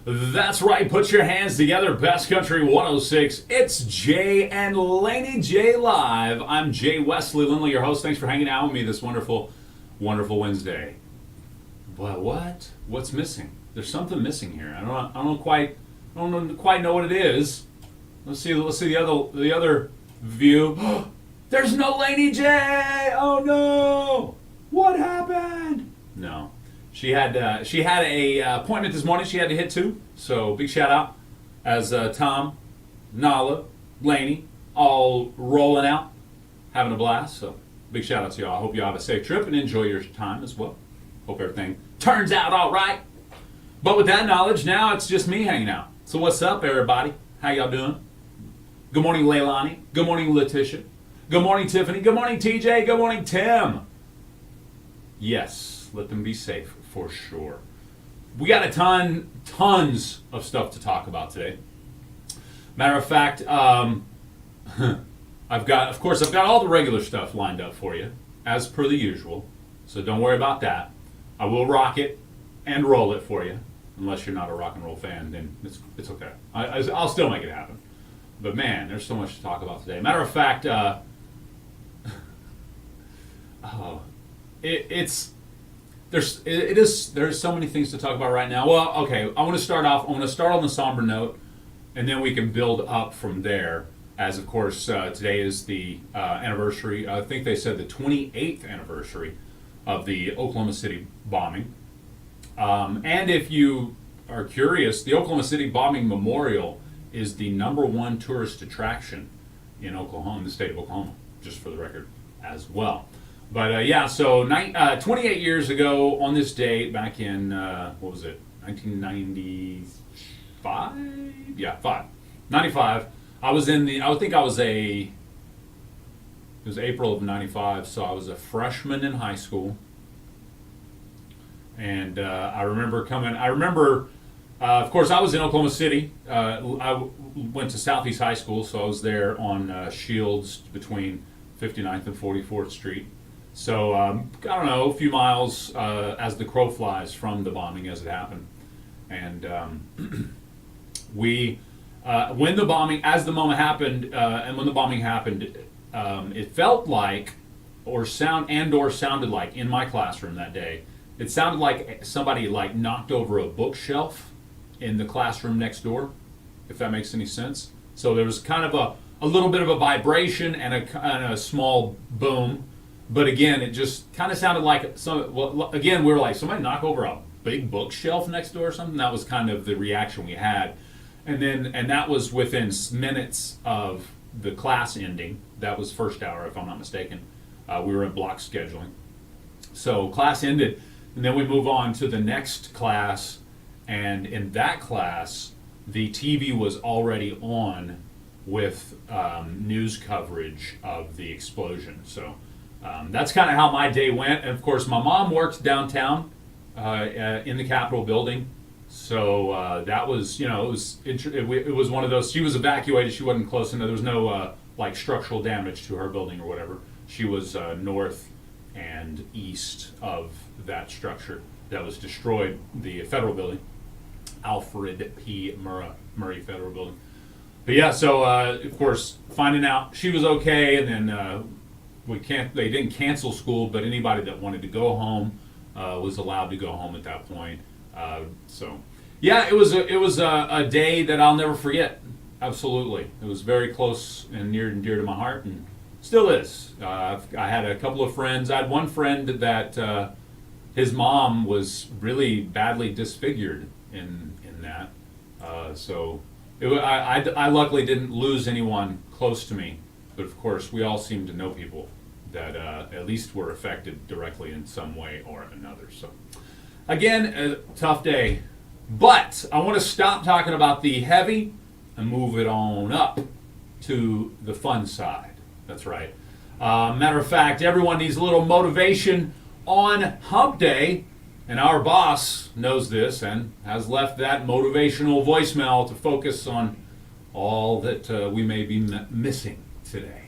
That's right. Put your hands together. Best Country 106. It's Jay and Laney J live. I'm Jay Wesley Lindley, your host. Thanks for hanging out with me this wonderful, wonderful Wednesday. But what? What's missing? There's something missing here. I don't quite know what it is. Let's see the other view. There's no Laney J. Oh no! What happened? No. She had a appointment this morning she had to hit to, so big shout out as Tom, Nala, Laney, all rolling out, having a blast. So big shout out to y'all. I hope you have a safe trip and enjoy your time as well. Hope everything turns out all right. But with that knowledge, now it's just me hanging out. So what's up, everybody? How y'all doing? Good morning, Leilani. Good morning, Letitia. Good morning, Tiffany. Good morning, TJ. Good morning, Tim. Yes, let them be safe. For sure. We got tons of stuff to talk about today. Matter of fact, I've got all the regular stuff lined up for you, as per the usual. So don't worry about that. I will rock it and roll it for you. Unless you're not a rock and roll fan, then it's okay. I'll still make it happen. But man, there's so much to talk about today. Matter of fact, there's so many things to talk about right now. Well, okay, I want to start on the somber note, and then we can build up from there. As of course, today is the anniversary. I think they said the 28th anniversary of the Oklahoma City bombing. And if you are curious, the Oklahoma City bombing memorial is the #1 tourist attraction in Oklahoma, the state of Oklahoma, just for the record as well. But so 28 years ago on this date, back in, 1995? Yeah, 95. It was April of 95, so I was a freshman in high school. And I remember, of course, I was in Oklahoma City. I went to Southeast High School, so I was there on Shields between 59th and 44th Street. So, I don't know, a few miles as the crow flies from the bombing as it happened. And when the bombing happened, it felt like, or sounded like in my classroom that day, it sounded like somebody knocked over a bookshelf in the classroom next door, if that makes any sense. So there was kind of a little bit of a vibration and a small boom. But again, it just kind of sounded like we were like, somebody knock over a big bookshelf next door or something. That was kind of the reaction we had. And that was within minutes of the class ending. That was first hour, if I'm not mistaken. We were in block scheduling. So class ended, and then we move on to the next class. And in that class, the TV was already on with news coverage of the explosion. So that's kind of how my day went. And of course, my mom worked downtown in the Capitol building. So that was, it was one of those. She was evacuated. She wasn't close enough. There was no structural damage to her building or whatever. She was north and east of that structure that was destroyed, the federal building, Alfred P. Murray Federal Building. But yeah, so of course, finding out she was okay, and then they didn't cancel school, but anybody that wanted to go home was allowed to go home at that point. So yeah, it was a day that I'll never forget. Absolutely, it was very close and near and dear to my heart, and still is. I had a couple of friends. I had one friend that his mom was really badly disfigured in that. I luckily didn't lose anyone close to me, but of course we all seem to know people that at least were affected directly in some way or another. So again, a tough day, but I want to stop talking about the heavy and move it on up to the fun side. That's right. Matter of fact, everyone needs a little motivation on Hump Day, and our boss knows this and has left that motivational voicemail to focus on all that we may be missing today.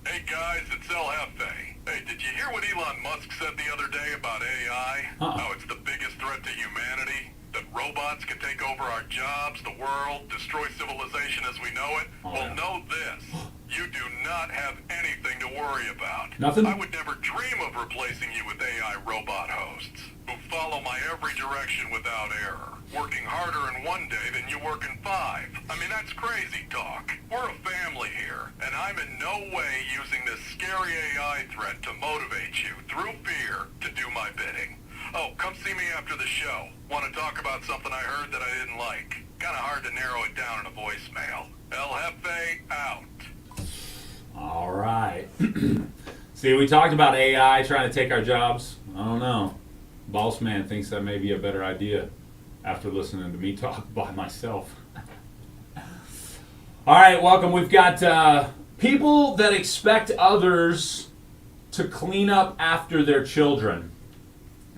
Hey guys, it's El Jefe. Hey, did you hear what Elon Musk said the other day about AI? How it's the biggest threat to humanity? That robots can take over our jobs, the world, destroy civilization as we know it? Oh, Well, yeah. know this. You do not have anything to worry about. Nothing? I would never dream of replacing you with AI robot hosts who follow my every direction without error, working harder in one day than you work in 5. I mean, that's crazy talk. We're a family here, and I'm in no way using this scary AI threat to motivate you through fear to do my bidding. Oh, come see me after the show. Want to talk about something I heard that I didn't like. Kind of hard to narrow it down in a voicemail. El Jefe out. All right. See, we talked about AI trying to take our jobs. I don't know. Boss man thinks that may be a better idea after listening to me talk by myself. All right, welcome. We've got people that expect others to clean up after their children.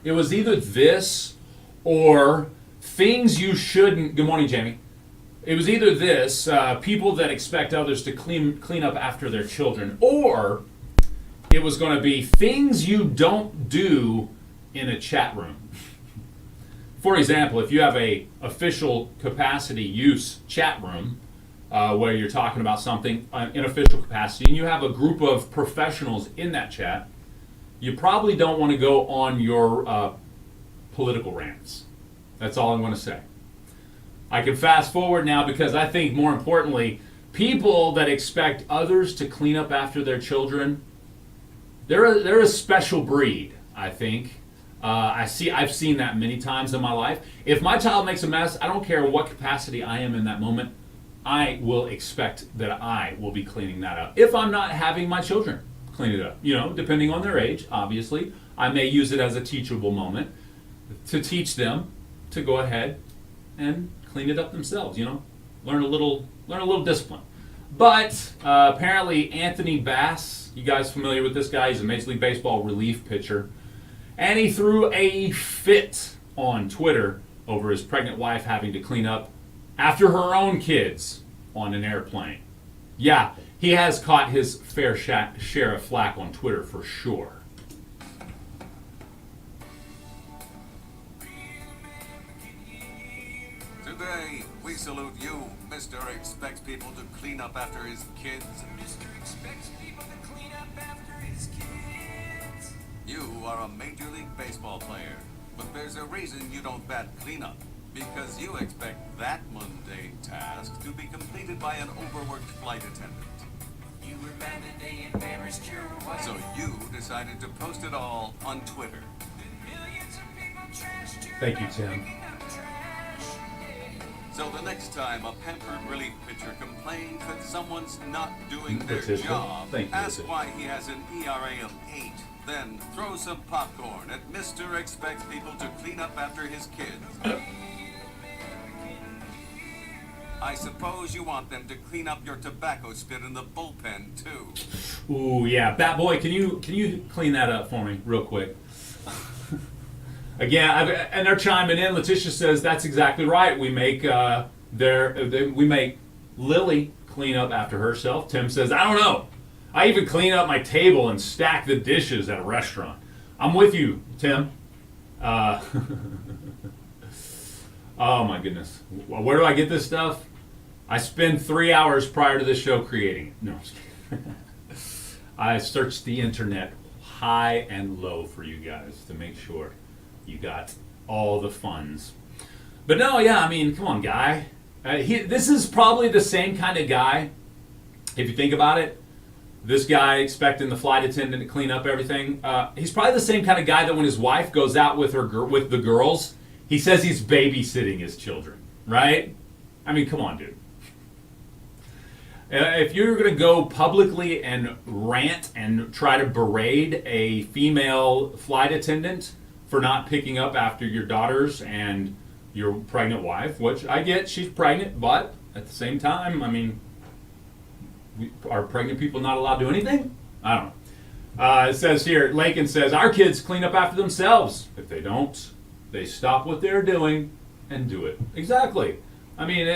It was either this or things you shouldn't. Good morning, Jamie. It was either this, people that expect others to clean up after their children, or it was going to be things you don't do in a chat room. For example, if you have a official capacity use chat room where you're talking about something in official capacity, and you have a group of professionals in that chat, you probably don't want to go on your political rants. That's all I'm going to say. I can fast forward now because I think more importantly, people that expect others to clean up after their children, they're a special breed, I think. I've seen that many times in my life. If my child makes a mess, I don't care what capacity I am in that moment, I will expect that I will be cleaning that up. If I'm not having my children clean it up, depending on their age, obviously, I may use it as a teachable moment to teach them to go ahead and clean it up themselves, learn a little discipline. But apparently Anthony Bass, you guys familiar with this guy? He's a Major League Baseball relief pitcher. And he threw a fit on Twitter over his pregnant wife having to clean up after her own kids on an airplane. Yeah, he has caught his fair share of flack on Twitter for sure. Today, we salute you. Mr. Expects people to clean up after his kids. Mr. expects people to clean up after his kids. You are a Major League Baseball player, but there's a reason you don't bat cleanup. Because you expect that mundane task to be completed by an overworked flight attendant. You were bad the day embarrassed your wife. So you decided to post it all on Twitter. Millions of people trashed you. Thank you, Tim. Picking up trash. So the next time a pampered relief pitcher complains that someone's not doing their Petition. job, Thank you, ask petition. why he has an ERA of 8. Then throw some popcorn at Mr. Expects people to clean up after his kids. I suppose you want them to clean up your tobacco spit in the bullpen too. Ooh, yeah, Bat Boy, can you clean that up for me real quick? Again, and they're chiming in. Letitia says that's exactly right. We make we make Lily clean up after herself. Tim says I don't know. I even clean up my table and stack the dishes at a restaurant. I'm with you, Tim. Oh my goodness. Where do I get this stuff? I spend 3 hours prior to the show creating it. No, I'm just kidding. I searched the internet high and low for you guys to make sure you got all the funds. But no, yeah, I mean, come on, guy. This is probably the same kind of guy, if you think about it. This guy expecting the flight attendant to clean up everything. He's probably the same kind of guy that when his wife goes out with with the girls, he says he's babysitting his children, right? I mean, come on, dude. If you're going to go publicly and rant and try to berate a female flight attendant for not picking up after your daughters and your pregnant wife, which I get, she's pregnant, but at the same time, I mean, are pregnant people not allowed to do anything? I don't know. It says here, Lakin says, our kids clean up after themselves. If they don't, they stop what they're doing and do it. Exactly. I mean,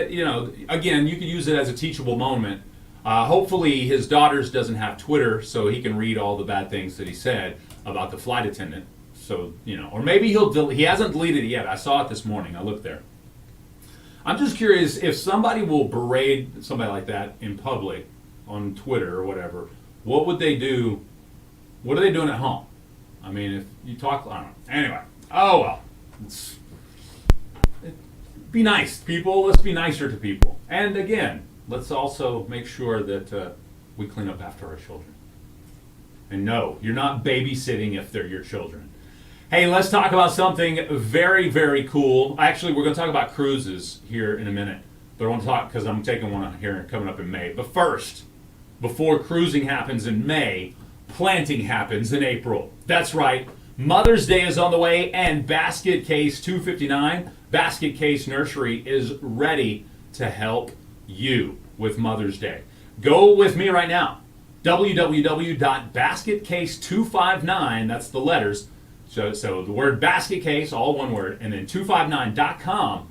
again, you could use it as a teachable moment. Hopefully his daughters doesn't have Twitter so he can read all the bad things that he said about the flight attendant. So or maybe he hasn't deleted it yet. I saw it this morning. I looked there. I'm just curious if somebody will berate somebody like that in public on Twitter or whatever. What would they do? What are they doing at home? I mean, if you talk, I don't know. Anyway, oh well. Be nice, people. Let's be nicer to people. And again, let's also make sure that we clean up after our children. And no, you're not babysitting if they're your children. Hey, let's talk about something very, very cool. Actually, we're going to talk about cruises here in a minute. But I want to talk because I'm taking one here coming up in May. But first, before cruising happens in May, planting happens in April. That's right. Mother's Day is on the way, and Basket Case 259, Basket Case Nursery, is ready to help you with Mother's Day. Go with me right now. www.basketcase259, that's the letters. So the word basket case, all one word, and then 259.com,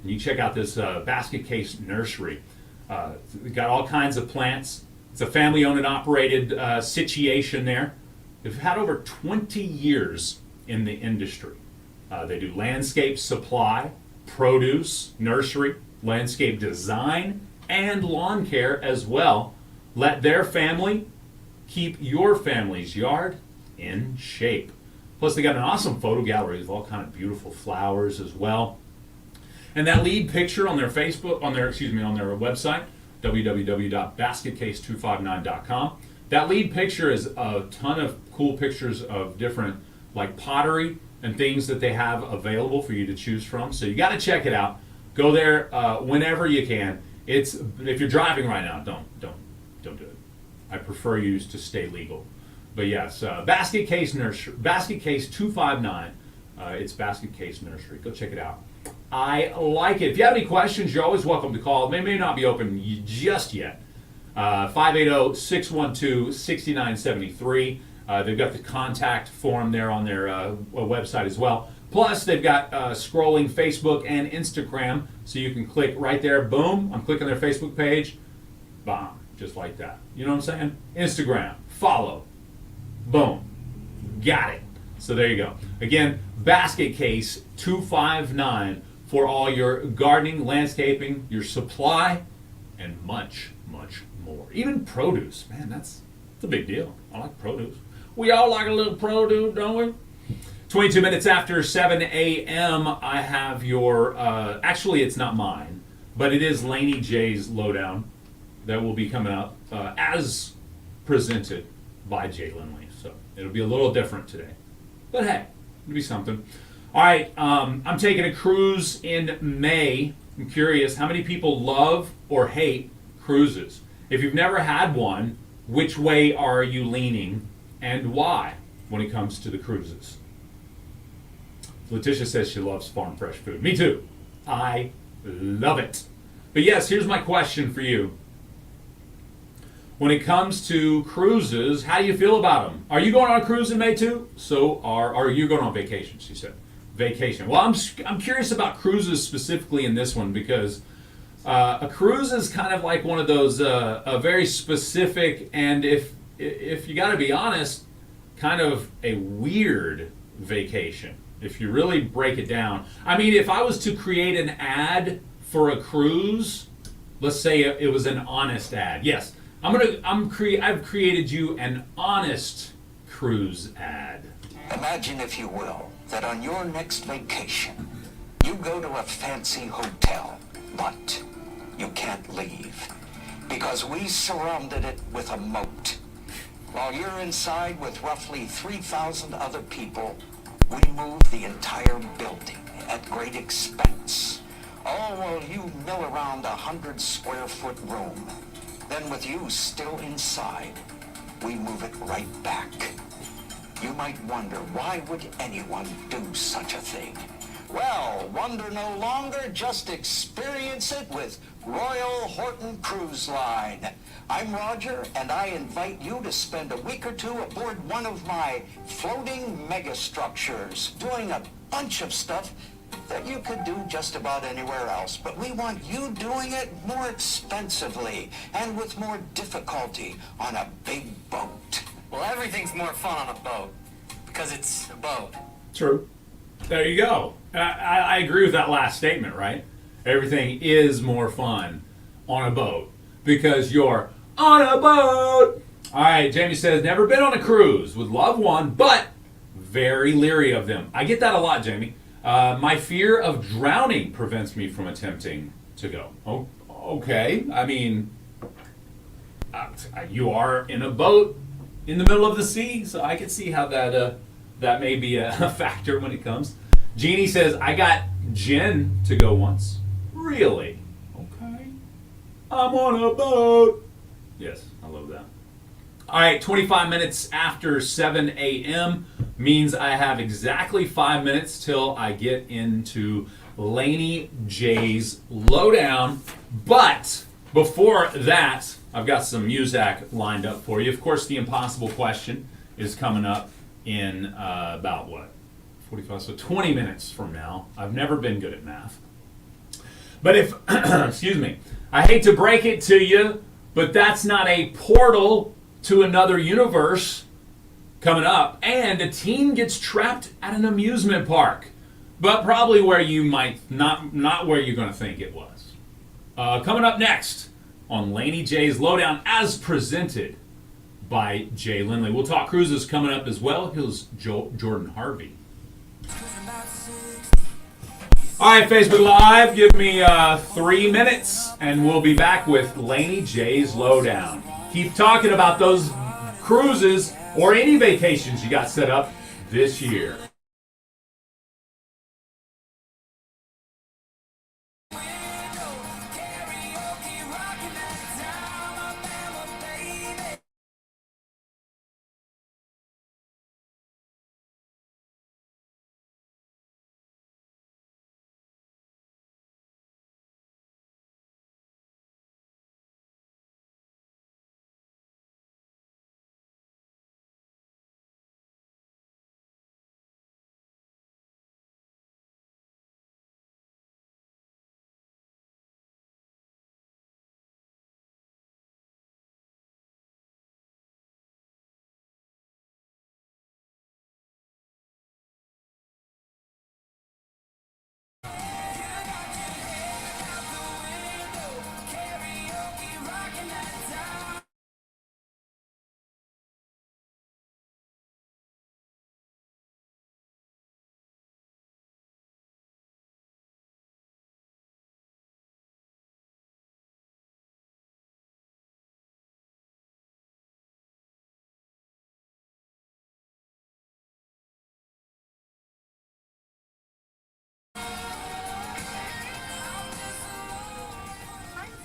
and you check out this Basket Case Nursery. We've got all kinds of plants. It's a family-owned and operated situation there. They've had over 20 years in the industry. They do landscape supply, produce, nursery, landscape design, and lawn care as well. Let their family keep your family's yard in shape. Plus, they got an awesome photo gallery of all kind of beautiful flowers as well. And that lead picture on their Facebook, on their website, www.basketcase259.com. That lead picture is a ton of cool pictures of different like pottery and things that they have available for you to choose from. So you got to check it out. Go there whenever you can. If you're driving right now, don't do it. I prefer you to stay legal. But yes, Basket Case Nursery, Basket Case 259. It's Basket Case Nursery. Go check it out. I like it. If you have any questions, you're always welcome to call. They may not be open just yet. 580-612-6973. They've got the contact form there on their website as well. Plus, they've got scrolling Facebook and Instagram, so you can click right there. Boom, I'm clicking their Facebook page. Bam, just like that. You know what I'm saying? Instagram, follow. Boom, got it. So there you go. Again, Basket Case 259 for all your gardening, landscaping, your supply, and much, much more. Even produce, man, that's a big deal. I like produce. We all like a little produce, don't we? 22 minutes after 7 a.m., I have your, actually it's not mine, but it is Laney J's Lowdown that will be coming up as presented by Jay Lindley. So it'll be a little different today. But hey, it'll be something. All right, I'm taking a cruise in May. I'm curious, how many people love or hate cruises? If you've never had one, which way are you leaning and why when it comes to the cruises? Letitia says she loves farm fresh food. Me too. I love it. But yes, here's my question for you. When it comes to cruises, how do you feel about them? Are you going on a cruise in May too? So are you going on vacation? She said. Vacation. Well, I'm curious about cruises specifically in this one because a cruise is kind of like one of those a very specific and if you got to be honest, kind of a weird vacation. If you really break it down, I mean, if I was to create an ad for a cruise, let's say it was an honest ad. Yes, I've created you an honest cruise ad. Imagine, if you will, that on your next vacation, you go to a fancy hotel, but you can't leave because we surrounded it with a moat. While you're inside with roughly 3,000 other people, we move the entire building at great expense. All while you mill around a 100-square-foot room. Then with you still inside, we move it right back. You might wonder, why would anyone do such a thing? Well, wonder no longer, just experience it with Royal Horton Cruise Line. I'm Roger, and I invite you to spend a week or two aboard one of my floating megastructures, doing a bunch of stuff that you could do just about anywhere else. But we want you doing it more expensively and with more difficulty on a big boat. Well, everything's more fun on a boat because it's a boat. True. There you go. I agree with that last statement, right? Everything is more fun on a boat because you're on a boat. All right, Jamie says, never been on a cruise. Would love one, but very leery of them. I get that a lot, Jamie. My fear of drowning prevents me from attempting to go. Oh, okay. I mean, you are in a boat in the middle of the sea, so I can see how that may be a factor when it comes. Jeannie says, I got Jen to go once. Really? Okay. I'm on a boat. Yes, I love that. All right, 25 minutes after 7 a.m. means I have exactly 5 minutes till I get into Laney J's Lowdown. But before that, I've got some music lined up for you. Of course, the impossible question is coming up in about what? 45, so 20 minutes from now. I've never been good at math. But if, excuse me, I hate to break it to you, but that's not a portal to another universe coming up. And a teen gets trapped at an amusement park, but probably where you might not where you're going to think it was. Coming up next on Laney J's Lowdown, as presented by Jay Lindley. We'll talk cruises coming up as well. Here's Jordan Harvey. All right, Facebook Live, give me 3 minutes, and we'll be back with Laney J's Lowdown. Keep talking about those cruises or any vacations you got set up this year.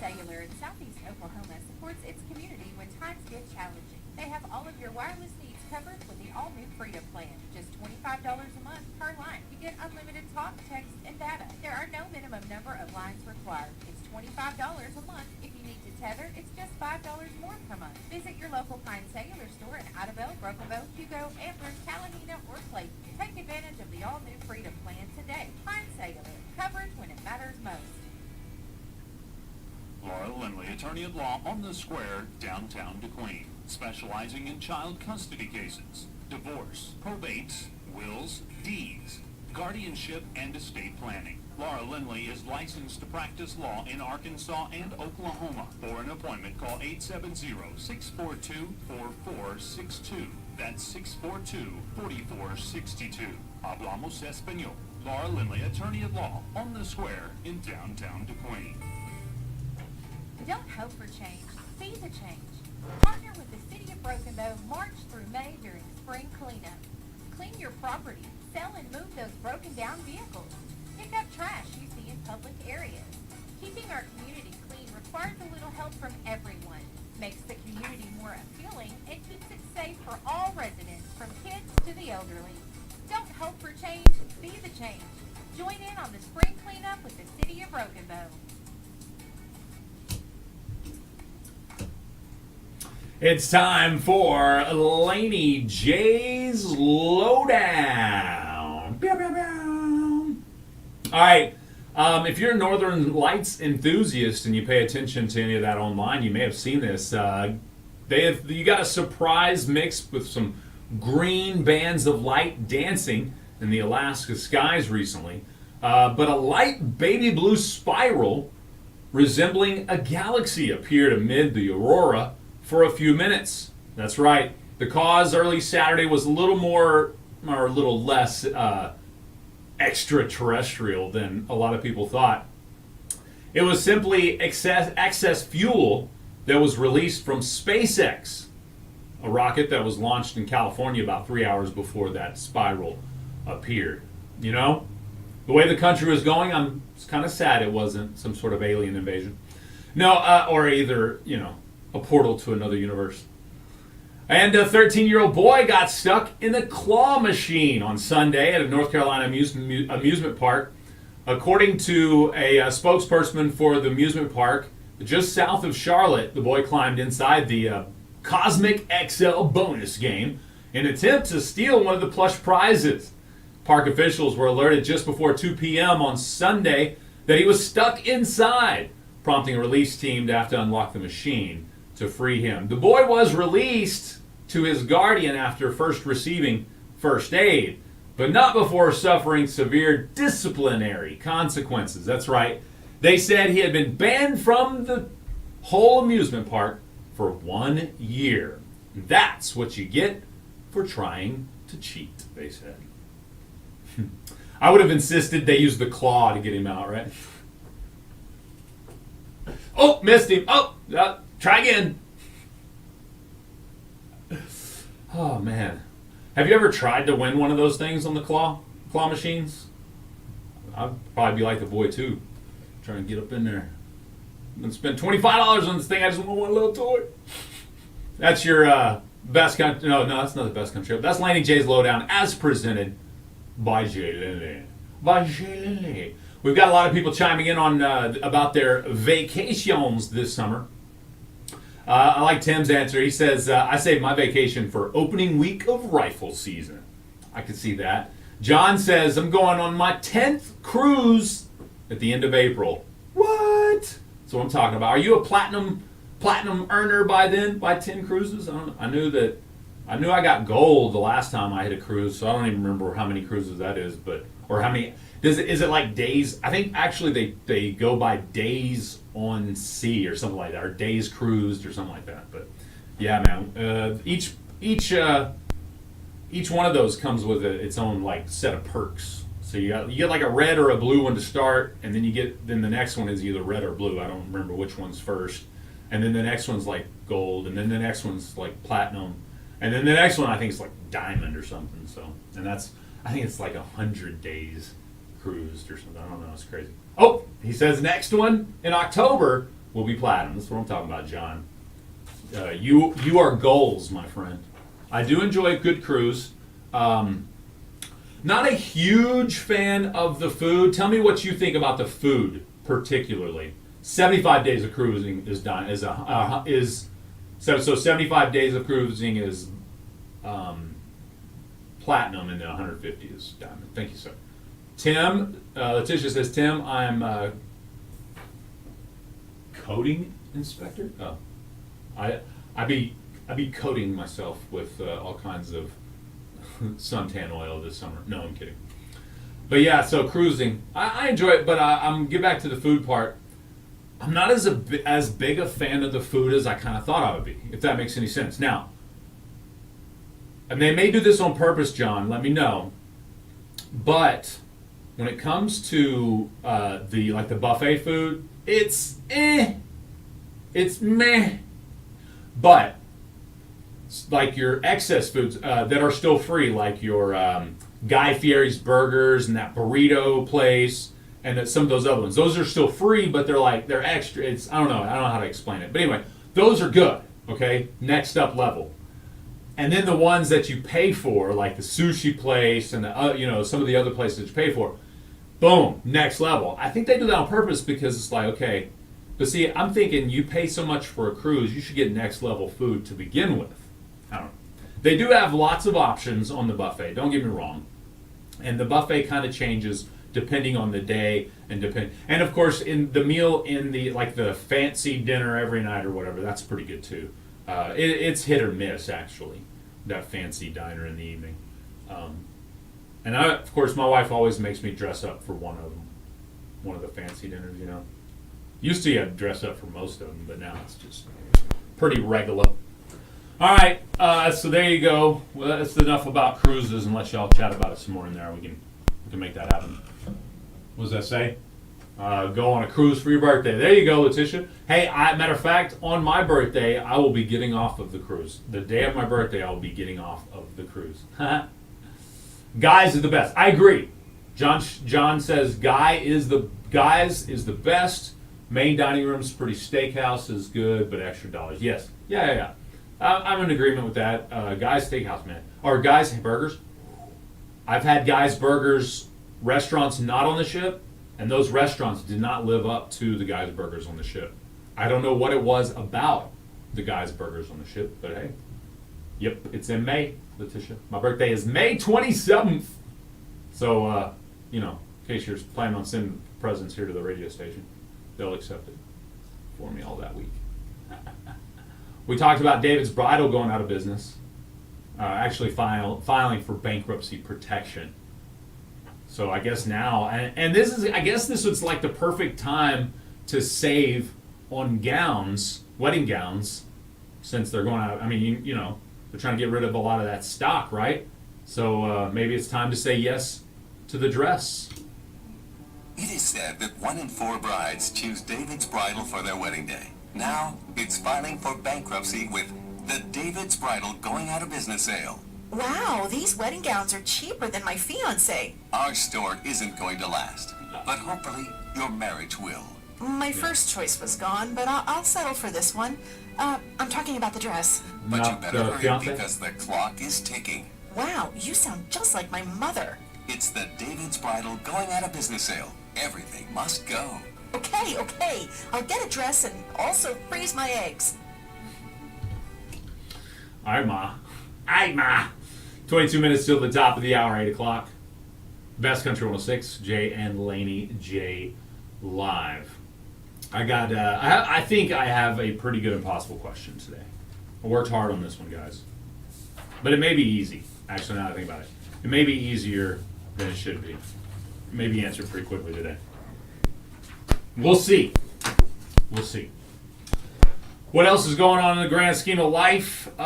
Cellular in Southeast Oklahoma supports its community when times get challenging. They have all of your wireless needs covered with the all-new Freedom Plan. Just $25 a month per line. You get unlimited talk, text, and data. There are no minimum number of lines required. It's $25 a month. If you need to tether, it's just $5 more per month. Visit your local Pine Cellular store in Idabel, Broken Bow, Hugo, Amherst, Calamina, or Clayton. Take advantage of the all-new Freedom Plan today. Pine Cellular. Coverage when it matters most. Laura Lindley, attorney at law on the Square, downtown DeQueen, specializing in child custody cases, divorce, probates, wills, deeds, guardianship, and estate planning. Laura Lindley is licensed to practice law in Arkansas and Oklahoma. For an appointment, call 870-642-4462. That's 642-4462. Hablamos Español. Laura Lindley, attorney at law on the Square in downtown DeQueen. Don't hope for change. Be the change. Partner with the City of Broken Bow March through May during spring cleanup. Clean your property. Sell and move those broken down vehicles. Pick up trash you see in public areas. Keeping our community clean requires a little help from everyone. Makes the community more appealing and keeps it safe for all residents, from kids to the elderly. Don't hope for change. Be the change. Join in on the spring cleanup with the City of Broken Bow. It's time for Laney J's Lowdown. Pew, pew, pew. All right. If you're a Northern Lights enthusiast and you pay attention to any of that online, you may have seen this. You got a surprise mix with some green bands of light dancing in the Alaska skies recently, but a light baby blue spiral resembling a galaxy appeared amid the aurora for a few minutes. That's right. The cause early Saturday was a little more, or a little less extraterrestrial than a lot of people thought. It was simply excess fuel that was released from SpaceX, a rocket that was launched in California about 3 hours before that spiral appeared. You know, the way the country was going, I'm kind of sad it wasn't some sort of alien invasion. No, or either, you know, a portal to another universe. And a 13-year-old boy got stuck in a claw machine on Sunday at a North Carolina amusement park. According to a spokesperson for the amusement park, just south of Charlotte, the boy climbed inside the Cosmic XL bonus game in an attempt to steal one of the plush prizes. Park officials were alerted just before 2 p.m. on Sunday that he was stuck inside, prompting a release team to have to unlock the machine to free him. The boy was released to his guardian after first receiving first aid, but not before suffering severe disciplinary consequences. That's right. They said he had been banned from the whole amusement park for 1 year. That's what you get for trying to cheat, they said. I would have insisted they use the claw to get him out, right? Oh, missed him. Oh, try again. Oh, man. Have you ever tried to win one of those things on the claw machines? I'd probably be like the boy, too. Trying to get up in there. I'm going to spend $25 on this thing. I just want one little toy. That's your best country. No, that's not the best country. That's Laney J's Lowdown as presented by J. Lily. We've got a lot of people chiming in on about their vacations this summer. I like Tim's answer. He says, I saved my vacation for opening week of rifle season. I could see that. John says, I'm going on my 10th cruise at the end of April. What? That's what I'm talking about. Are you a platinum earner by then, by 10 cruises? I knew I got gold the last time I hit a cruise, so I don't even remember how many cruises that is, or how many. Is it like days? I think actually they go by days on sea or something like that, or days cruised or something like that. But yeah, man, each one of those comes with its own like set of perks. So you get like a red or a blue one to start, and then the next one is either red or blue. I don't remember which one's first, and then the next one's like gold, and then the next one's like platinum, and then the next one I think is like diamond or something. So, and I think it's like 100 days cruised or something. I don't know. It's crazy. Oh, he says next one in October will be platinum. That's what I'm talking about, John. You are goals, my friend. I do enjoy a good cruise. Not a huge fan of the food. Tell me what you think about the food, particularly. 75 days of cruising is done. So 75 days of cruising is platinum, and then 150 is diamond. Thank you, sir. Tim, Letitia says, Tim, I'm coating inspector. Oh, I be coating myself with all kinds of suntan oil this summer. No, I'm kidding. But yeah, so cruising, I enjoy it. But I'm get back to the food part. I'm not as big a fan of the food as I kind of thought I would be, if that makes any sense. Now, and they may do this on purpose, John. Let me know. But when it comes to the buffet food, it's meh. But like your excess foods that are still free, like your Guy Fieri's burgers and that burrito place, and some of those other ones. Those are still free, but they're extra. I don't know how to explain it. But anyway, those are good. Okay, next up level. And then the ones that you pay for, like the sushi place and some of the other places that you pay for, boom, next level. I think they do that on purpose because it's like, okay, but see, I'm thinking you pay so much for a cruise, you should get next level food to begin with. I don't know. They do have lots of options on the buffet, don't get me wrong. And the buffet kind of changes depending on the day and of course in the meal in the fancy dinner every night or whatever, that's pretty good too. It's hit or miss actually, that fancy diner in the evening. And of course, my wife always makes me dress up for one of them, one of the fancy dinners. You know, used to you had to dress up for most of them, but now it's just pretty regular. All right, so there you go. Well, that's enough about cruises, and let y'all chat about it some more in there. We can make that happen. What does that say? Go on a cruise for your birthday. There you go, Letitia. Hey, matter of fact, on my birthday, I will be getting off of the cruise. The day of my birthday, I will be getting off of the cruise. Guys is the best. I agree. John says Guys is the best. Main dining room's pretty. Steakhouse is good, but extra dollars. Yes. Yeah. I'm in agreement with that. Guys Steakhouse, man. Or Guys Burgers. I've had Guys Burgers restaurants not on the ship, and those restaurants did not live up to the Guys Burgers on the ship. I don't know what it was about the Guys Burgers on the ship, but hey. Yep, it's in May, Letitia. My birthday is May 27th. So, in case you're planning on sending presents here to the radio station, they'll accept it for me all that week. We talked about David's Bridal going out of business. Actually filing for bankruptcy protection. So I guess now, and I guess this was like the perfect time to save on gowns, wedding gowns, since they're going out. I mean, they're trying to get rid of a lot of that stock, right? So maybe it's time to say yes to the dress. It is said that 1 in 4 brides choose David's Bridal for their wedding day. Now, it's filing for bankruptcy with the David's Bridal going out of business sale. Wow, these wedding gowns are cheaper than my fiancé. Our store isn't going to last, but hopefully your marriage will. My first choice was gone, but I'll settle for this one. I'm talking about the dress. But Not you better the hurry fiancé? because the clock is ticking. Wow, you sound just like my mother. It's the David's Bridal going out of business sale. Everything must go. Okay. I'll get a dress and also freeze my eggs. All right, Ma. 22 minutes till the top of the hour, 8 o'clock. Best Country 106, Jay and Laney J live. I think I have a pretty good impossible question today. I worked hard on this one, guys. But it may be easy. Actually, now that I think about it. It may be easier than it should be. It may be answered pretty quickly today. We'll see. What else is going on in the grand scheme of life? It's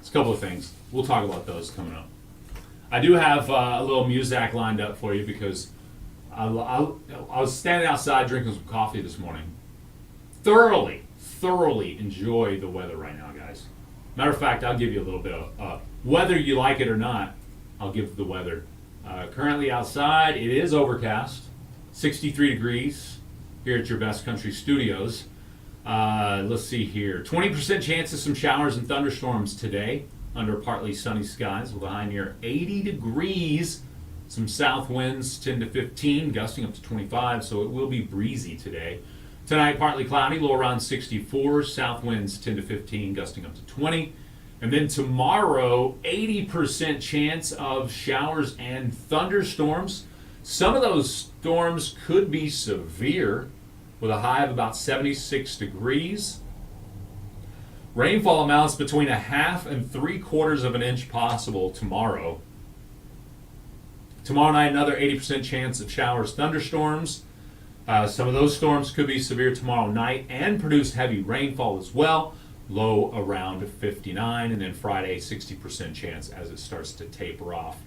a couple of things. We'll talk about those coming up. I do have a little music lined up for you because I was standing outside drinking some coffee this morning. Thoroughly enjoy the weather right now, guys. Matter of fact, I'll give you a little bit of whether you like it or not. I'll give the weather. Currently outside, it is overcast, 63 degrees here at your Best Country Studios. Let's see here. 20% chance of some showers and thunderstorms today under partly sunny skies with a high near 80 degrees. Some south winds 10 to 15, gusting up to 25, so it will be breezy today. Tonight, partly cloudy, low around 64, south winds 10 to 15, gusting up to 20. And then tomorrow, 80% chance of showers and thunderstorms. Some of those storms could be severe with a high of about 76 degrees. Rainfall amounts between 1/2 and 3/4 of an inch possible tomorrow. Tomorrow night, another 80% chance of showers, thunderstorms. Some of those storms could be severe tomorrow night and produce heavy rainfall as well. Low around 59, and then Friday, 60% chance as it starts to taper off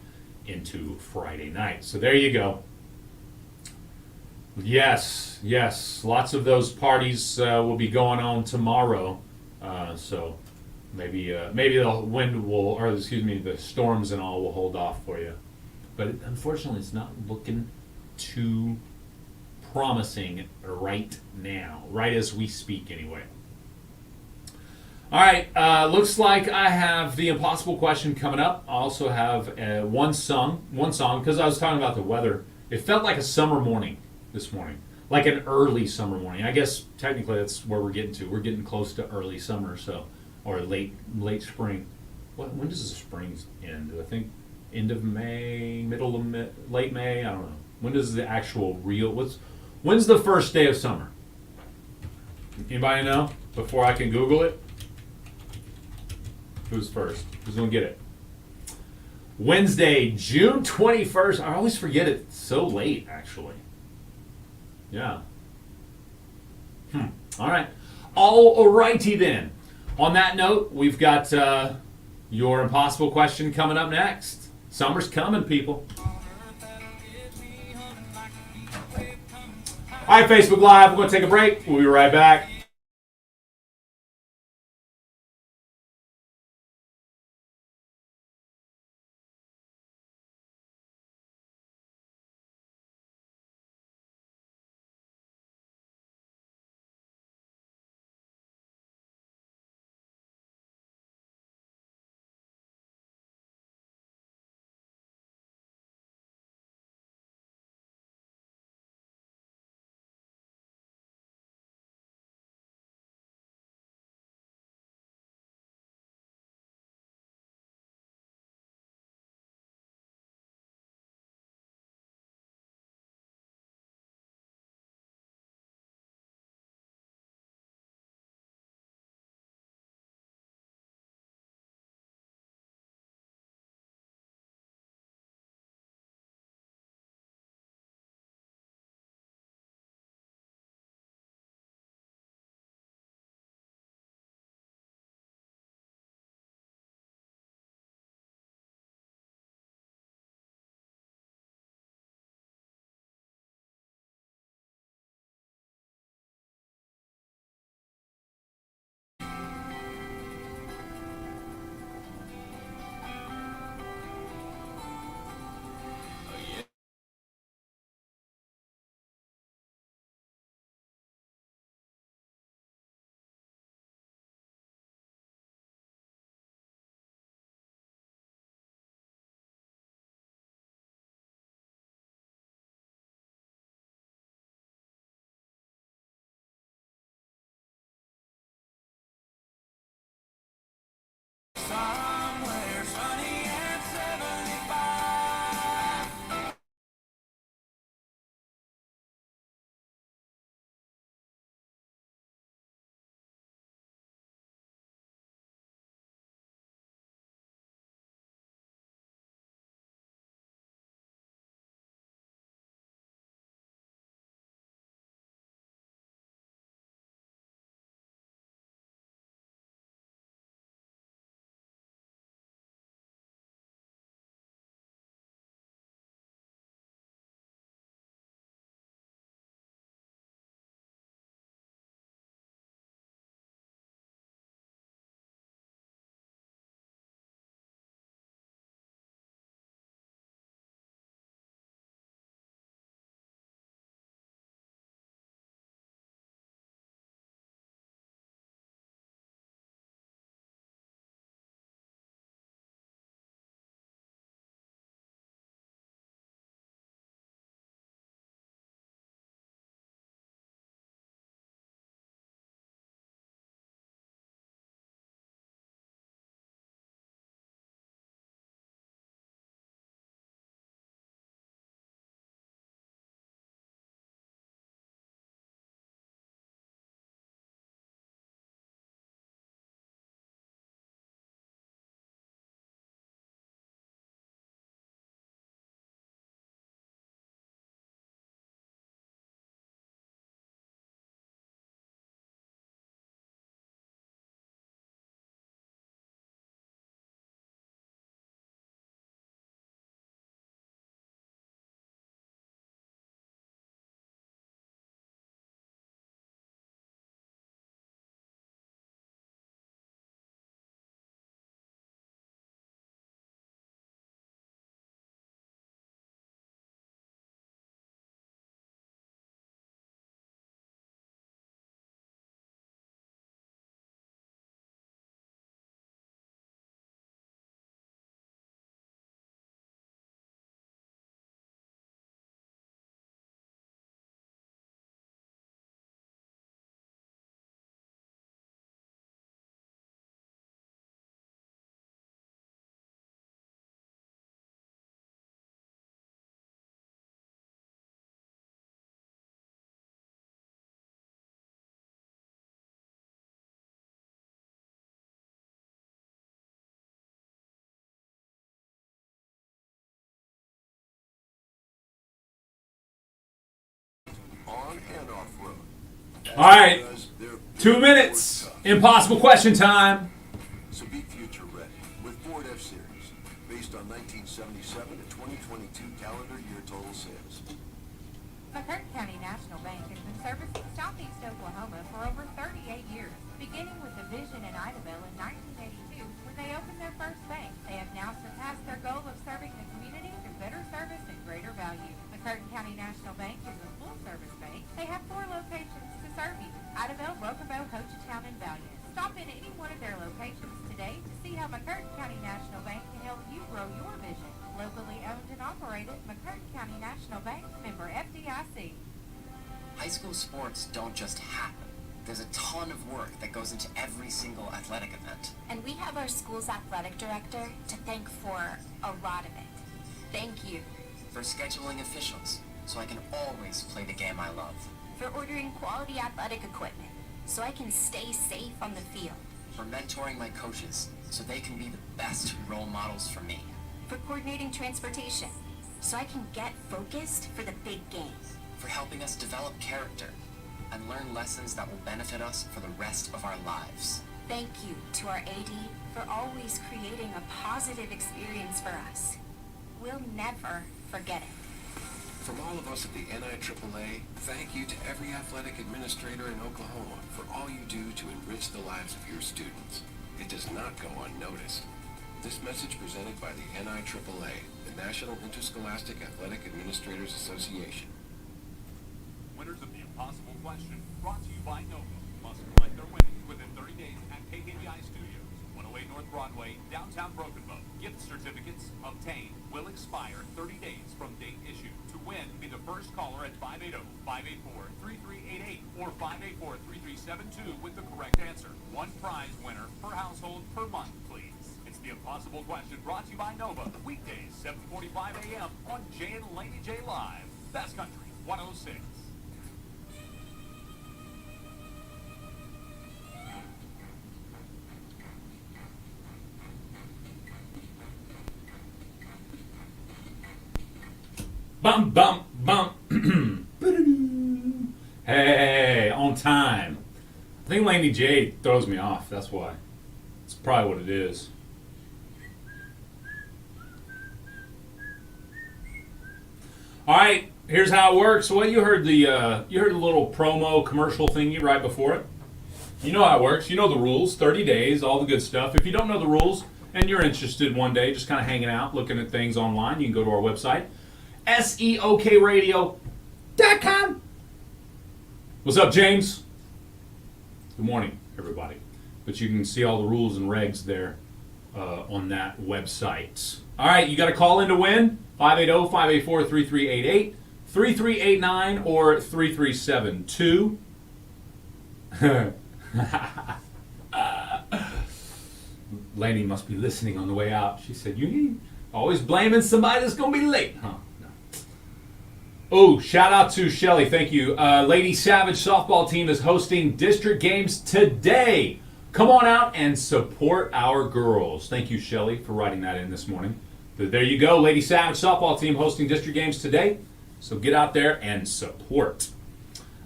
into Friday night. So there you go. Yes, lots of those parties will be going on tomorrow. So maybe the wind will, or excuse me, the storms and all will hold off for you. But unfortunately, it's not looking too promising right now, right as we speak anyway. All right, looks like I have the impossible question coming up. I also have one song, because I was talking about the weather. It felt like a summer morning this morning, like an early summer morning. I guess technically that's where we're getting to. We're getting close to early summer, or late spring. When does the spring end? I think end of May, late May. I don't know. When does the actual when's the first day of summer? Anybody know? Before I can Google it. Who's first? Who's going to get it? Wednesday, June 21st. I always forget it's so late, actually. Yeah. All right. All righty then. On that note, we've got your impossible question coming up next. Summer's coming, people. All right, Facebook Live. We're going to take a break. We'll be right back. on and off-road. All right. Because they're 2 minutes. Impossible question time. So be future ready with Ford F-Series, based on 1977 to 2022 calendar year total sales. McCurtain County National Bank has been servicing Southeast Oklahoma for over 38 years, beginning with a vision in Idabel in 1982 when they opened their first bank. They have now surpassed their goal of serving the community through better service and greater value. McCurtain County National Bank is a full-service bank. They have 4 locations to serve you: Idabel, Broken Bow, Hochatown, and Valiant. Stop in any one of their locations today to see how McCurtain County National Bank can help you grow your vision. Locally owned and operated, McCurtain County National Bank, member FDIC. High school sports don't just happen. There's a ton of work that goes into every single athletic event. And we have our school's athletic director to thank for a lot of it. Thank you. For scheduling officials, so I can always play the game I love. For ordering quality athletic equipment, so I can stay safe on the field. For mentoring my coaches, so they can be the best role models for me. For coordinating transportation, so I can get focused for the big game. For helping us develop character and learn lessons that will benefit us for the rest of our lives. Thank you to our AD for always creating a positive experience for us. We'll never forget it. From all of us at the NIAAA, thank you to every athletic administrator in Oklahoma for all you do to enrich the lives of your students. It does not go unnoticed. This message presented by the NIAAA, the National Interscholastic Athletic Administrators Association. Winners of the Impossible Question, brought to you by Nova, must collect their winnings within 30 days at KKBI Studios, 108 North Broadway, downtown Broken Bow. Gift certificates obtained will expire 30 days from date issued. To win, be the first caller at 580-584-3388 or 584-3372 with the correct answer. One prize winner per household per month, please. It's the Impossible Question, brought to you by Nova, weekdays 7:45 a.m. on Jay and Laney J Live. Best Country 106. Bum, bum, bum. Hey, on time. I think Laney J throws me off. That's why. That's probably what it is. All right, here's how it works. Well, you heard the little promo commercial thingy right before it. You know how it works. You know the rules. 30 days, all the good stuff. If you don't know the rules and you're interested one day, just kind of hanging out, looking at things online, you can go to our website, SEOKradio.com. What's up, James? Good morning, everybody. But you can see all the rules and regs there on that website. All right, you got to call in to win. 580-584-3388, 3389, or 3372. Laney must be listening on the way out. She said, "You always blaming somebody that's going to be late, huh?" No. Oh, shout out to Shelly. Thank you. Lady Savage softball team is hosting district games today. Come on out and support our girls. Thank you, Shelly, for writing that in this morning. But there you go. Lady Savage softball team hosting district games today. So get out there and support.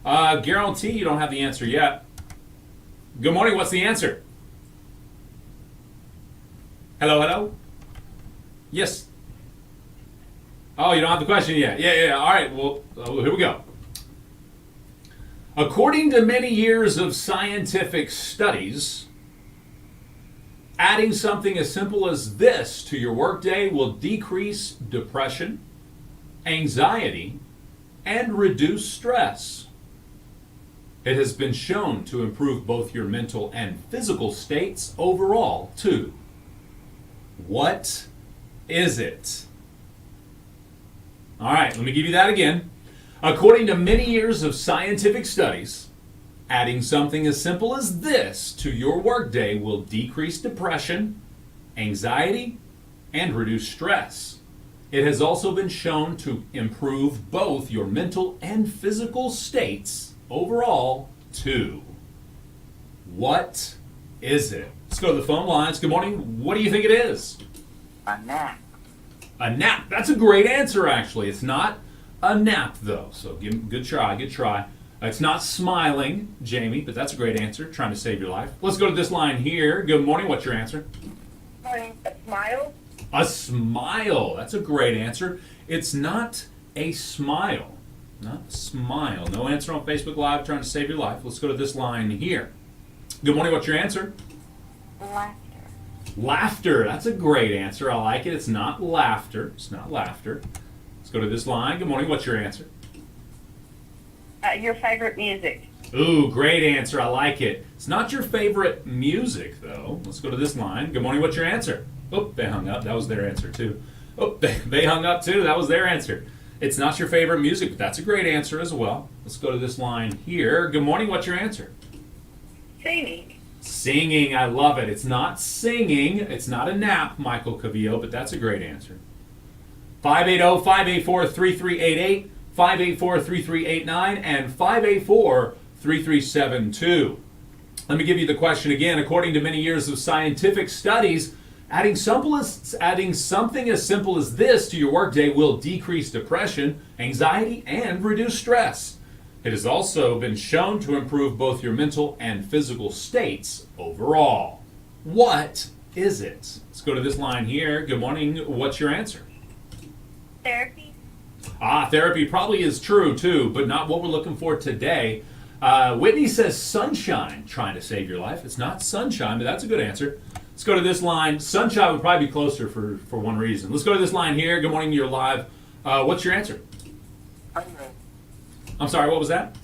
Guarantee you don't have the answer yet. Good morning. What's the answer? Hello, hello? Yes. Oh, you don't have the question yet. Yeah. All right. Well, here we go. According to many years of scientific studies, adding something as simple as this to your workday will decrease depression, anxiety, and reduce stress. It has been shown to improve both your mental and physical states overall, too. What is it? All right, let me give you that again. According to many years of scientific studies, adding something as simple as this to your workday will decrease depression, anxiety, and reduce stress. It has also been shown to improve both your mental and physical states overall, too. What is it? Let's go to the phone lines. Good morning. What do you think it is? A nap. A nap. That's a great answer, actually. It's not a nap, though. So good try. It's not smiling, Jamie, but that's a great answer. Trying to save your life. Let's go to this line here. Good morning. What's your answer? A smile? A smile. That's a great answer. It's not a smile. Not a smile. No answer on Facebook Live. Trying to save your life. Let's go to this line here. Good morning. What's your answer? Laughter. Laughter. That's a great answer. I like it. It's not laughter. It's not laughter. Let's go to this line. Good morning. What's your answer? Your favorite music? Ooh, great answer. I like it. It's not your favorite music, though. Let's go to this line. Good morning. What's your answer? Oh, they hung up. That was their answer, too. Oh, they hung up, too. That was their answer. It's not your favorite music, but that's a great answer as well. Let's go to this line here. Good morning. What's your answer? Singing. Singing. I love it. It's not singing. It's not a nap, Michael Cavillo, but that's a great answer. 580-584-3388, 584-3389, and 584-3372. Let me give you the question again. According to many years of scientific studies, adding something as simple as this to your workday will decrease depression, anxiety, and reduce stress. It has also been shown to improve both your mental and physical states overall. What is it? Let's go to this line here. Good morning. What's your answer? Therapy. Therapy probably is true too, but not what we're looking for today. Whitney says sunshine, trying to save your life. It's not sunshine, but that's a good answer. Let's go to this line. Sunshine would probably be closer for one reason. Let's go to this line here. Good morning, you're live. What's your answer? I'm sorry, what was that?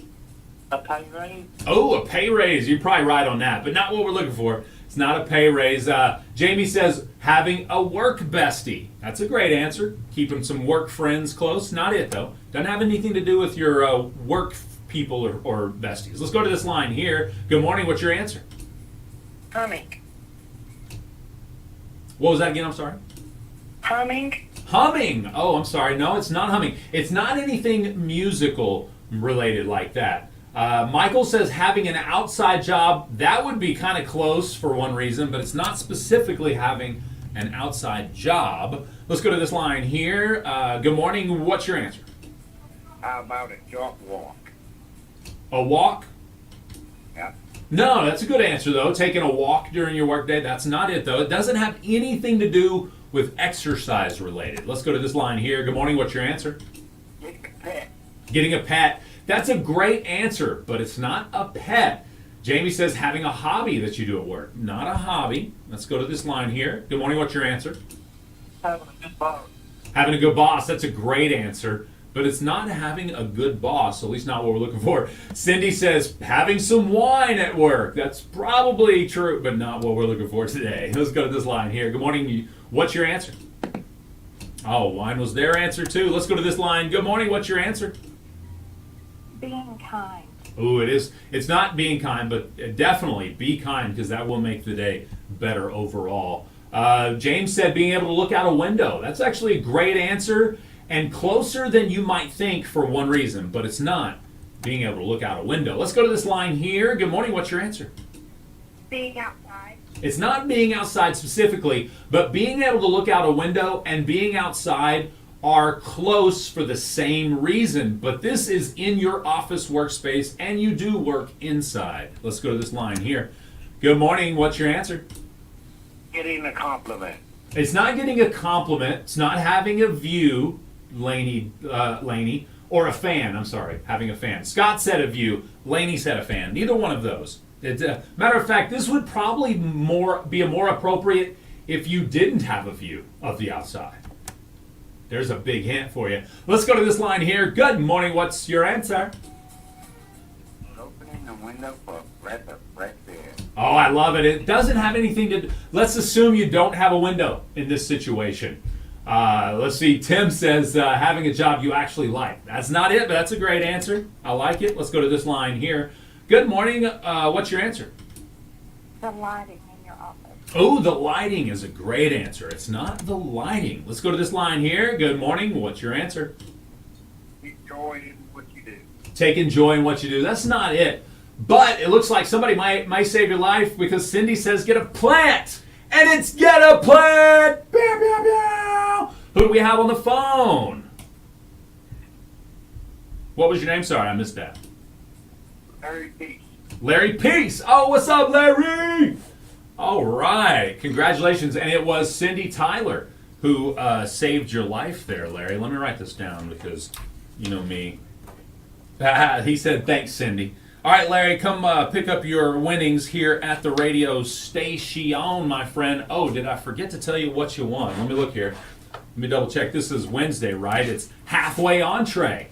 A pay raise. Oh, a pay raise. You're probably right on that, but not what we're looking for. It's not a pay raise. Jamie says having a work bestie. That's a great answer. Keeping some work friends close. Not it, though. Doesn't have anything to do with your work people or besties. Let's go to this line here. Good morning. What's your answer? Humming. What was that again? I'm sorry. Humming. Humming. Oh, I'm sorry. No, it's not humming. It's not anything musical related like that. Michael says having an outside job. That would be kind of close for one reason, but it's not specifically having an outside job. Let's go to this line here. Good morning. What's your answer? How about a jog walk? A walk? Yeah. No, that's a good answer, though. Taking a walk during your workday. That's not it, though. It doesn't have anything to do with exercise related. Let's go to this line here. Good morning. What's your answer? Getting a pet. Getting a pet. That's a great answer, but it's not a pet. Jamie says having a hobby that you do at work. Not a hobby. Let's go to this line here. Good morning. What's your answer? Having a good boss. Having a good boss. That's a great answer, but it's not having a good boss, at least not what we're looking for. Cindy says having some wine at work. That's probably true, but not what we're looking for today. Let's go to this line here. Good morning. What's your answer? Oh, wine was their answer too. Let's go to this line. Good morning. What's your answer? Being kind. Ooh, it is. It's not being kind, but definitely be kind because that will make the day better overall. James said being able to look out a window. That's actually a great answer and closer than you might think for one reason, but it's not being able to look out a window. Let's go to this line here. Good morning. What's your answer? Being outside. It's not being outside specifically, but being able to look out a window and being outside are close for the same reason, but this is in your office workspace and you do work inside. Let's go to this line here. Good morning. What's your answer? Getting a compliment. It's not getting a compliment. It's not having a view, Laney, or a fan. I'm sorry, having a fan. Scott said a view. Laney said a fan. Neither one of those. Matter of fact, this would probably be more appropriate if you didn't have a view of the outside. There's a big hint for you. Let's go to this line here. Good morning. What's your answer? Opening the window for a breath of fresh air. Oh, I love it. It doesn't have anything to... Let's assume you don't have a window in this situation. Let's see. Tim says having a job you actually like. That's not it, but that's a great answer. I like it. Let's go to this line here. Good morning. What's your answer? The lighting in your office. Oh, the lighting is a great answer. It's not the lighting. Let's go to this line here. Good morning. What's your answer? Take joy in what you do. Taking joy in what you do. That's not it. But it looks like somebody might save your life because Cindy says get a plant. And it's get a plant. Bow, bow, bow. Who do we have on the phone? What was your name? Sorry, I missed that. Larry Peace. Larry Peace. Oh, what's up, Larry? All right. Congratulations. And it was Cindy Tyler who saved your life there, Larry. Let me write this down because you know me. He said, thanks, Cindy. All right, Larry, come pick up your winnings here at the radio station, my friend. Oh, did I forget to tell you what you won? Let me look here. Let me double check. This is Wednesday, right? It's halfway entree.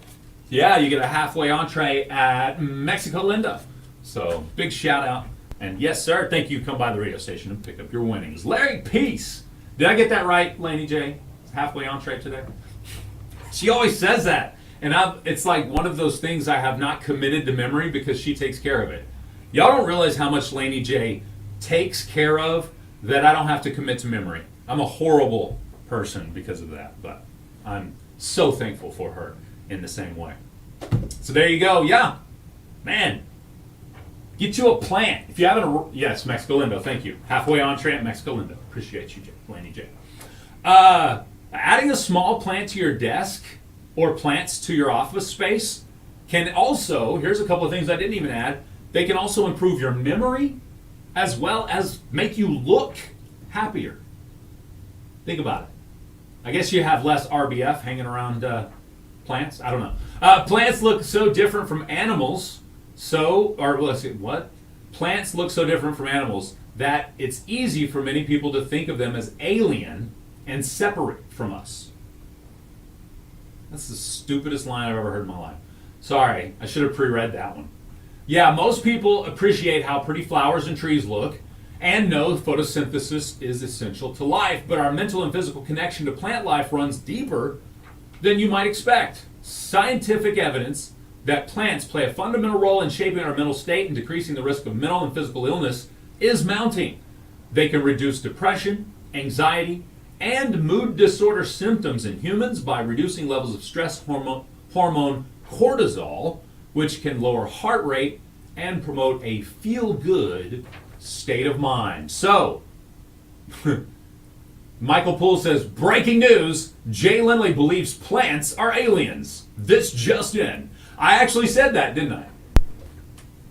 Yeah, you get a halfway entree at Mexico Linda. So, big shout out. And yes, sir, thank you. Come by the radio station and pick up your winnings. Larry Peace. Did I get that right, Laney J? Halfway entree today? She always says that. And it's like one of those things I have not committed to memory because she takes care of it. Y'all don't realize how much Laney J takes care of that I don't have to commit to memory. I'm a horrible person because of that, but I'm so thankful for her in the same way. So there you go. Yeah, man. Get you a plant. If you haven't, yes, Mexico Lindo. Thank you. Halfway entree at Mexico Lindo. Appreciate you, Laney J. Adding a small plant to your desk or plants to your office space can also, here's a couple of things I didn't even add, they can also improve your memory as well as make you look happier. Think about it. I guess you have less RBF hanging around plants. I don't know. Plants look so different from animals, Plants look so different from animals that it's easy for many people to think of them as alien and separate from us. That's the stupidest line I've ever heard in my life. Sorry, I should have pre-read that one. Yeah, most people appreciate how pretty flowers and trees look and know photosynthesis is essential to life, but our mental and physical connection to plant life runs deeper than you might expect. Scientific evidence that plants play a fundamental role in shaping our mental state and decreasing the risk of mental and physical illness is mounting. They can reduce depression, anxiety, and mood disorder symptoms in humans by reducing levels of stress hormone cortisol, which can lower heart rate and promote a feel-good state of mind. So, Michael Poole says, breaking news, Jay Lindley believes plants are aliens. This just in. I actually said that, didn't I?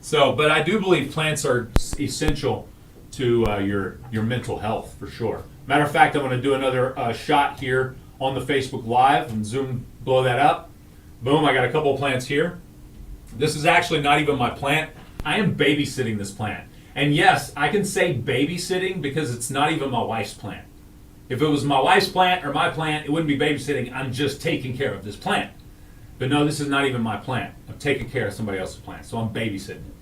So, but I do believe plants are essential to your mental health, for sure. Matter of fact, I'm going to do another shot here on the Facebook Live and zoom, blow that up. Boom, I got a couple of plants here. This is actually not even my plant. I am babysitting this plant. And yes, I can say babysitting because it's not even my wife's plant. If it was my wife's plant or my plant, it wouldn't be babysitting. I'm just taking care of this plant. But no, this is not even my plant. I'm taking care of somebody else's plant, so I'm babysitting it.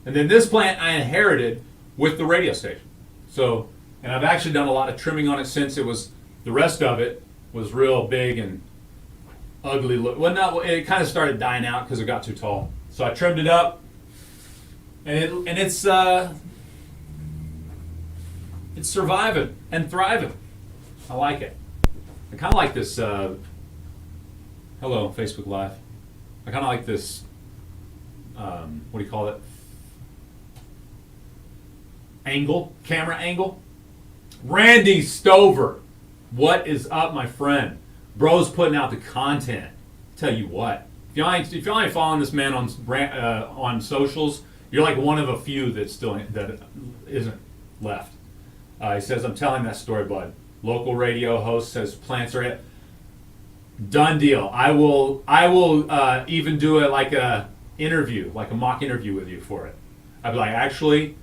And then this plant I inherited with the radio station. So, and I've actually done a lot of trimming on it since it was, the rest of it was real big and ugly look. Well, no, it kind of started dying out because it got too tall. So I trimmed it up, and it's surviving and thriving. I like it. I kind of like this. Hello, Facebook Live. I kind of like this. What do you call it? Camera angle. Randy Stover, what is up, my friend? Bro's putting out the content. Tell you what, if you ain't following this man on socials, you're like one of a few that isn't left. He says, "I'm telling that story, bud." Local radio host says plants are it. Done deal. I will even do it like a interview, like a mock interview with you for it. I'd be like, actually,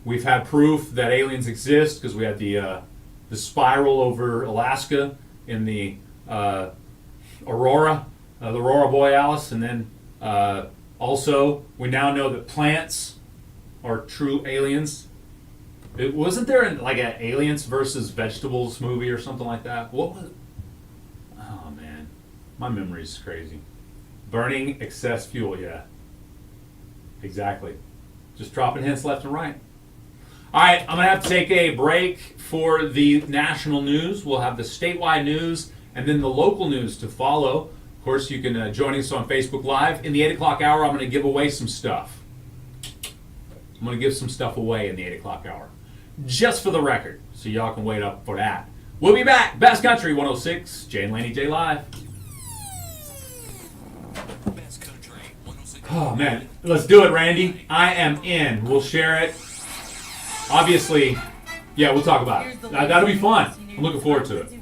we've had proof that aliens exist because we had the spiral over Alaska in the aurora borealis, and then also we now know that plants are true aliens. Wasn't there like an aliens versus vegetables movie or something like that? What was? Oh man, my memory's crazy. Burning excess fuel, yeah. Exactly. Just dropping hints left and right. All right, I'm going to have to take a break for the national news. We'll have the statewide news and then the local news to follow. Of course, you can join us on Facebook Live. In the 8 o'clock hour, I'm going to give away some stuff. I'm going to give some stuff away in the 8 o'clock hour. Just for the record, so y'all can wait up for that. We'll be back. Best Country 106, Jay and Laney J Live. Best Country 106.9 Oh man, let's do it, Randy. I am in. We'll share it. Obviously, yeah, we'll talk about it. That'll be fun. I'm looking forward to it.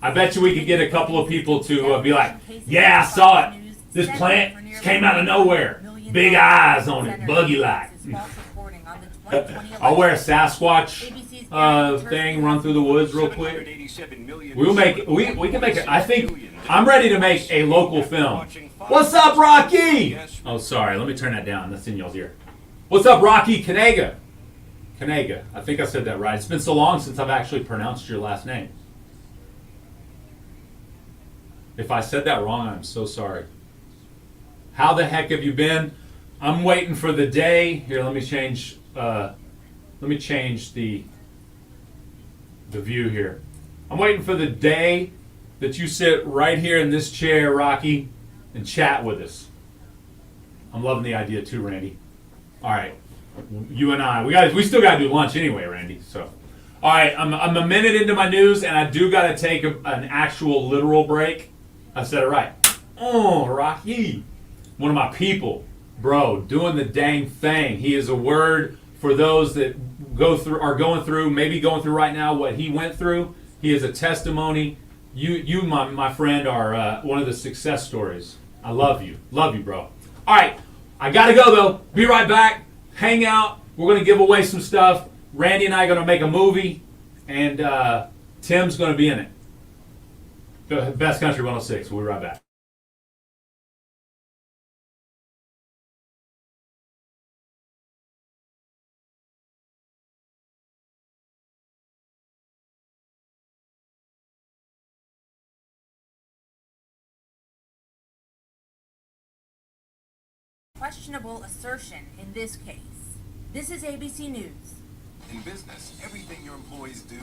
I bet you we could get a couple of people to be like, yeah, I saw it. This plant came out of nowhere. Big eyes on it, buggy like. I'll wear a Sasquatch thing, run through the woods real quick. We can make it. I think I'm ready to make a local film. What's up, Rocky? Oh, sorry. Let me turn that down. That's in y'all's ear. What's up, Rocky Kanega? Kanega. I think I said that right. It's been so long since I've actually pronounced your last name. If I said that wrong, I'm so sorry. How the heck have you been? I'm waiting for the day. Here, let me change the view here. I'm waiting for the day that you sit right here in this chair, Rocky, and chat with us. I'm loving the idea too, Randy. All right, you and I, we still got to do lunch anyway, Randy. So, all right, I'm a minute into my news, and I do got to take an actual literal break. I said it right. Oh, Rocky, one of my people, bro, doing the dang thing. He is a word for those that are going through, maybe going through right now what he went through. He is a testimony. You, my friend, are one of the success stories. I love you, bro. All right, I gotta go though. Be right back. Hang out. We're gonna give away some stuff. Randy and I are gonna make a movie, and Tim's gonna be in it. The Best Country 106. We'll be right back. Questionable assertion in this case. This is ABC News. In business, everything your employees do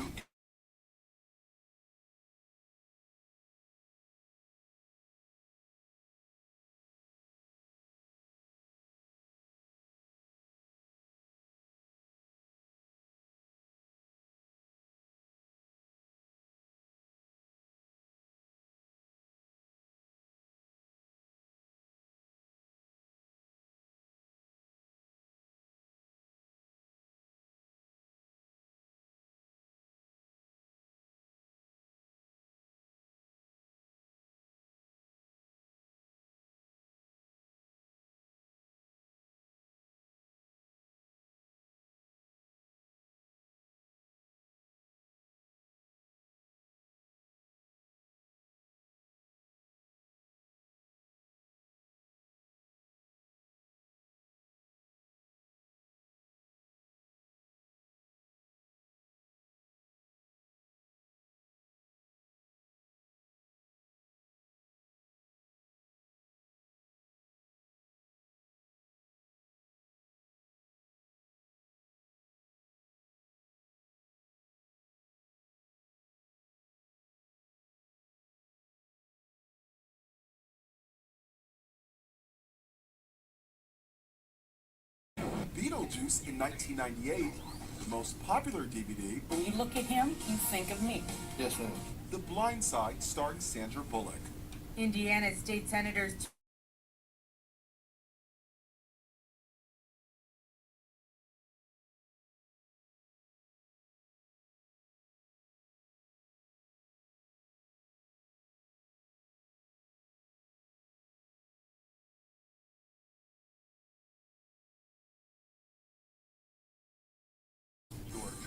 Beetlejuice in 1998, the most popular DVD. When you look at him, you think of me. Yes, ma'am. The Blind Side, starring Sandra Bullock. Indiana State Senators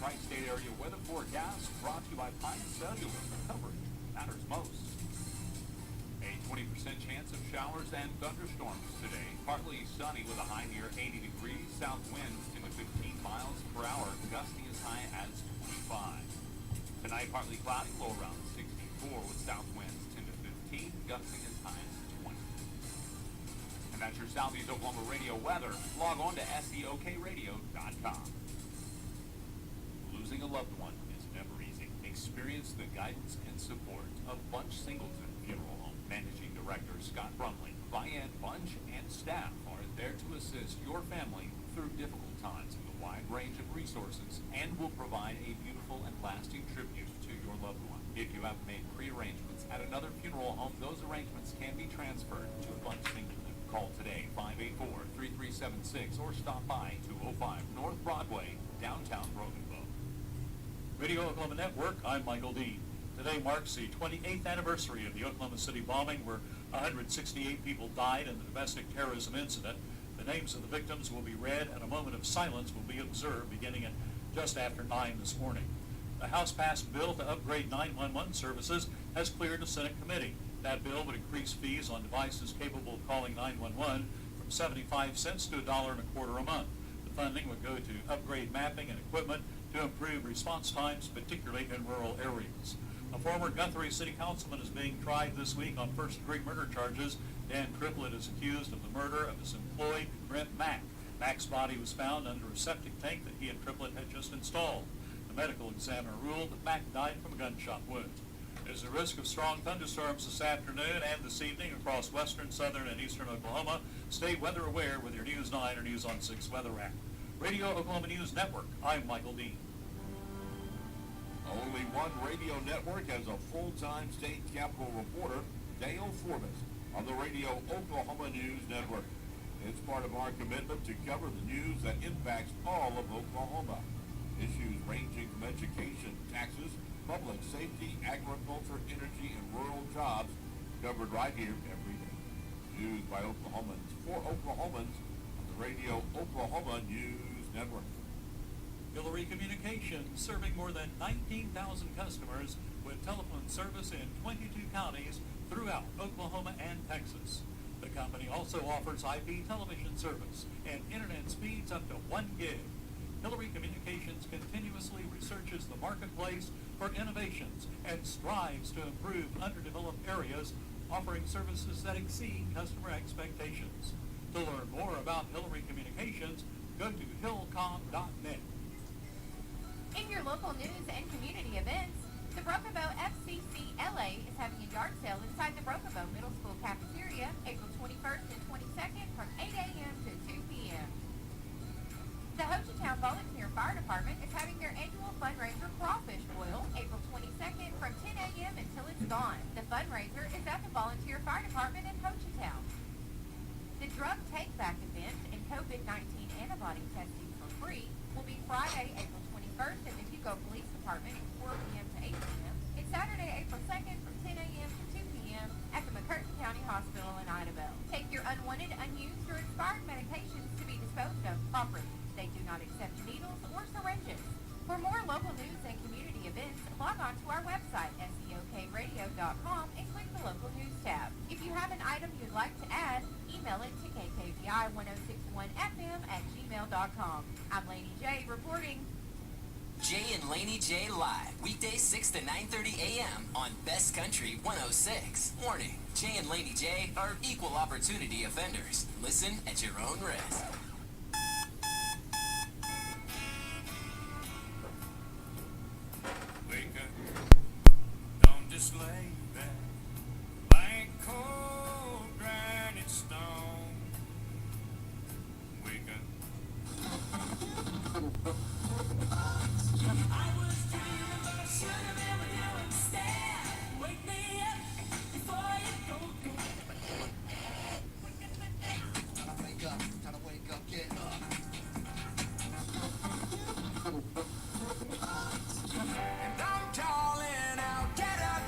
Tri-state area weather forecast brought to you by Pine Cellular. Coverage matters most. A 20% chance of showers and thunderstorms today. Partly sunny with a high near 80 degrees. South winds 10 to 15 miles per hour. Gusty as high as 25. Tonight partly cloudy, low around 64 with south winds 10 to 15. Gusting as high as 20. And that's your Southeast Oklahoma radio weather. Log on to SEOKradio.com. Losing a loved one is never easy. Experience the guidance and support of Bunch Singleton Funeral Home. Managing Director Scott Brumley, Vianne Bunch, and staff are there to assist your family through difficult times with a wide range of resources and will provide a beautiful and lasting tribute to your loved one. If you have made pre-arrangements at another funeral home, those arrangements can be transferred to Bunch Singleton. Call today, 584 877-876 or stop by 205 North Broadway, downtown Broken Bow. Radio Oklahoma Network, I'm Michael Dean. Today marks the 28th anniversary of the Oklahoma City bombing, where 168 people died in the domestic terrorism incident. The names of the victims will be read, and a moment of silence will be observed beginning at just after 9 this morning. The House-passed bill to upgrade 911 services has cleared the Senate committee. That bill would increase fees on devices capable of calling 911 from 75 cents to $1.25 a month. The funding would go to upgrade mapping and equipment to improve response times, particularly in rural areas. A former Guthrie City Councilman is being tried this week on first-degree murder charges. Dan Triplett is accused of the murder of his employee, Brent Mack. Mack's body was found under a septic tank that he and Triplett had just installed. The medical examiner ruled that Mack died from a gunshot wound. There's a risk of strong thunderstorms this afternoon and this evening across western, southern, and eastern Oklahoma. Stay weather aware with your News 9 or News on 6 weather app. Radio Oklahoma News Network, I'm Michael Dean. Only one radio network has a full-time state capitol reporter, Dale Forbes, on the Radio Oklahoma News Network. It's part of our commitment to cover the news that impacts all of Oklahoma. Issues ranging from education, taxes, public safety, agriculture, energy, and rural jobs covered right here every day. News by Oklahomans for Oklahomans on the Radio Oklahoma News Network. Hillary Communications, serving more than 19,000 customers with telephone service in 22 counties throughout Oklahoma and Texas. The company also offers IP television service and internet speeds up to 1 gig. Hillary Communications continuously researches the marketplace for innovations and strives to improve underdeveloped areas, offering services that exceed customer expectations. To learn more about Hillary Communications, go to hillcom.net. In your local news and community events, the Broken Bow FCCLA is having a yard sale inside the Broken Bow Middle School cafeteria April 21st and 22nd from 8 a.m. to 2 p.m. The Ho Chi Town Volunteer Fire Department is having their annual fundraiser Crawfish Boil April 22nd from 10 a.m. until it's gone. The fundraiser is at the Volunteer Fire Department in Ho Chi Town. The Drug Take Back event and COVID-19 antibody testing for free will be Friday, April 21st at the Hugo Police Department from 4 p.m. to 8 p.m. It's Saturday, April 2nd from 10 a.m. to 2 p.m. at the McCurtain County Hospital in Idabel. Take your unwanted, unused, or expired medications to be disposed of properly. They do not accept needles or syringes. For more local news and community events, log on to our website, SEOKradio.com, and click the local news tab. If you have an item you'd like to add, email it to kkvi1061fm@gmail.com. I'm Laney J reporting. Jay and Laney J live, weekdays 6 to 9:30 a.m. on Best Country 106. Warning, Jay and Laney J are equal opportunity offenders. Listen at your own risk. Wake up, don't just lay there like cold granite stone. Wake up. I was dreaming, but I should have been with you instead. Wake me up before you go. Gotta wake up, get up. And I'm calling out, get up,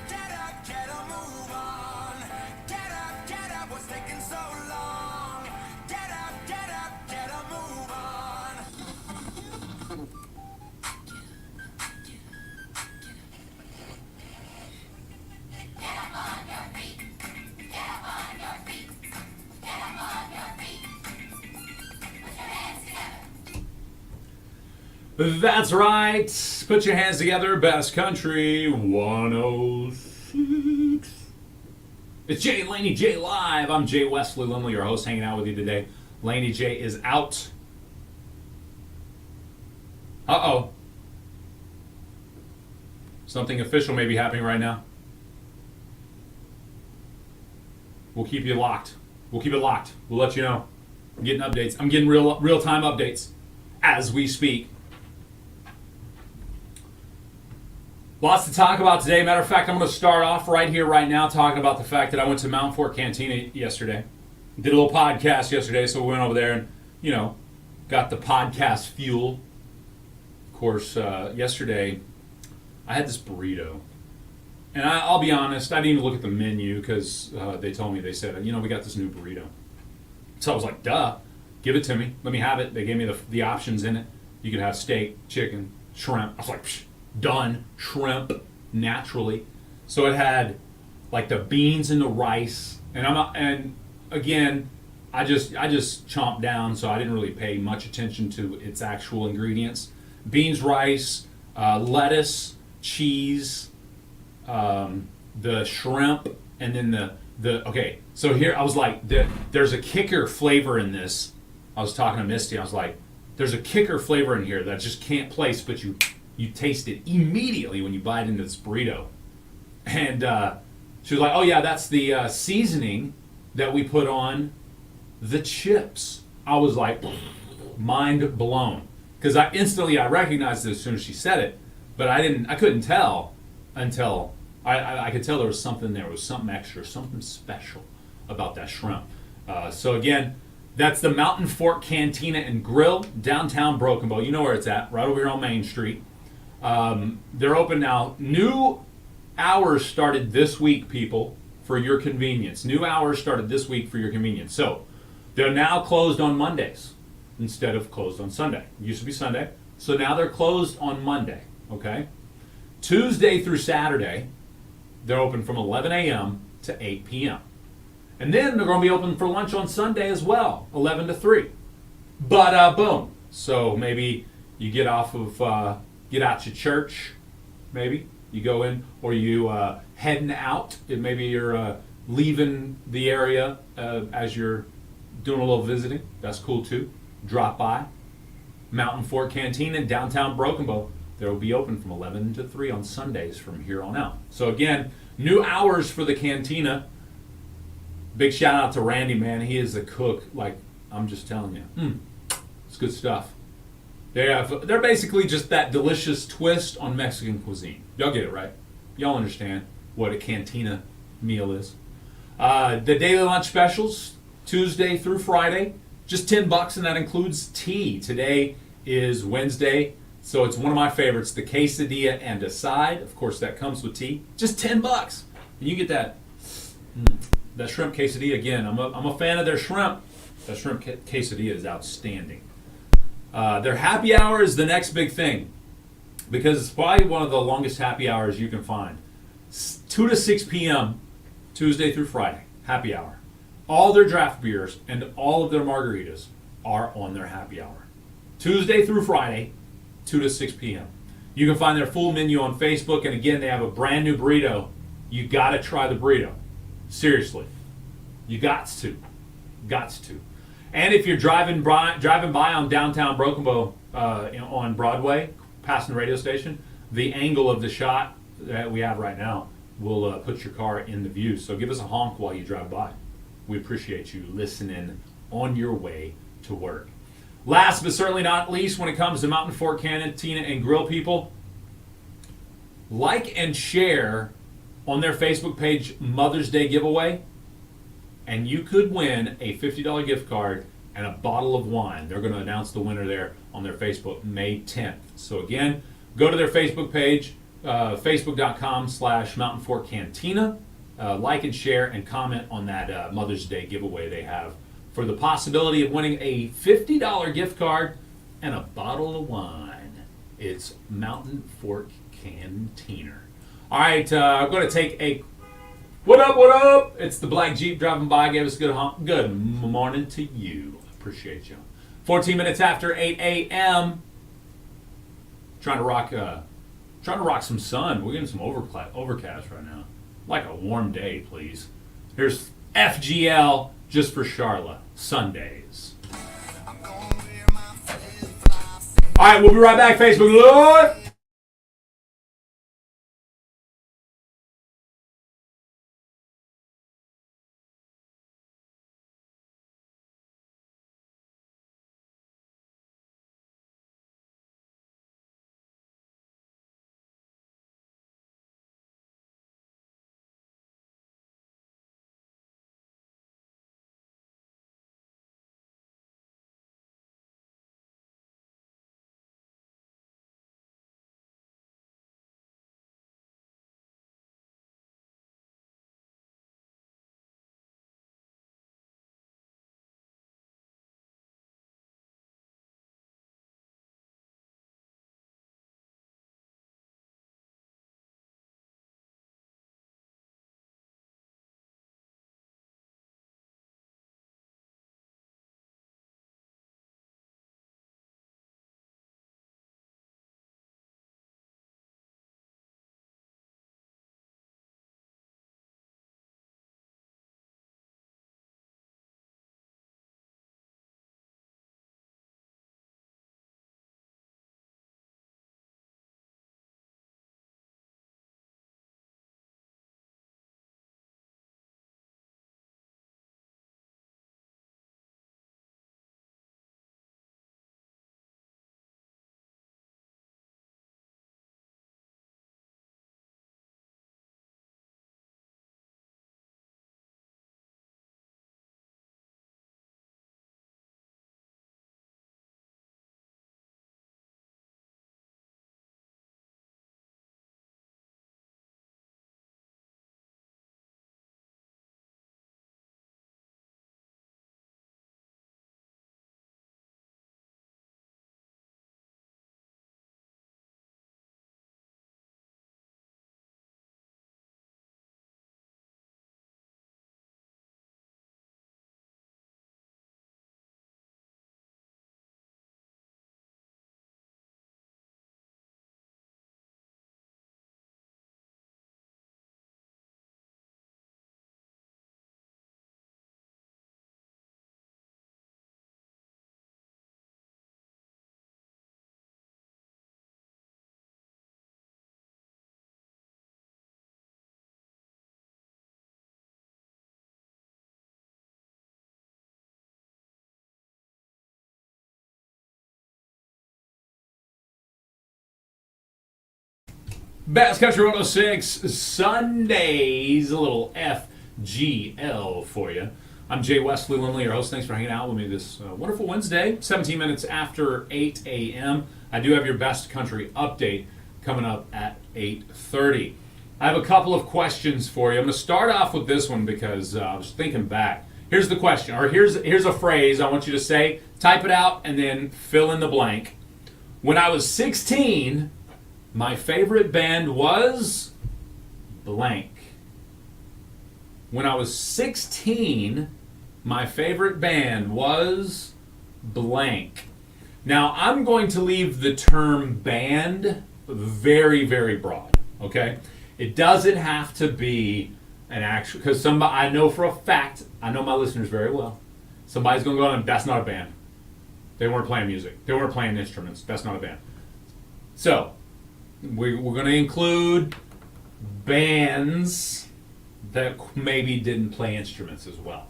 get a move on. Get up, what's taking so long? Get up, get a move on. Get up on your feet. Get up on your feet. Get up on your feet. Put your hands together. That's right. Put your hands together. Best Country 106. It's Jay and Laney J live. I'm Jay Wesley Limley, your host, hanging out with you today. Laney J is out. Uh-oh. Something official may be happening right now. We'll keep you locked. We'll keep it locked. We'll let you know. I'm getting updates. I'm getting real-time updates as we speak. Lots to talk about today. Matter of fact, I'm going to start off right here, right now, talking about the fact that I went to Mount Fort Cantina yesterday. Did a little podcast yesterday, so we went over there and you know, got the podcast fuel. Of course, yesterday I had this burrito. And I'll be honest, I didn't even look at the menu because they told me, they said, we got this new burrito. So I was like, duh, give it to me. Let me have it. They gave me the options in it. You could have steak, chicken, shrimp. I was like, psh, done. Shrimp, naturally. So it had like the beans and the rice. And again, I just chomped down, so I didn't really pay much attention to its actual ingredients. Beans, rice, lettuce, cheese, the shrimp, and then okay. So here I was like, there's a kicker flavor in this. I was talking to Misty. I was like, there's a kicker flavor in here that I just can't place, but you taste it immediately when you bite into this burrito. And she was like, oh yeah, that's the seasoning that we put on the chips. I was like, mind blown, because I recognized it as soon as she said it, but I couldn't tell until I could tell there was something there. It was something extra, something special about that shrimp. So again, that's the Mountain Fork Cantina and Grill, downtown Broken Bow. You know where it's at, right over here on Main Street. They're open now. New hours started this week, people, for your convenience. New hours started this week for your convenience. So they're now closed on Mondays instead of closed on Sunday. It used to be Sunday. So now they're closed on Monday, okay? Tuesday through Saturday, they're open from 11 a.m. to 8 p.m. And then they're going to be open for lunch on Sunday as well, 11 to 3. But boom. So maybe you get out to church, maybe. You go in, or you heading out. Maybe you're leaving the area as you're doing a little visiting. That's cool too. Drop by. Mountain Fork Cantina in downtown Broken Bow. They will be open from 11 to 3 on Sundays from here on out. So again, new hours for the cantina. Big shout out to Randy, man. He is a cook. Like, I'm just telling you. It's good stuff. They're basically just that delicious twist on Mexican cuisine. Y'all get it, right? Y'all understand what a cantina meal is. The daily lunch specials, Tuesday through Friday, just $10, and that includes tea. Today is Wednesday, so it's one of my favorites, the quesadilla and a side. Of course, that comes with tea. Just $10, and you get that shrimp quesadilla. Again, I'm a fan of their shrimp. That shrimp quesadilla is outstanding. Their happy hour is the next big thing, because it's probably one of the longest happy hours you can find. 2 to 6 p.m. Tuesday through Friday, happy hour. All their draft beers and all of their margaritas are on their happy hour. Tuesday through Friday, 2 to 6 p.m. You can find their full menu on Facebook, and again, they have a brand new burrito. You gotta try the burrito. Seriously. You gots to. And if you're driving by on downtown Broken Bow on Broadway, passing the radio station, the angle of the shot that we have right now will put your car in the view. So give us a honk while you drive by. We appreciate you listening on your way to work. Last but certainly not least, when it comes to Mountain Fork Cantina and Grill, people, like and share on their Facebook page Mother's Day giveaway, and you could win a $50 gift card and a bottle of wine. They're going to announce the winner there on their Facebook May 10th. So again, go to their Facebook page, facebook.com/Mountain Fork Cantina. Like and share and comment on that Mother's Day giveaway they have for the possibility of winning a $50 gift card and a bottle of wine. It's Mountain Fork Cantina. All right, I'm going to take a... What up? It's the black Jeep driving by. Gave us a good honk. Good morning to you. Appreciate you. 14 minutes after 8 a.m. Trying to rock some sun. We're getting some overcast right now. Like a warm day, please. Here's FGL just for Charlotte. Sundays. All right, we'll be right back. Facebook Live. Bass Country 106 Sundays, a little FGL for you. I'm Jay Wesley Lindley, your host. Thanks for hanging out with me this wonderful Wednesday, 17 minutes after 8 a.m. I do have your Best Country update coming up at 8:30. I have a couple of questions for you. I'm going to start off with this one because I was thinking back. Here's the question, or here's a phrase I want you to say. Type it out and then fill in the blank. When I was 16, my favorite band was blank. When I was 16, my favorite band was blank. Now, I'm going to leave the term band very, very broad, okay? It doesn't have to be an actual, because I know for a fact, I know my listeners very well. Somebody's going to go on, that's not a band. They weren't playing music. They weren't playing instruments. That's not a band. So, we're going to include bands that maybe didn't play instruments as well.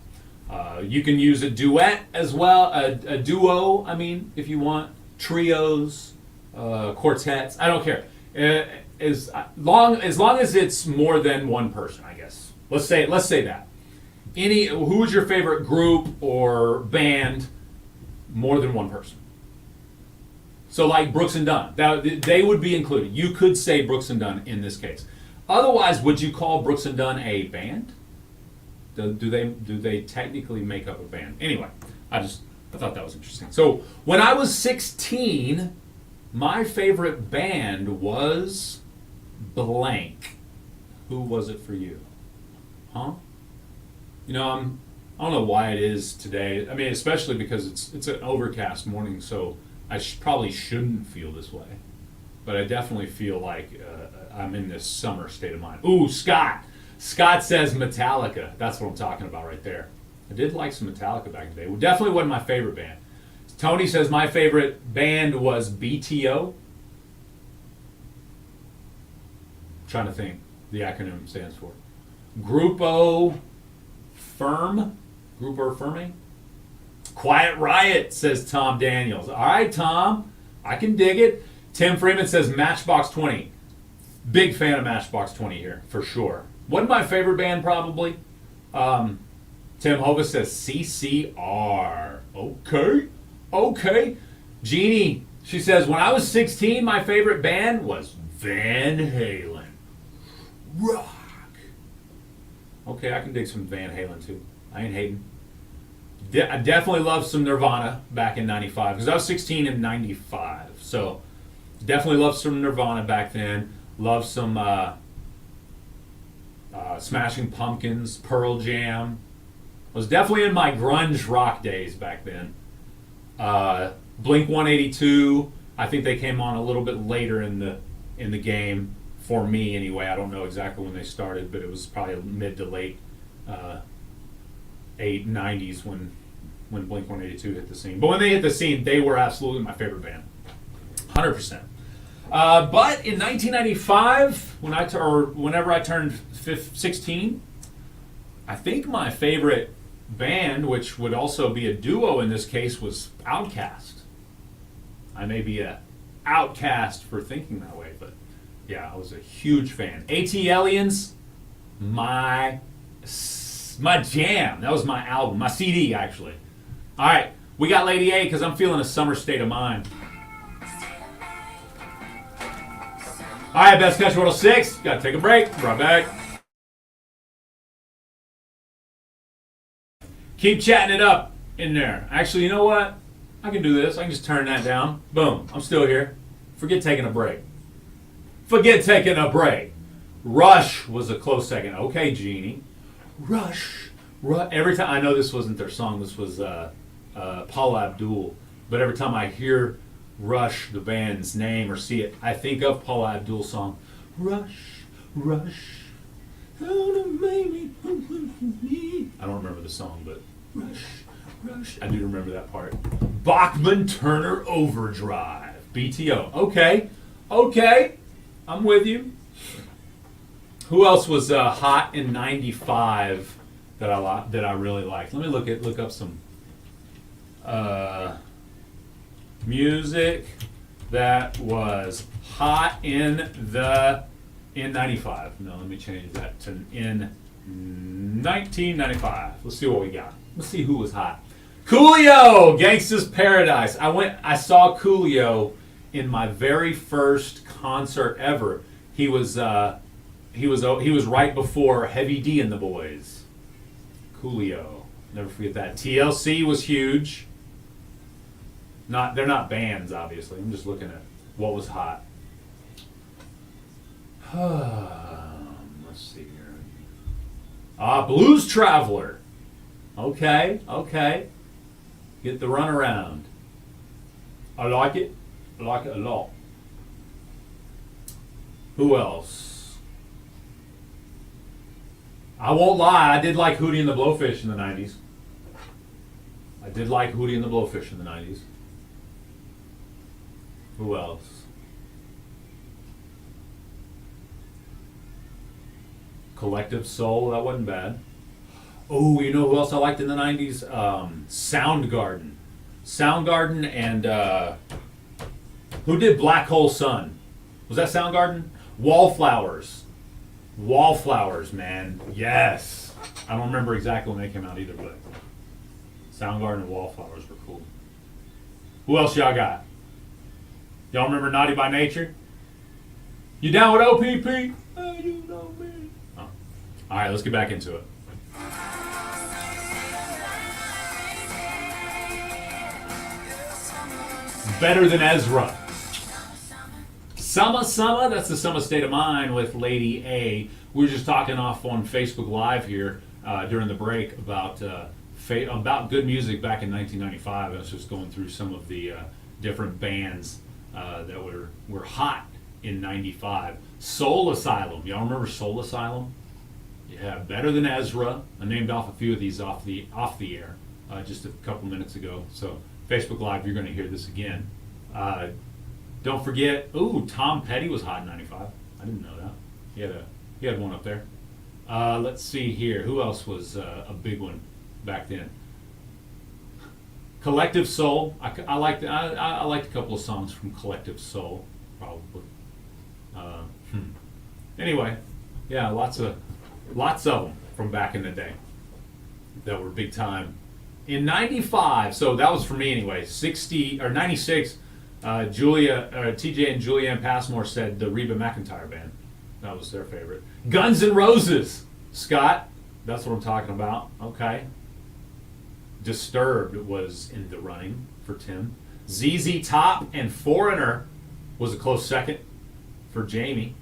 You can use a duet as well, a duo, if you want, trios, quartets, I don't care. As long as it's more than one person, I guess. Let's say that. Who's your favorite group or band? More than one person. So like Brooks and Dunn, they would be included. You could say Brooks and Dunn in this case. Otherwise, would you call Brooks and Dunn a band? Do they technically make up a band? Anyway, I thought that was interesting. So when I was 16, my favorite band was blank. Who was it for you? Huh? I don't know why it is today. Especially because it's an overcast morning, so I probably shouldn't feel this way. But I definitely feel like I'm in this summer state of mind. Ooh, Scott! Scott says Metallica. That's what I'm talking about right there. I did like some Metallica back in the day. Well, definitely wasn't my favorite band. Tony says my favorite band was BTO. I'm trying to think. The acronym stands for Grupo Firme. Grupo Firme. Quiet Riot, says Tom Daniels. All right, Tom. I can dig it. Tim Freeman says Matchbox 20. Big fan of Matchbox 20 here, for sure. Wasn't my favorite band, probably. Tim Hova says CCR. Okay. Jeannie, she says, when I was 16, my favorite band was Van Halen. Rock. Okay, I can dig some Van Halen, too. I ain't hating. I definitely loved some Nirvana back in 95, because I was 16 in 95. So, definitely loved some Nirvana back then. Loved some Smashing Pumpkins, Pearl Jam. Was definitely in my grunge rock days back then. Blink 182. I think they came on a little bit later in the game for me anyway. I don't know exactly when they started, but it was probably mid to late 90s when Blink 182 hit the scene. But when they hit the scene, they were absolutely my favorite band, 100%. But in 1995, whenever I turned 16, I think my favorite band, which would also be a duo in this case, was Outkast. I may be a outcast for thinking that way, but yeah, I was a huge fan. A.T. Aliens, my jam. That was my album, my CD actually. All right, we got Lady A because I'm feeling a summer state of mind. All right, Best Country 106. Got to take a break. Right back. Keep chatting it up in there. Actually, you know what? I can do this. I can just turn that down. Boom. I'm still here. Forget taking a break. Rush was a close second. Okay, Jeannie. Rush. Every time, I know this wasn't their song. This was Paula Abdul. But every time I hear Rush, the band's name, or see it, I think of Paula Abdul's song, Rush. I don't remember the song, but Rush. I do remember that part. Bachman Turner Overdrive. BTO. Okay. I'm with you. Who else was hot in 95 that I really liked? Let me look up some music that was hot in the In 95. No, let me change that to in 1995. Let's see what we got. Let's see who was hot. Coolio, Gangsta's Paradise. I saw Coolio in my very first concert ever. He was right before Heavy D and the Boys. Coolio. Never forget that. TLC was huge. They're not bands, obviously. I'm just looking at what was hot. Let's see here. Blues Traveler. Okay. Get the runaround. I like it. I like it a lot. Who else? I won't lie, I did like Hootie and the Blowfish in the 90s. I did like Hootie and the Blowfish in the 90s. Who else? Collective Soul, that wasn't bad. Oh, you know who else I liked in the 90s? Soundgarden. Soundgarden and who did Black Hole Sun? Was that Soundgarden? Wallflowers. Wallflowers, man. Yes. I don't remember exactly when they came out either, but Soundgarden and Wallflowers were cool. Who else y'all got? Y'all remember Naughty by Nature? You down with OPP? Oh, you know me. Oh. All right, let's get back into it. Better Than Ezra. Summer, that's the Summer State of Mind with Lady A. We were just talking off on Facebook Live here during the break about good music back in 1995. I was just going through some of the different bands that were hot in 95. Soul Asylum. Y'all remember Soul Asylum? Yeah, Better Than Ezra. I named off a few of these off the air just a couple minutes ago. So Facebook Live, you're going to hear this again. Don't forget, Tom Petty was hot in 95. I didn't know that. He had one up there. Let's see here. Who else was a big one back then? Collective Soul. I liked a couple of songs from Collective Soul, probably. Anyway, yeah, lots of them from back in the day that were big time. In 95, so that was for me anyway. 96. TJ and Julianne Passmore said the Reba McEntire band. That was their favorite. Guns N' Roses. Scott, that's what I'm talking about. Okay. Disturbed was in the running for Tim. ZZ Top and Foreigner was a close second for Jamie.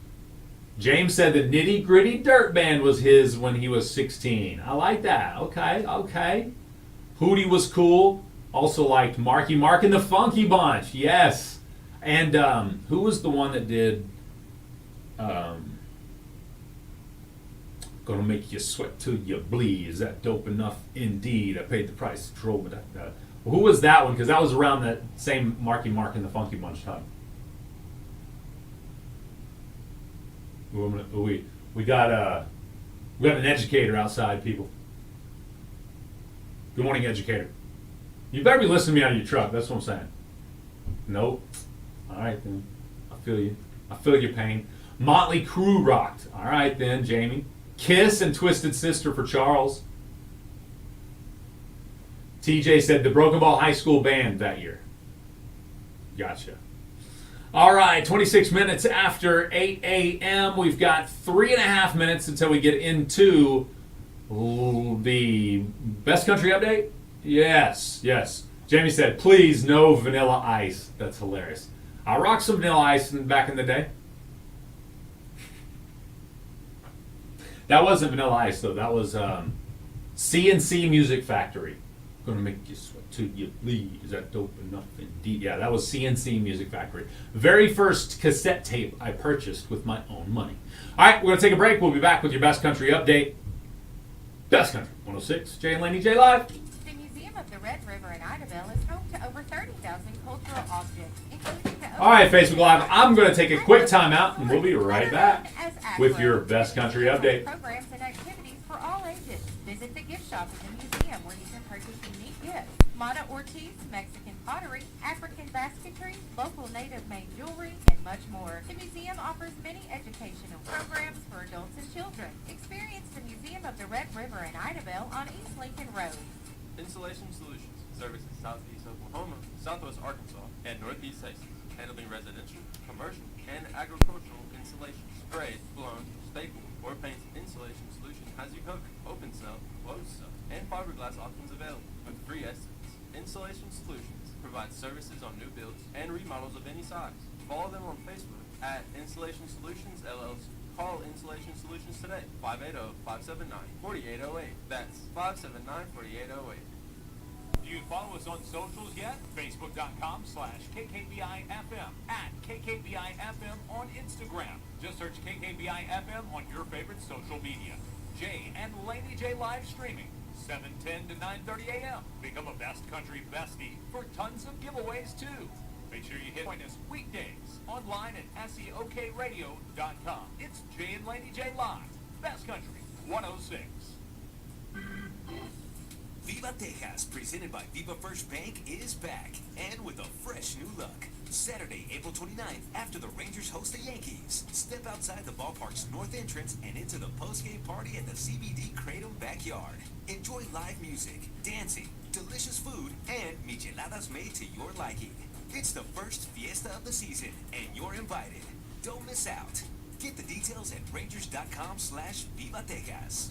James said the Nitty Gritty Dirt Band was his when he was 16. I like that. Okay. Hootie was cool. Also liked Marky Mark and the Funky Bunch. Yes. And who was the one that did Gonna Make You Sweat Till You Bleed? Is that dope enough? Indeed. I paid the price. Who was that one? Because that was around that same Marky Mark and the Funky Bunch time. We got an educator outside, people. Good morning, educator. You better be listening to me out of your truck. That's what I'm saying. Nope. All right, then. I feel you. I feel your pain. Motley Crue rocked. All right, then, Jamie. Kiss and Twisted Sister for Charles. TJ said the Broken Ball High School band that year. Gotcha. All right, 26 minutes after 8 a.m. We've got 3.5 minutes until we get into the Best Country Update. Yes. Jamie said, please, no Vanilla Ice. That's hilarious. I rocked some Vanilla Ice back in the day. That wasn't Vanilla Ice, though. That was CNC Music Factory. Gonna make you sweat till you bleed. Is that dope enough? Indeed. Yeah, that was CNC Music Factory. Very first cassette tape I purchased with my own money. All right, we're going to take a break. We'll be back with your Best Country Update. Best Country 106, Jay and Laney J Live. The Museum of the Red River in Idabel is home to over 30,000 cultural objects, including the... All right, Facebook Live, I'm going to take a quick time out, and we'll be right back with your Best Country Update. Programs and activities for all ages. Visit the gift shop at the museum where you can purchase unique gifts. Mata Ortiz, Mexican pottery, African basketry, local native made jewelry, and much more. The museum offers many educational programs Red River in Idabel on East Lincoln Road. Installation Solutions services Southeast Oklahoma, Southwest Arkansas, and Northeast Texas, handling residential, commercial, and agricultural installations. Sprayed, blown, stapled, or paint installation solution has you covered. Open cell, closed cell, and fiberglass options available with free estimates. Installation Solutions provides services on new builds and remodels of any size. Follow them on Facebook at Installation Solutions LLC. Call Installation Solutions today, 580-579-4808. That's 579-4808. Do you follow us on socials yet? Facebook.com/KKBIFM, at KKBIFM on Instagram. Just search KKBIFM on your favorite social media. Jay and Laney J live streaming, 7:10 to 9:30 a.m. Become a Best Country bestie for tons of giveaways too. Make sure you join us weekdays online at SEOKRadio.com. It's Jay and Laney J live, Best Country 106. Viva Tejas, presented by Viva First Bank, is back, and with a fresh new look. Saturday, April 29th, after the Rangers host the Yankees, step outside the ballpark's north entrance and into the postgame party at the CBD Kratom backyard. Enjoy live music, dancing, delicious food, and micheladas made to your liking. It's the first fiesta of the season, and you're invited. Don't miss out. Get the details at rangers.com/Viva Tejas.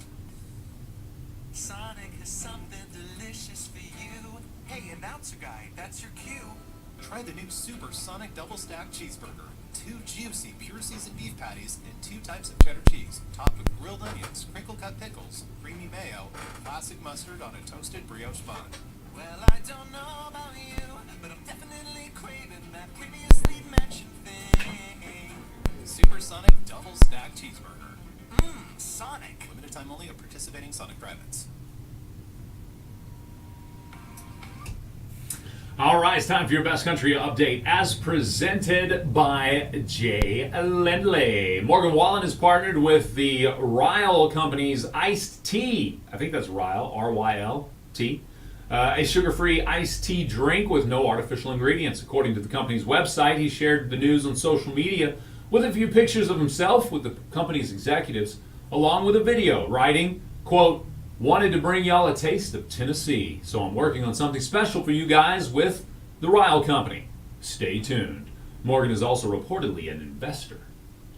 Sonic has something delicious for you. Hey, announcer guy, that's your cue. Try the new Super Sonic Double Stack Cheeseburger. 2 juicy, pure seasoned beef patties and 2 types of cheddar cheese, topped with grilled onions, crinkle cut pickles, creamy mayo, and classic mustard on a toasted brioche bun. Well, I don't know about you, but I'm definitely craving that previously mentioned thing. Super Sonic Double Stack Cheeseburger. Sonic. Limited time only at participating Sonic drive-ins. All right, it's time for your Best Country update as presented by Jay Lindley. Morgan Wallen is partnered with the Ryle Company's Iced Tea. I think that's Ryle, R-Y-L-T. A sugar-free iced tea drink with no artificial ingredients. According to the company's website, he shared the news on social media with a few pictures of himself with the company's executives, along with a video, writing, quote, "Wanted to bring y'all a taste of Tennessee, so I'm working on something special for you guys with the Ryle Company. Stay tuned." Morgan is also reportedly an investor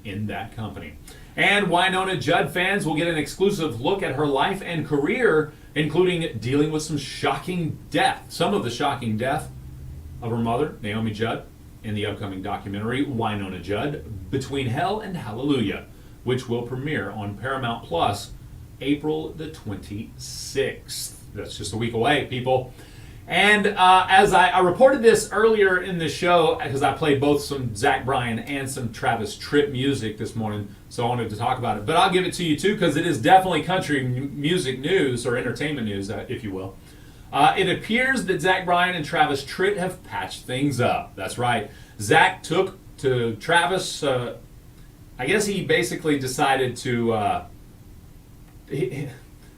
in that company. And Wynonna Judd fans will get an exclusive look at her life and career, including dealing with some shocking death. Some of the shocking death of her mother, Naomi Judd, in the upcoming documentary Wynonna Judd, Between Hell and Hallelujah, which will premiere on Paramount Plus April the 26th. That's just a week away, people. And as I reported this earlier in the show, because I played both some Zach Bryan and some Travis Tritt music this morning, so I wanted to talk about it. But I'll give it to you too, because it is definitely country music news, or entertainment news, if you will. It appears that Zach Bryan and Travis Tritt have patched things up. That's right. Zach took to Travis, I guess he basically decided to...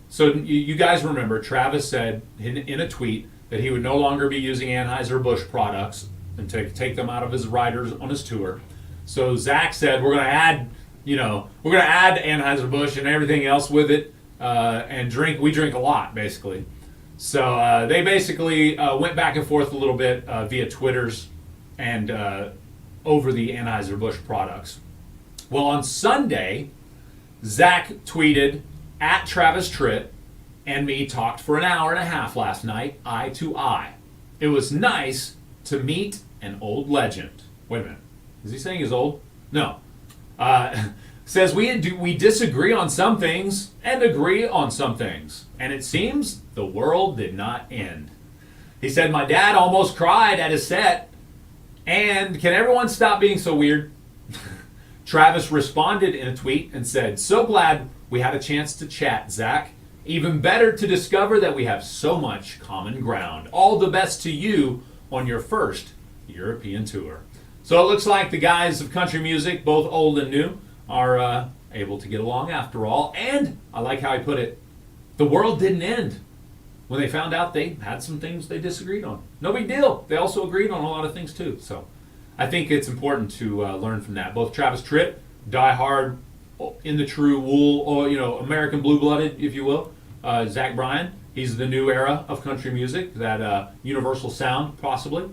So you guys remember, Travis said in a tweet that he would no longer be using Anheuser-Busch products and take them out of his riders on his tour. So Zach said, we're going to add Anheuser-Busch and everything else with it, and we drink a lot, basically. So they basically went back and forth a little bit via Twitters and over the Anheuser-Busch products. Well, on Sunday, Zach tweeted, "At Travis Tritt and me talked for an hour and a half last night, eye to eye. It was nice to meet an old legend." Wait a minute. Is he saying he's old? No. Says we disagree on some things and agree on some things. And it seems the world did not end. He said, "My dad almost cried at his set. And can everyone stop being so weird?" Travis responded in a tweet and said, "So glad we had a chance to chat, Zach. Even better to discover that we have so much common ground. All the best to you on your first European tour." So it looks like the guys of country music, both old and new, are able to get along after all. And I like how he put it, the world didn't end when they found out they had some things they disagreed on. No big deal. They also agreed on a lot of things too. So I think it's important to learn from that. Both Travis Tritt, diehard in the true wool, or American blue-blooded, if you will. Zach Bryan. He's the new era of country music. That universal sound, possibly.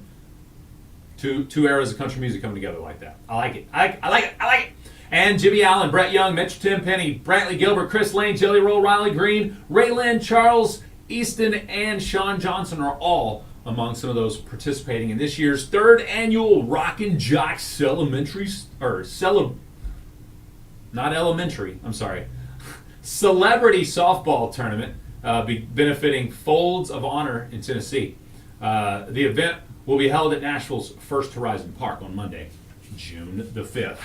Two eras of country music coming together like that. I like it. I like it. I like it. And Jimmy Allen, Brett Young, Mitch Tenpenny, Brantley Gilbert, Chris Lane, Jelly Roll, Riley Green, Raylan, Charles Easton, and Sean Johnson are all among some of those participating in this year's third annual Rockin' Jocks Elementary, not elementary, I'm sorry, Celebrity Softball Tournament, benefiting Folds of Honor in Tennessee. The event will be held at Nashville's First Horizon Park on Monday, June the 5th.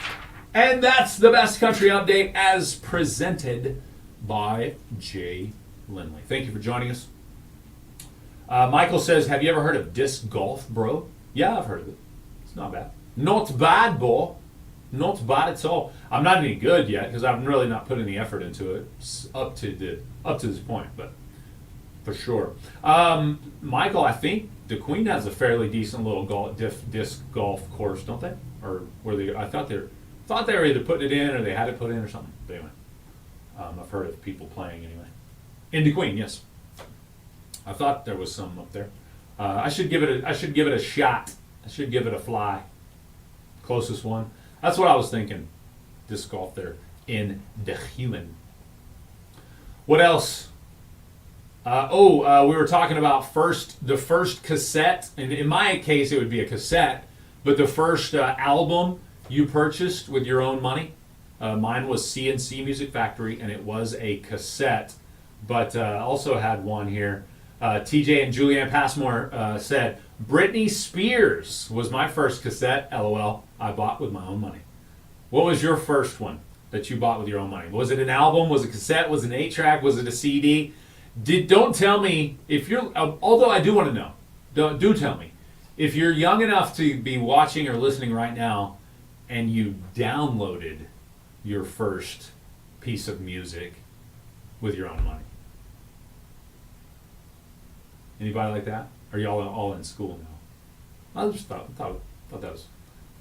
And that's the best country update as presented by Jay Lindley. Thank you for joining us. Michael says, have you ever heard of disc golf, bro? Yeah, I've heard of it. It's not bad. Not bad, boy. Not bad at all. I'm not any good yet because I'm really not putting the effort into it up to this point, but for sure. Michael, I think the Queen has a fairly decent little disc golf course, don't they? Or were they? I thought they were either putting it in or they had it put in or something. But anyway, I've heard of people playing anyway. In the Queen, yes. I thought there was some up there. I should give it a shot. I should give it a fly. Closest one. That's what I was thinking. Disc golf there in the Human. What else? We were talking about the first cassette, and in my case it would be a cassette, but the first album you purchased with your own money. Mine was CNC Music Factory, and it was a cassette, but also had one here. TJ and Julianne Passmore said, Britney Spears was my first cassette, LOL, I bought with my own money. What was your first one that you bought with your own money? Was it an album? Was it a cassette? Was it an 8-track? Was it a CD? Don't tell me if you're, although I do want to know, do tell me. If you're young enough to be watching or listening right now and you downloaded your first piece of music with your own money. Anybody like that? Are y'all all in school now? I just thought that was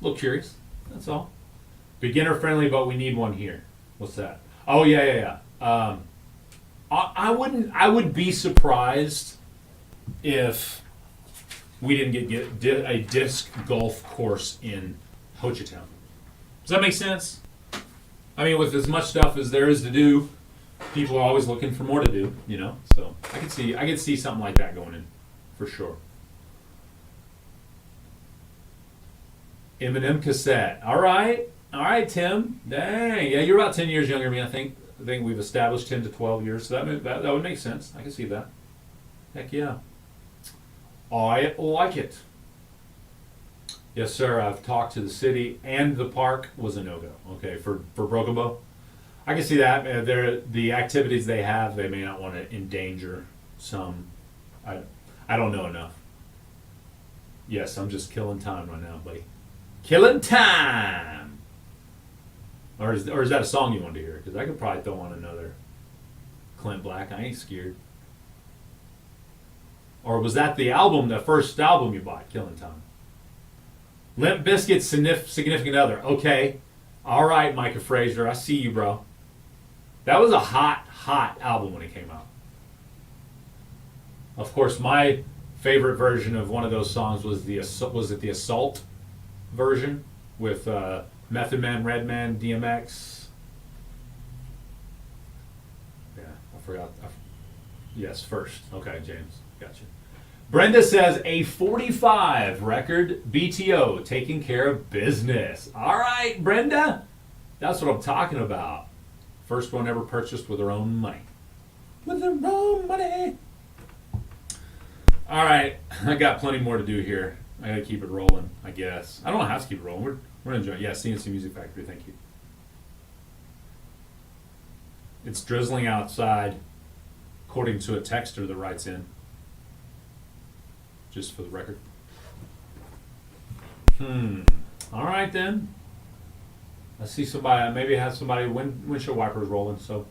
a little curious. That's all. Beginner friendly, but we need one here. What's that? Oh yeah. I would be surprised if we didn't get a disc golf course in Ho Chi Town. Does that make sense? I mean, with as much stuff as there is to do, people are always looking for more to do, So I could see something like that going in, for sure. Eminem cassette. All right, Tim. Dang, yeah, you're about 10 years younger than me. I think we've established 10 to 12 years, so that would make sense. I can see that. Heck yeah. I like it. Yes, sir. I've talked to the city, and the park was a no-go. Okay, for Broken Bow. I can see that. The activities they have, they may not want to endanger some. I don't know enough. Yes, I'm just killing time right now, buddy. Killing time. Or is that a song you wanted to hear? Because I could probably throw on another Clint Black. I ain't scared. Or was that the first album you bought, Killing Time? Limp Bizkit's Significant Other. Okay. All right, Micah Frazier. I see you, bro. That was a hot album when it came out. Of course, my favorite version of one of those songs was the Assault version with Method Man, Redman, DMX. Yeah, I forgot. Yes, first. Okay, James. Gotcha. Brenda says a 45 record BTO taking care of business. All right, Brenda. That's what I'm talking about. First one ever purchased with her own money. With her own money. All right, I got plenty more to do here. I gotta keep it rolling, I guess. I don't have to keep it rolling. We're enjoying it. Yeah, CNC Music Factory, thank you. It's drizzling outside, according to a texter that writes in. Just for the record. All right then. I see somebody. Maybe I have somebody windshield wipers rolling. So,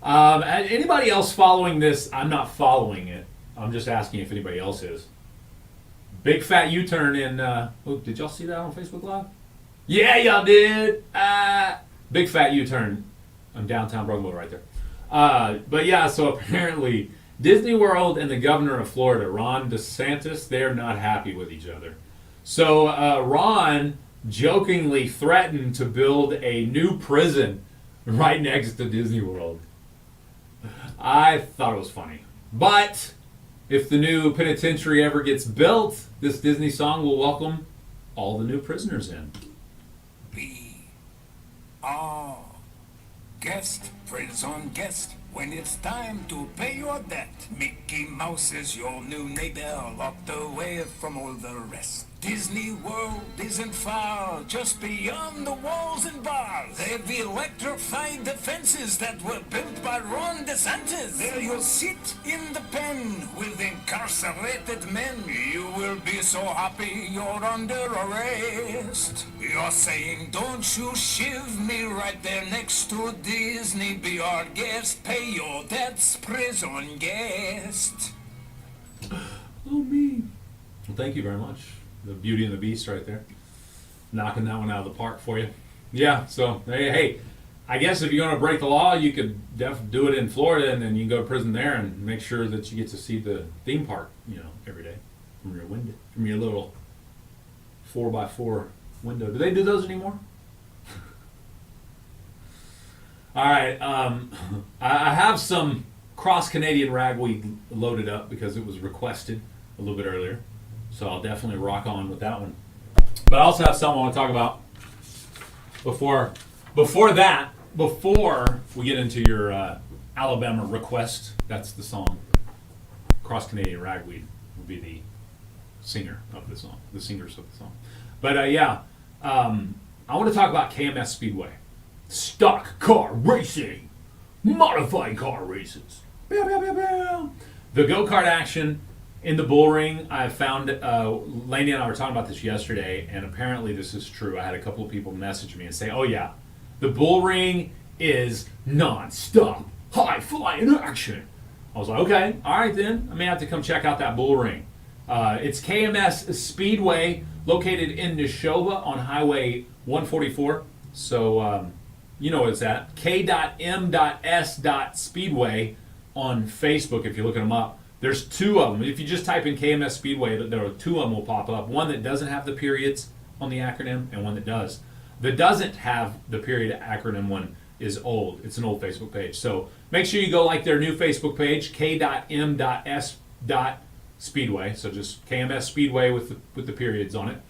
anybody else following this? I'm not following it. I'm just asking if anybody else is. Big fat U-turn in. Did y'all see that on Facebook Live? Yeah, y'all did. Big fat U-turn on downtown Brookville right there. But yeah, so apparently Disney World and the governor of Florida, Ron DeSantis, they're not happy with each other. So Ron jokingly threatened to build a new prison right next to Disney World. I thought it was funny. But if the new penitentiary ever gets built, this Disney song will welcome all the new prisoners in. Guest, prison guest, when it's time to pay your debt, Mickey Mouse is your new neighbor, locked away from all the rest. Disney World isn't far, just beyond the walls and bars. They've electrified the fences that were built by Ron DeSantis. There you'll sit in the pen with incarcerated men. You will be so happy you're under arrest. You're saying, don't you shiv me right there next to Disney. Be our guest, pay your debts, prison guest. Oh, me. Well, thank you very much. The Beauty and the Beast right there. Knocking that one out of the park for you. Yeah, so, hey, I guess if you're going to break the law, you could do it in Florida, and then you can go to prison there and make sure that you get to see the theme park, every day from your window, from your little 4x4 window. Do they do those anymore? All right, I have some cross-Canadian ragweed loaded up because it was requested a little bit earlier. So I'll definitely rock on with that one. But I also have something I want to talk about before we get into your Alabama request. That's the song. Cross Canadian Ragweed will be the singer of the song, the singers of the song. But I want to talk about KMS Speedway. Stock car racing. Modified car races. Bow, bow, bow, bow. The go-kart action in the bull ring, I found, Laney and I were talking about this yesterday, and apparently this is true. I had a couple of people message me and say, oh yeah, the bull ring is non-stop, high-flying action. I was like, okay, all right then. I may have to come check out that bull ring. It's KMS Speedway, located in Neshoba on Highway 144. So, you know what it's at. K.M.S.Speedway on Facebook if you're looking them up. There's two of them. If you just type in KMS Speedway, there are two of them will pop up. One that doesn't have the periods on the acronym, and one that does. The doesn't have the period acronym one is old. It's an old Facebook page. So make sure you go like their new Facebook page, K.M.S.Speedway. So just KMS Speedway with the periods on it.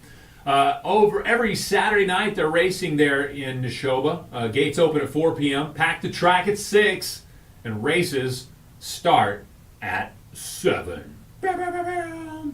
Over every Saturday night, they're racing there in Neshoba. Gates open at 4 p.m. Pack the track at 6, and races start at 7.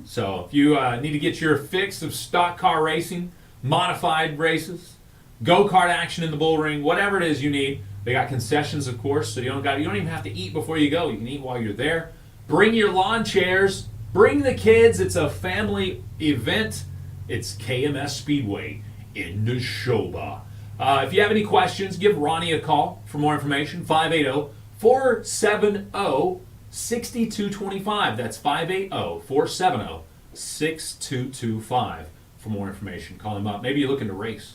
So if you need to get your fix of stock car racing, modified races, go-kart action in the bull ring, whatever it is you need, they got concessions, of course, so you don't even have to eat before you go. You can eat while you're there. Bring your lawn chairs. Bring the kids. It's a family event. It's KMS Speedway in Neshoba. If you have any questions, give Ronnie a call for more information. 580-470-6225. That's 580-470-6225 for more information. Call him up. Maybe you're looking to race.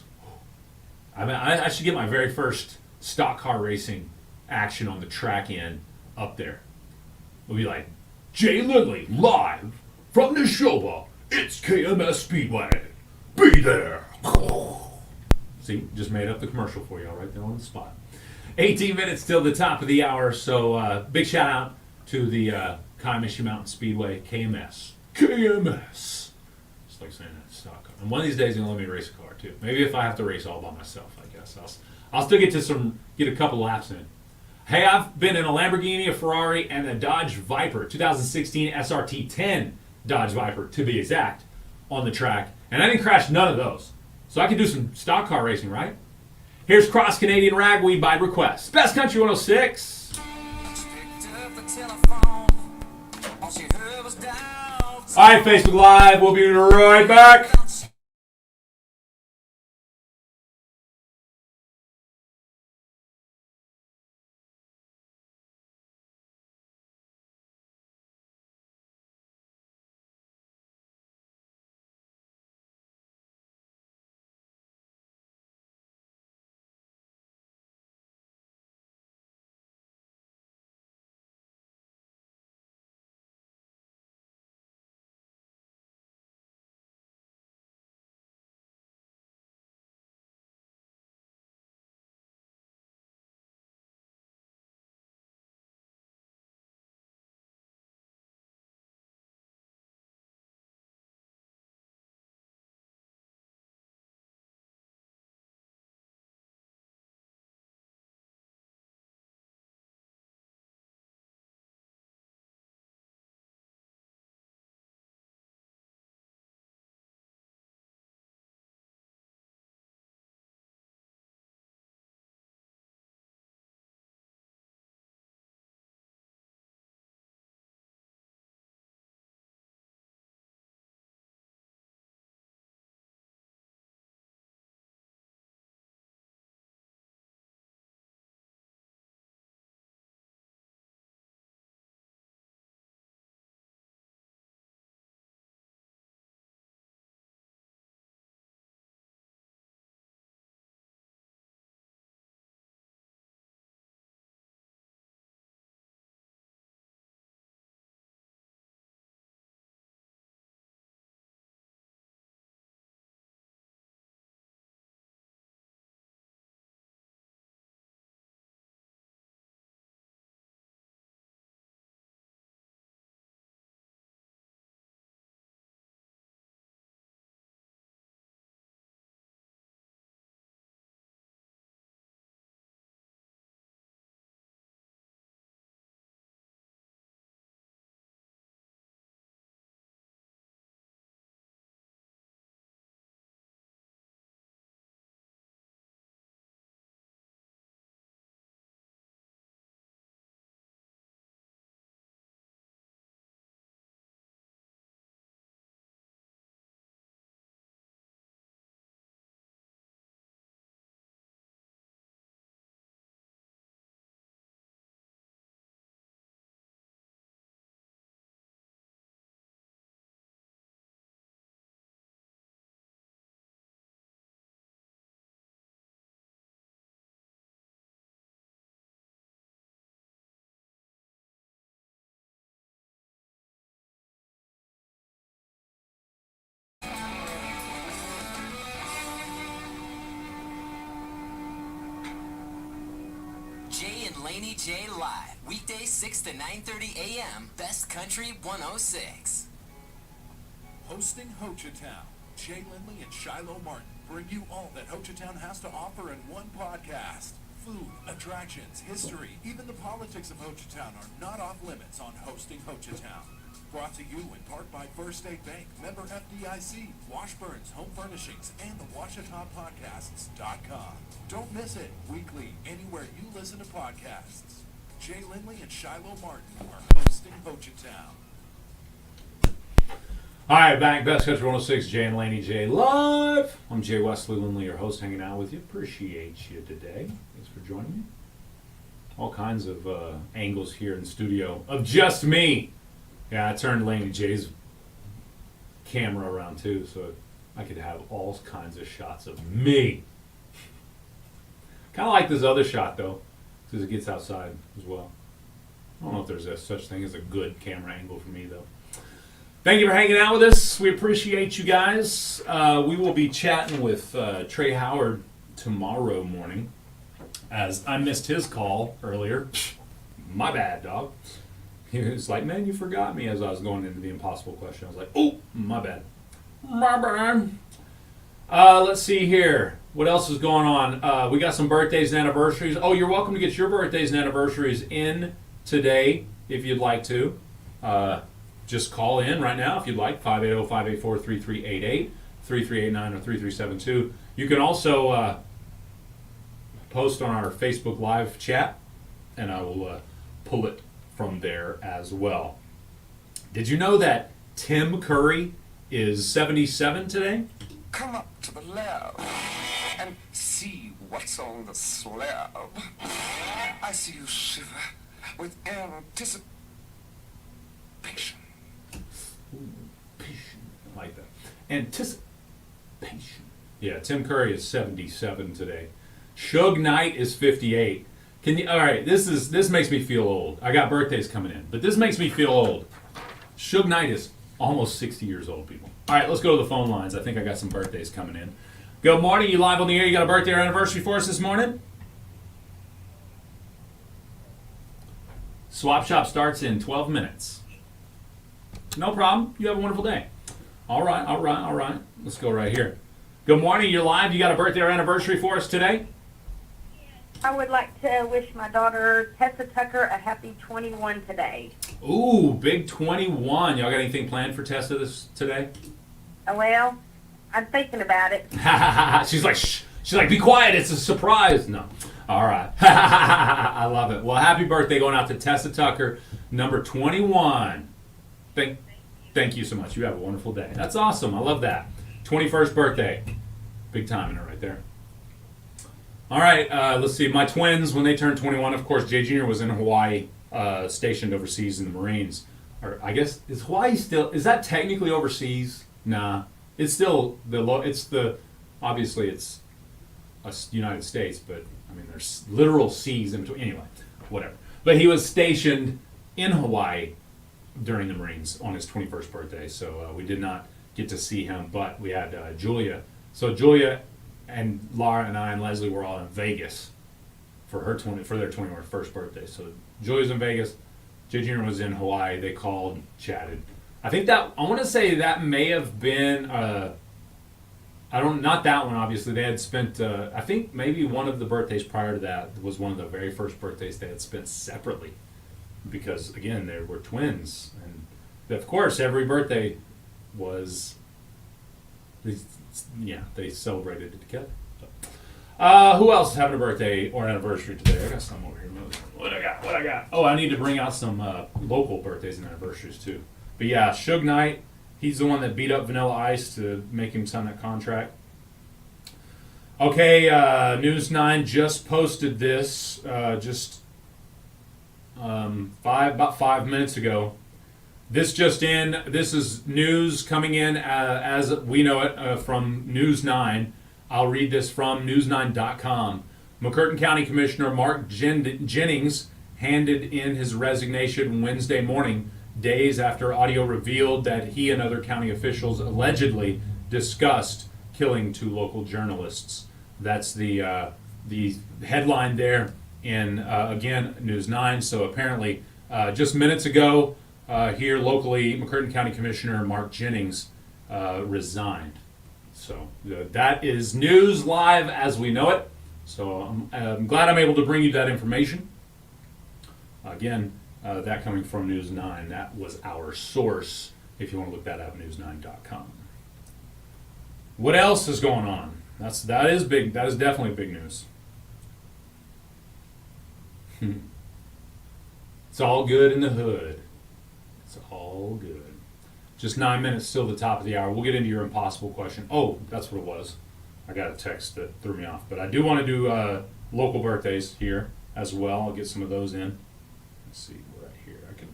I should get my very first stock car racing action on the track in up there. We'll be like, Jay Lindley, live from Neshoba. It's KMS Speedway. Be there. See, just made up the commercial for y'all right there on the spot. 18 minutes till the top of the hour, so big shout out to the Kaimishi Mountain Speedway, KMS. KMS. Just like saying that stock car. And one of these days, you'll let me race a car too. Maybe if I have to race all by myself, I guess. I'll still get a couple laps in. Hey, I've been in a Lamborghini, a Ferrari, and a Dodge Viper, 2016 SRT 10 Dodge Viper to be exact, on the track. And I didn't crash none of those. So I could do some stock car racing, right? Here's Cross Canadian Ragweed by request. Best Country 106. All right, Facebook Live. We'll be right back. and Laney J live, weekdays 6 to 9:30 a.m. Best Country 106. Hosting Hochatown, Jay Lindley and Shiloh Martin bring you all that Hochatown has to offer in one podcast. Food, attractions, history, even the politics of Hochatown are not off limits on Hosting Hochatown. Brought to you in part by First State Bank, member FDIC, Washburn's Home Furnishings, and the WashitaPodcasts.com. Don't miss it, weekly, anywhere you listen to podcasts. Jay Lindley and Shiloh Martin are hosting Hochatown. All right, back Best Country 106, Jay and Laney J live. I'm Jay Wesley Lindley, your host, hanging out with you. Appreciate you today. Thanks for joining me. All kinds of angles here in the studio of just me. Yeah, I turned Laney J's camera around too, so I could have all kinds of shots of me. Kind of like this other shot though, because it gets outside as well. I don't know if there's a such thing as a good camera angle for me though. Thank you for hanging out with us. We appreciate you guys. We will be chatting with Trey Howard tomorrow morning, as I missed his call earlier. My bad, dog. He was like, man, you forgot me, as I was going into the impossible question. I was like, oh, my bad. My bad. Let's see here. What else is going on? We got some birthdays and anniversaries. Oh, you're welcome to get your birthdays and anniversaries in today if you'd like to. Just call in right now if you'd like, 580-584-3388, 3389, or 3372. You can also post on our Facebook Live chat, and I will pull it from there as well. Did you know that Tim Curry is 77 today? Come up to the lab and see what's on the slab. I see you shiver with anticipation. I like that. Anticipation. Yeah, Tim Curry is 77 today. Suge Knight is 58. Can you? All right, this makes me feel old. I got birthdays coming in, but this makes me feel old. Suge Knight is almost 60 years old, people. All right, let's go to the phone lines. I think I got some birthdays coming in. Good morning. You live on the air. You got a birthday or anniversary for us this morning? Swap Shop starts in 12 minutes. No problem. You have a wonderful day. All right. Let's go right here. Good morning. You're live. You got a birthday or anniversary for us today? I would like to wish my daughter Tessa Tucker a happy 21 today. Ooh, big 21. Y'all got anything planned for Tessa today? Well, I'm thinking about it. She's like, be quiet. It's a surprise. No. All right. I love it. Well, happy birthday going out to Tessa Tucker, number 21. Thank you so much. You have a wonderful day. That's awesome. I love that. 21st birthday. Big time in it right there. All right. Let's see. My twins, when they turned 21, of course, Jay Jr. was in Hawaii, stationed overseas in the Marines. Or I guess, is Hawaii still, is that technically overseas? Nah. It's still, obviously it's United States, but I mean, there's literal seas in between. Anyway, whatever. But he was stationed in Hawaii during the Marines on his 21st birthday, so we did not get to see him, but we had Julia. So Julia and Laura and I and Leslie were all in Vegas for their 21st birthday. So Julia's in Vegas, Jay Jr. was in Hawaii. They called, chatted. I want to say that may have been not that one, obviously. They had spent, I think maybe one of the birthdays prior to that was one of the very first birthdays they had spent separately. Because, again, they were twins. And, of course, every birthday was, they celebrated it together. So. Who else is having a birthday or anniversary today? I got some over here. What I got? Oh, I need to bring out some local birthdays and anniversaries, too. But, yeah, Suge Knight. He's the one that beat up Vanilla Ice to make him sign that contract. Okay, News 9 just posted this about 5 minutes ago. This is news coming in as we know it from News 9. I'll read this from news9.com. McCurtain County Commissioner Mark Jennings handed in his resignation Wednesday morning, days after audio revealed that he and other county officials allegedly discussed killing two local journalists. That's the headline there. in, again, News 9. So apparently, just minutes ago, here locally, McCurtain County Commissioner Mark Jennings resigned. So that is news live as we know it. So I'm glad I'm able to bring you that information. Again, that coming from News 9. That was our source, if you want to look that up, news9.com. What else is going on? That is big. That is definitely big news. It's all good in the hood. It's all good. Just 9 minutes till the top of the hour. We'll get into your impossible question. Oh, that's what it was. I got a text that threw me off. But I do want to do local birthdays here as well. I'll get some of those in. Let's see, right here. I can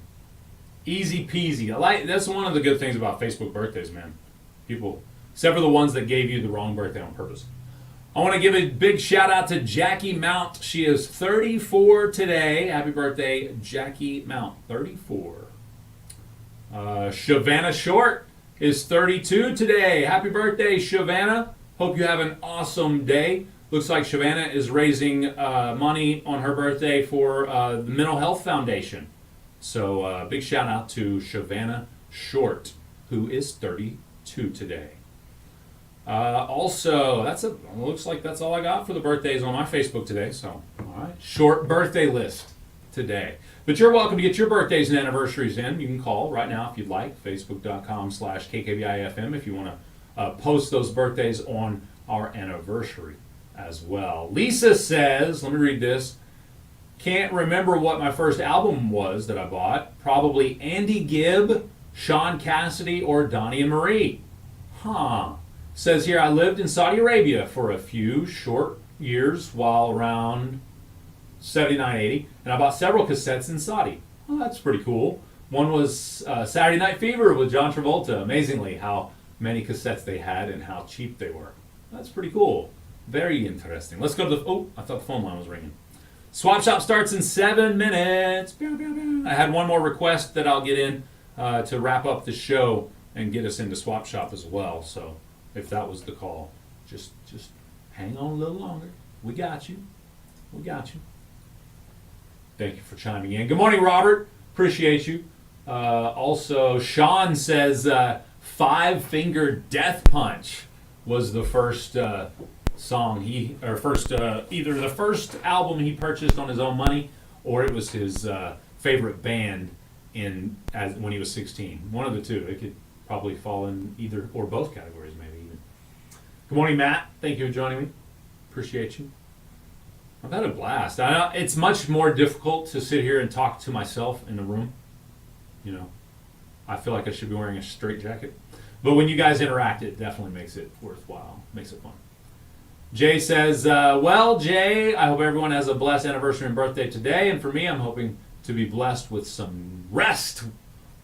easy peasy. That's one of the good things about Facebook birthdays, man. People, except for the ones that gave you the wrong birthday on purpose. I want to give a big shout out to Jackie Mount. She is 34 today. Happy birthday, Jackie Mount. 34. Shavannah Short is 32 today. Happy birthday, Shavannah. Hope you have an awesome day. Looks like Shavannah is raising money on her birthday for the Mental Health Foundation. So big shout out to Shavannah Short, who is 32 today. Also, looks like that's all I got for the birthdays on my Facebook today. So, all right, short birthday list today. But you're welcome to get your birthdays and anniversaries in. You can call right now if you'd like, facebook.com/KKBIFM if you want to post those birthdays on our anniversary as well. Lisa says, let me read this. Can't remember what my first album was that I bought. Probably Andy Gibb, Sean Cassidy, or Donnie and Marie. Huh. Says here, I lived in Saudi Arabia for a few short years while around 79, 80, and I bought several cassettes in Saudi. Oh, that's pretty cool. One was Saturday Night Fever with John Travolta. Amazingly, how many cassettes they had and how cheap they were. That's pretty cool. Very interesting. Let's go to the... Oh, I thought the phone line was ringing. Swap Shop starts in 7 minutes. I had one more request that I'll get in to wrap up the show and get us into Swap Shop as well. So if that was the call, just hang on a little longer. We got you. We got you. Thank you for chiming in. Good morning, Robert. Appreciate you. Also, Sean says Five Finger Death Punch was the first song either the first album he purchased on his own money, or it was his favorite band when he was 16. One of the two. It could probably fall in either or both categories, maybe even. Good morning, Matt. Thank you for joining me. Appreciate you. I've had a blast. It's much more difficult to sit here and talk to myself in a room. You know, I feel like I should be wearing a straitjacket. But when you guys interact, it definitely makes it worthwhile. Makes it fun. Jay says, well, Jay, I hope everyone has a blessed anniversary and birthday today. And for me, I'm hoping to be blessed with some rest.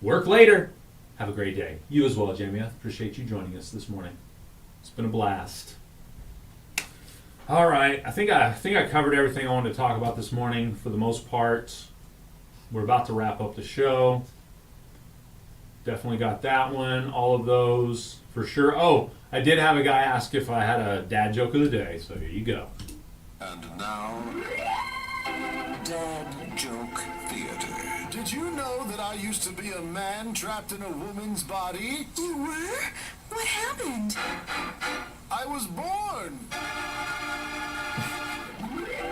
Work later. Have a great day. You as well, Jamie. I appreciate you joining us this morning. It's been a blast. All right. I think I covered everything I wanted to talk about this morning for the most part. We're about to wrap up the show. Definitely got that one. All of those for sure. Oh, I did have a guy ask if I had a dad joke of the day, so here you go. And now, Dad Joke Theater. Did you know that I used to be a man trapped in a woman's body? You were? What happened? I was born.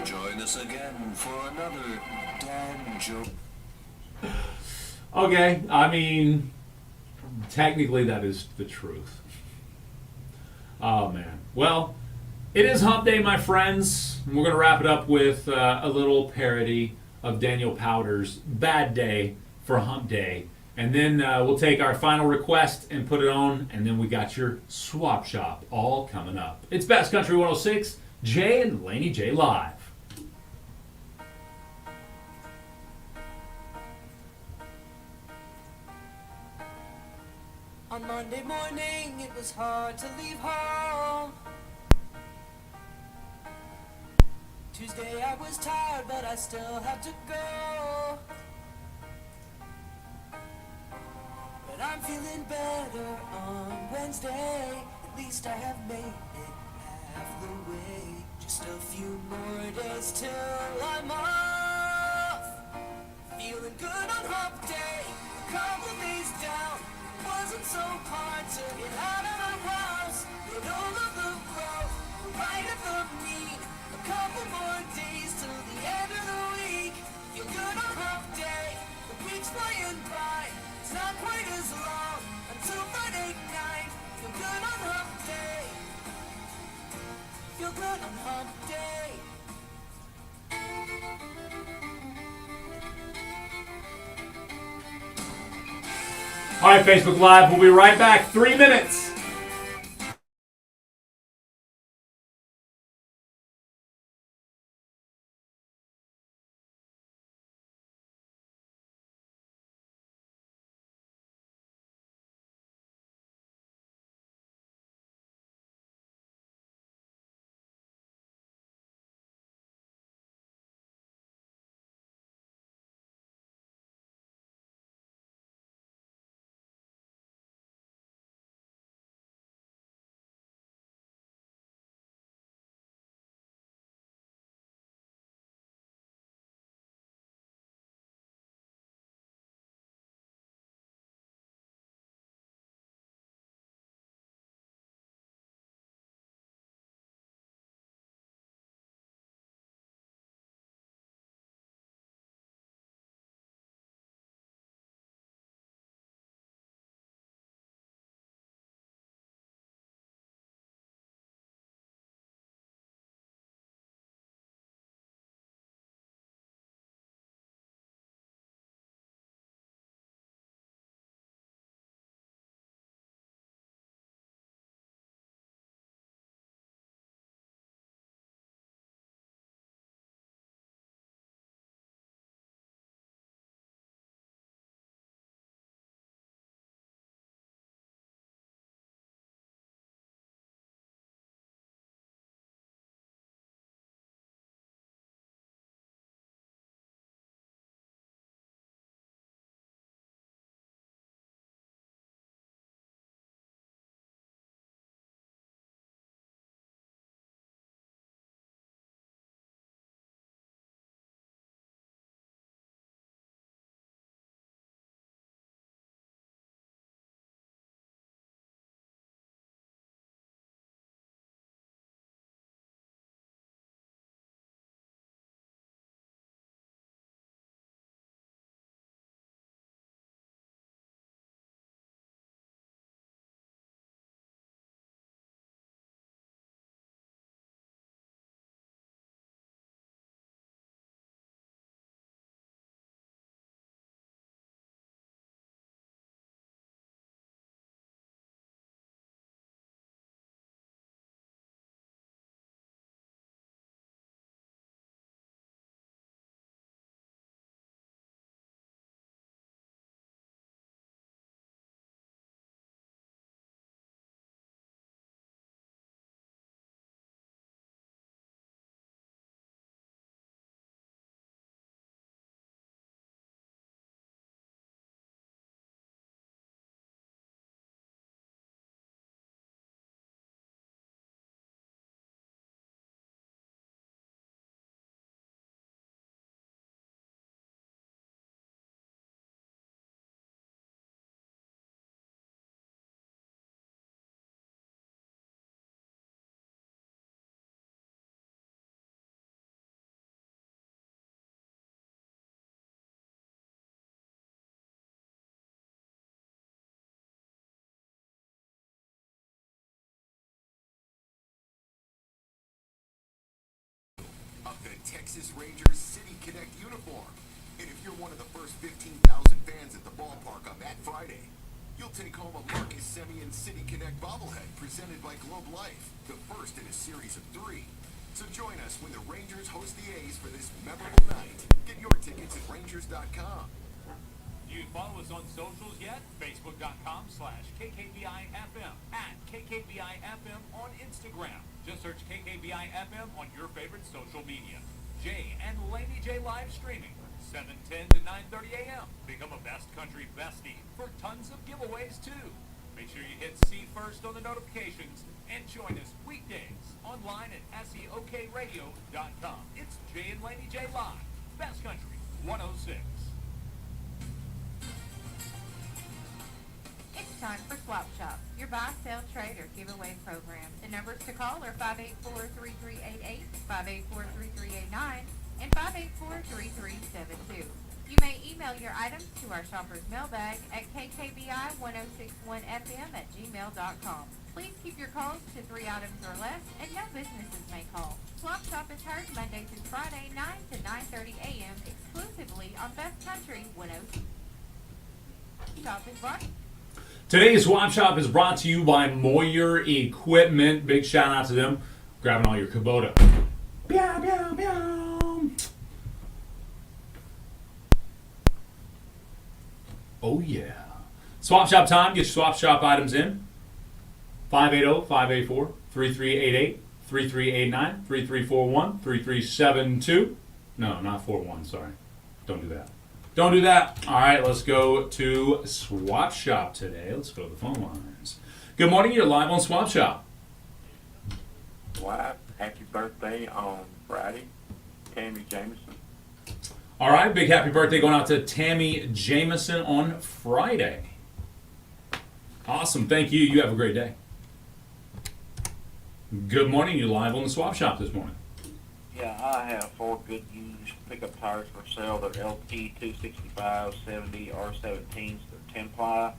Join us again for another Dad Joke. Okay, I mean, technically that is the truth. Oh, man. Well, it is Hump Day, my friends. And we're going to wrap it up with a little parody of Daniel Powder's Bad Day for Hump Day. And then we'll take our final request and put it on, and then we got your Swap Shop all coming up. It's Best Country 106, Jay and Laney J Live. On Monday morning, it was hard to leave home. Tuesday, I was tired, but I still had to go. But I'm feeling better on Wednesday. At least I have made it half the way. Just a few more days till I'm on couple days down, wasn't so hard to get out of the house. Get over the road, right at the meet. A couple more days till the end of the week. Feel good on hump day, the week's flying by. It's not quite as long until Friday night. Feel good on hump day. Feel good on hump day. All right, Facebook Live. We'll be right back. 3 minutes. Of the Texas Rangers City Connect uniform. And if you're one of the first 15,000 fans at the ballpark on that Friday, you'll take home a Marcus Semien City Connect bobblehead presented by Globe Life, the first in a series of 3. So join us when the Rangers host the A's for this memorable night. Get your tickets at Rangers.com. You follow us on socials yet? Facebook.com/KKBIFM, at KKBIFM on Instagram. Just search KKBIFM on your favorite social media. Jay and Laney J live streaming, 7:10 to 9:30 a.m. Become a Best Country Bestie for tons of giveaways too. Make sure you hit see first on the notifications and join us weekdays online at SEOKRadio.com. It's Jay and Laney J live, Best Country 106. time for Swap Shop, your buy, sell, trade, or giveaway program. The numbers to call are 584-3388, 584-3389, and 584-3372. You may email your items to our shopper's mailbag at kkbi1061fm@gmail.com. Please keep your calls to 3 items or less, and no businesses may call. Swap Shop is heard Monday through Friday, 9 to 9:30 a.m. exclusively on Best Country 106. Shop is brought. Today's Swap Shop is brought to you by Moyer Equipment. Big shout out to them. Grabbing all your Kubota. Meow, meow, meow. Oh, yeah. Swap Shop time. Get your Swap Shop items in. 580-584-3388, 3389, 3341, 3372. No, not 41, sorry. Don't do that. Don't do that. All right, let's go to Swap Shop today. Let's go to the phone lines. Good morning. You're live on Swap Shop. Wife, happy birthday on Friday. Tammy Jameson. All right, big happy birthday going out to Tammy Jameson on Friday. Awesome. Thank you. You have a great day. Good morning. You're live on the Swap Shop this morning. Yeah, I have 4 good used pickup tires for sale. They're LT 265 70 R17s. They're 10 ply.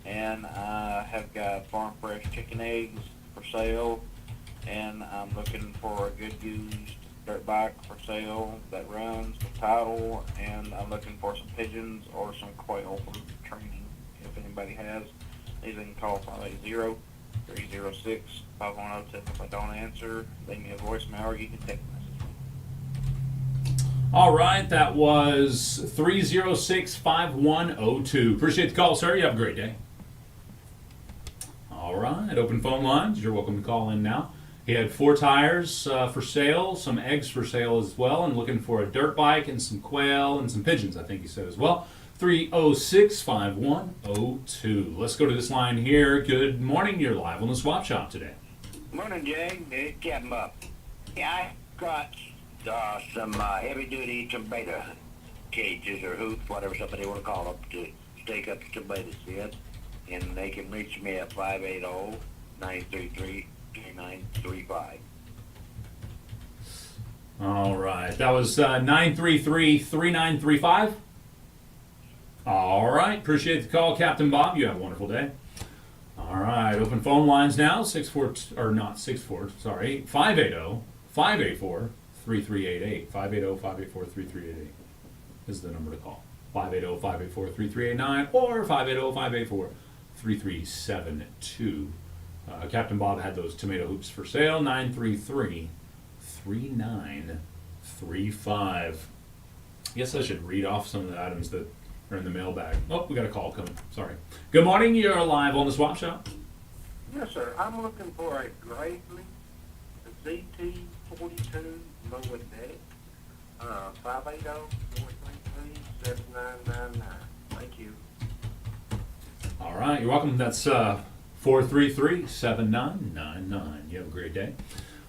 And I have got farm fresh chicken eggs for sale. And I'm looking for a good used dirt bike for sale that runs the title. And I'm looking for some pigeons or some quail for training. If anybody has, they can call 580-306-5107. If I don't answer, leave me a voicemail or you can text message me. All right, that was 306-5102. Appreciate the call, sir. You have a great day. All right, open phone lines. You're welcome to call in now. He had 4 tires for sale, some eggs for sale as well, and looking for a dirt bike and some quail and some pigeons, I think he said as well. 306-5102. Let's go to this line here. Good morning. You're live on the Swap Shop today. Morning, Jay. It's Captain Bob. Yeah, I got some heavy-duty tomato cages or hoops, whatever somebody want to call them, to stake up the tomatoes in. And they can reach me at 580-933-3935. All right. That was 933-3935. All right. Appreciate the call, Captain Bob. You have a wonderful day. All right. Open phone lines now. 580-584-3388. 580-584-3388 is the number to call. 580-584-3389 or 580-584-3372. Captain Bob had those tomato hoops for sale. 933-3935. I guess I should read off some of the items that are in the mailbag. Oh, we got a call coming. Sorry. Good morning. You're live on the Swap Shop. Yes, sir. I'm looking for a Gravely ZT42 lower deck. 580-433-7999. Thank you. All right. You're welcome. That's 433-7999. You have a great day.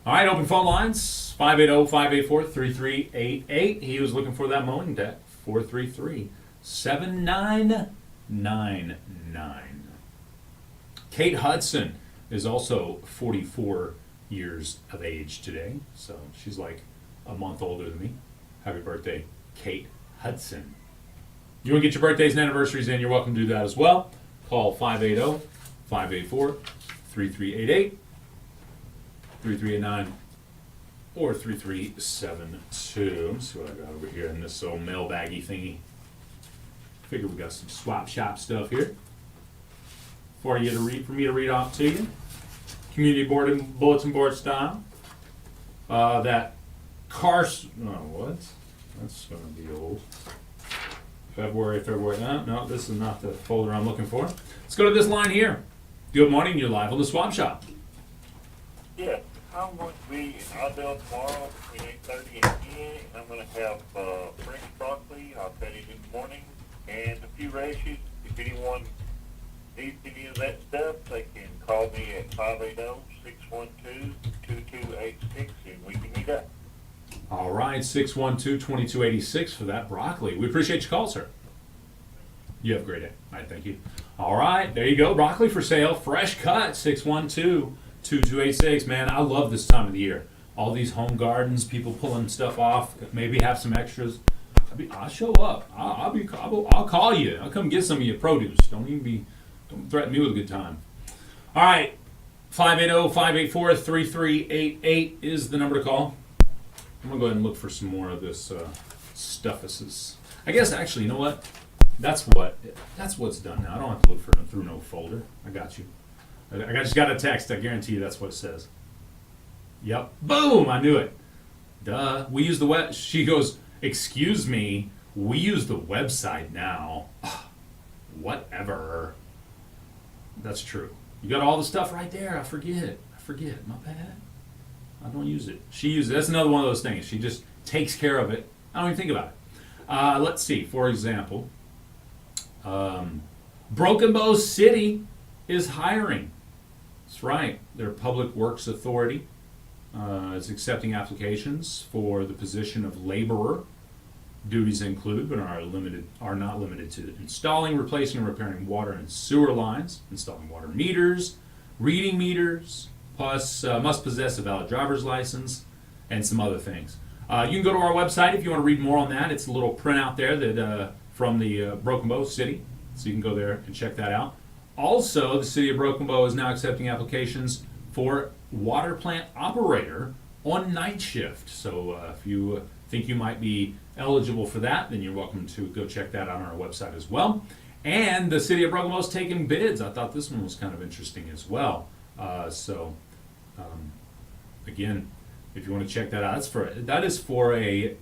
All right. Open phone lines. 580-584-3388. He was looking for that mowing deck. 433-7999. Kate Hudson is also 44 years of age today, so she's like a month older than me. Happy birthday, Kate Hudson. You want to get your birthdays and anniversaries in, you're welcome to do that as well. Call 580-584-3388, 3389, or 3372. Let's see what I got over here in this old mailbaggy thingy. Figure we got some Swap Shop stuff here for me to read off to you. Community board and bulletin board style. That Carson. Oh, what? That's going to be old. February. No, this is not the folder I'm looking for. Let's go to this line here. Good morning. You're live on the Swap Shop. Yeah, I'm going to be out there tomorrow between 8:30 and 10. I'm going to have French broccoli. I'll cut it in the morning. And a few radishes. If anyone needs any of that stuff, they can call me at 580-612-2286 and we can meet up. All right, 612-2286 for that broccoli. We appreciate your call, sir. You have a great day. All right, thank you. All right, there you go. Broccoli for sale. Fresh cut, 612-2286. Man, I love this time of the year. All these home gardens, people pulling stuff off, maybe have some extras. I'll show up. I'll call you. I'll come get some of your produce. Don't threaten me with a good time. All right, 580-584-3388 is the number to call. I'm going to go ahead and look for some more of this stuffuses. I guess, actually, you know what? That's what's done now. I don't have to look through no folder. I got you. I just got a text. I guarantee you that's what it says. Yep. Boom! I knew it. Duh. We use the web. She goes, excuse me, we use the website now. Whatever. That's true. You got all the stuff right there. I forget. My bad. I don't use it. She uses it. That's another one of those things. She just takes care of it. I don't even think about it. Let's see. For example, Broken Bow City is hiring. That's right. Their public works authority is accepting applications for the position of laborer. Duties include, but are not limited to, installing, replacing, and repairing water and sewer lines, installing water meters, reading meters, plus must possess a valid driver's license, and some other things. You can go to our website if you want to read more on that. It's a little printout there that from the Broken Bow City, so you can go there and check that out. Also, the City of Broken Bow is now accepting applications for water plant operator on night shift. So if you think you might be eligible for that, then you're welcome to go check that out on our website as well. And the City of Broken Bow is taking bids. I thought this one was kind of interesting as well. Again, if you want to check that out, that is for a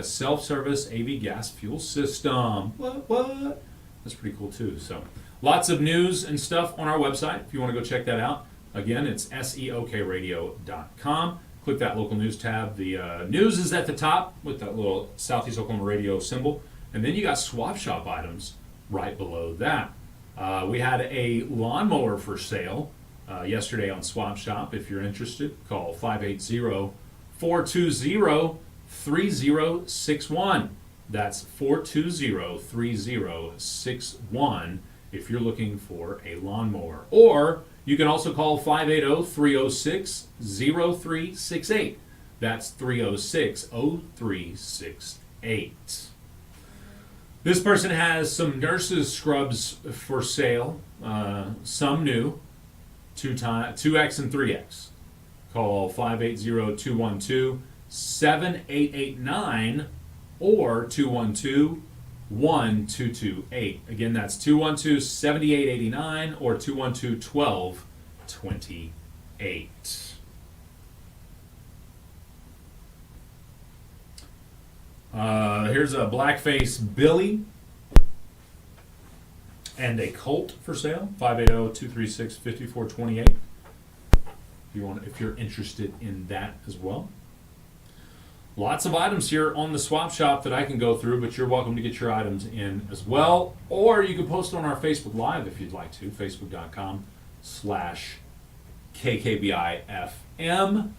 self-service AV gas fuel system. What? That's pretty cool too. So lots of news and stuff on our website. If you want to go check that out, again, it's seokradio.com. Click that local news tab. The news is at the top with that little Southeast Oklahoma radio symbol. And then you got swap shop items right below that. We had a lawnmower for sale yesterday on Swap Shop. If you're interested, call 580-420-3061. That's 420-3061 if you're looking for a lawnmower. Or you can also call 580-306-0368. That's 306-0368. This person has some nurses scrubs for sale, some new, 2X and 3X. Call 580-212-7889 or 212-1228. Again, that's 212-7889 or 212-1228. Here's a blackface Billy and a Colt for sale. 580-236-5428. If you're interested in that as well. Lots of items here on the Swap Shop that I can go through, but you're welcome to get your items in as well. Or you can post on our Facebook Live if you'd like to. Facebook.com/KKBIFM.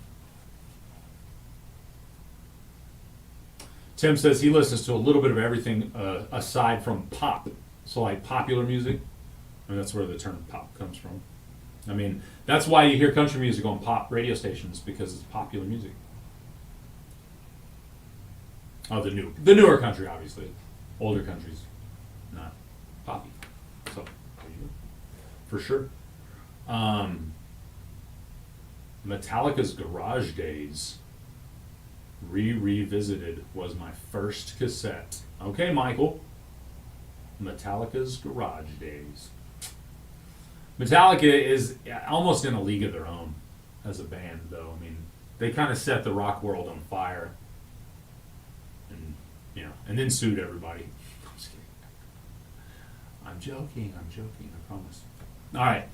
Tim says he listens to a little bit of everything aside from pop. So like popular music. And that's where the term pop comes from. I mean, that's why you hear country music on pop radio stations, because it's popular music. Oh, the newer country, obviously. Older countries, not poppy. So, there you go. For sure. Metallica's Garage Days revisited was my first cassette. Okay, Michael. Metallica's Garage Days. Metallica is almost in a league of their own as a band, though. I mean, they kind of set the rock world on fire. And then sued everybody. I'm just kidding. I'm joking, I promise. All right.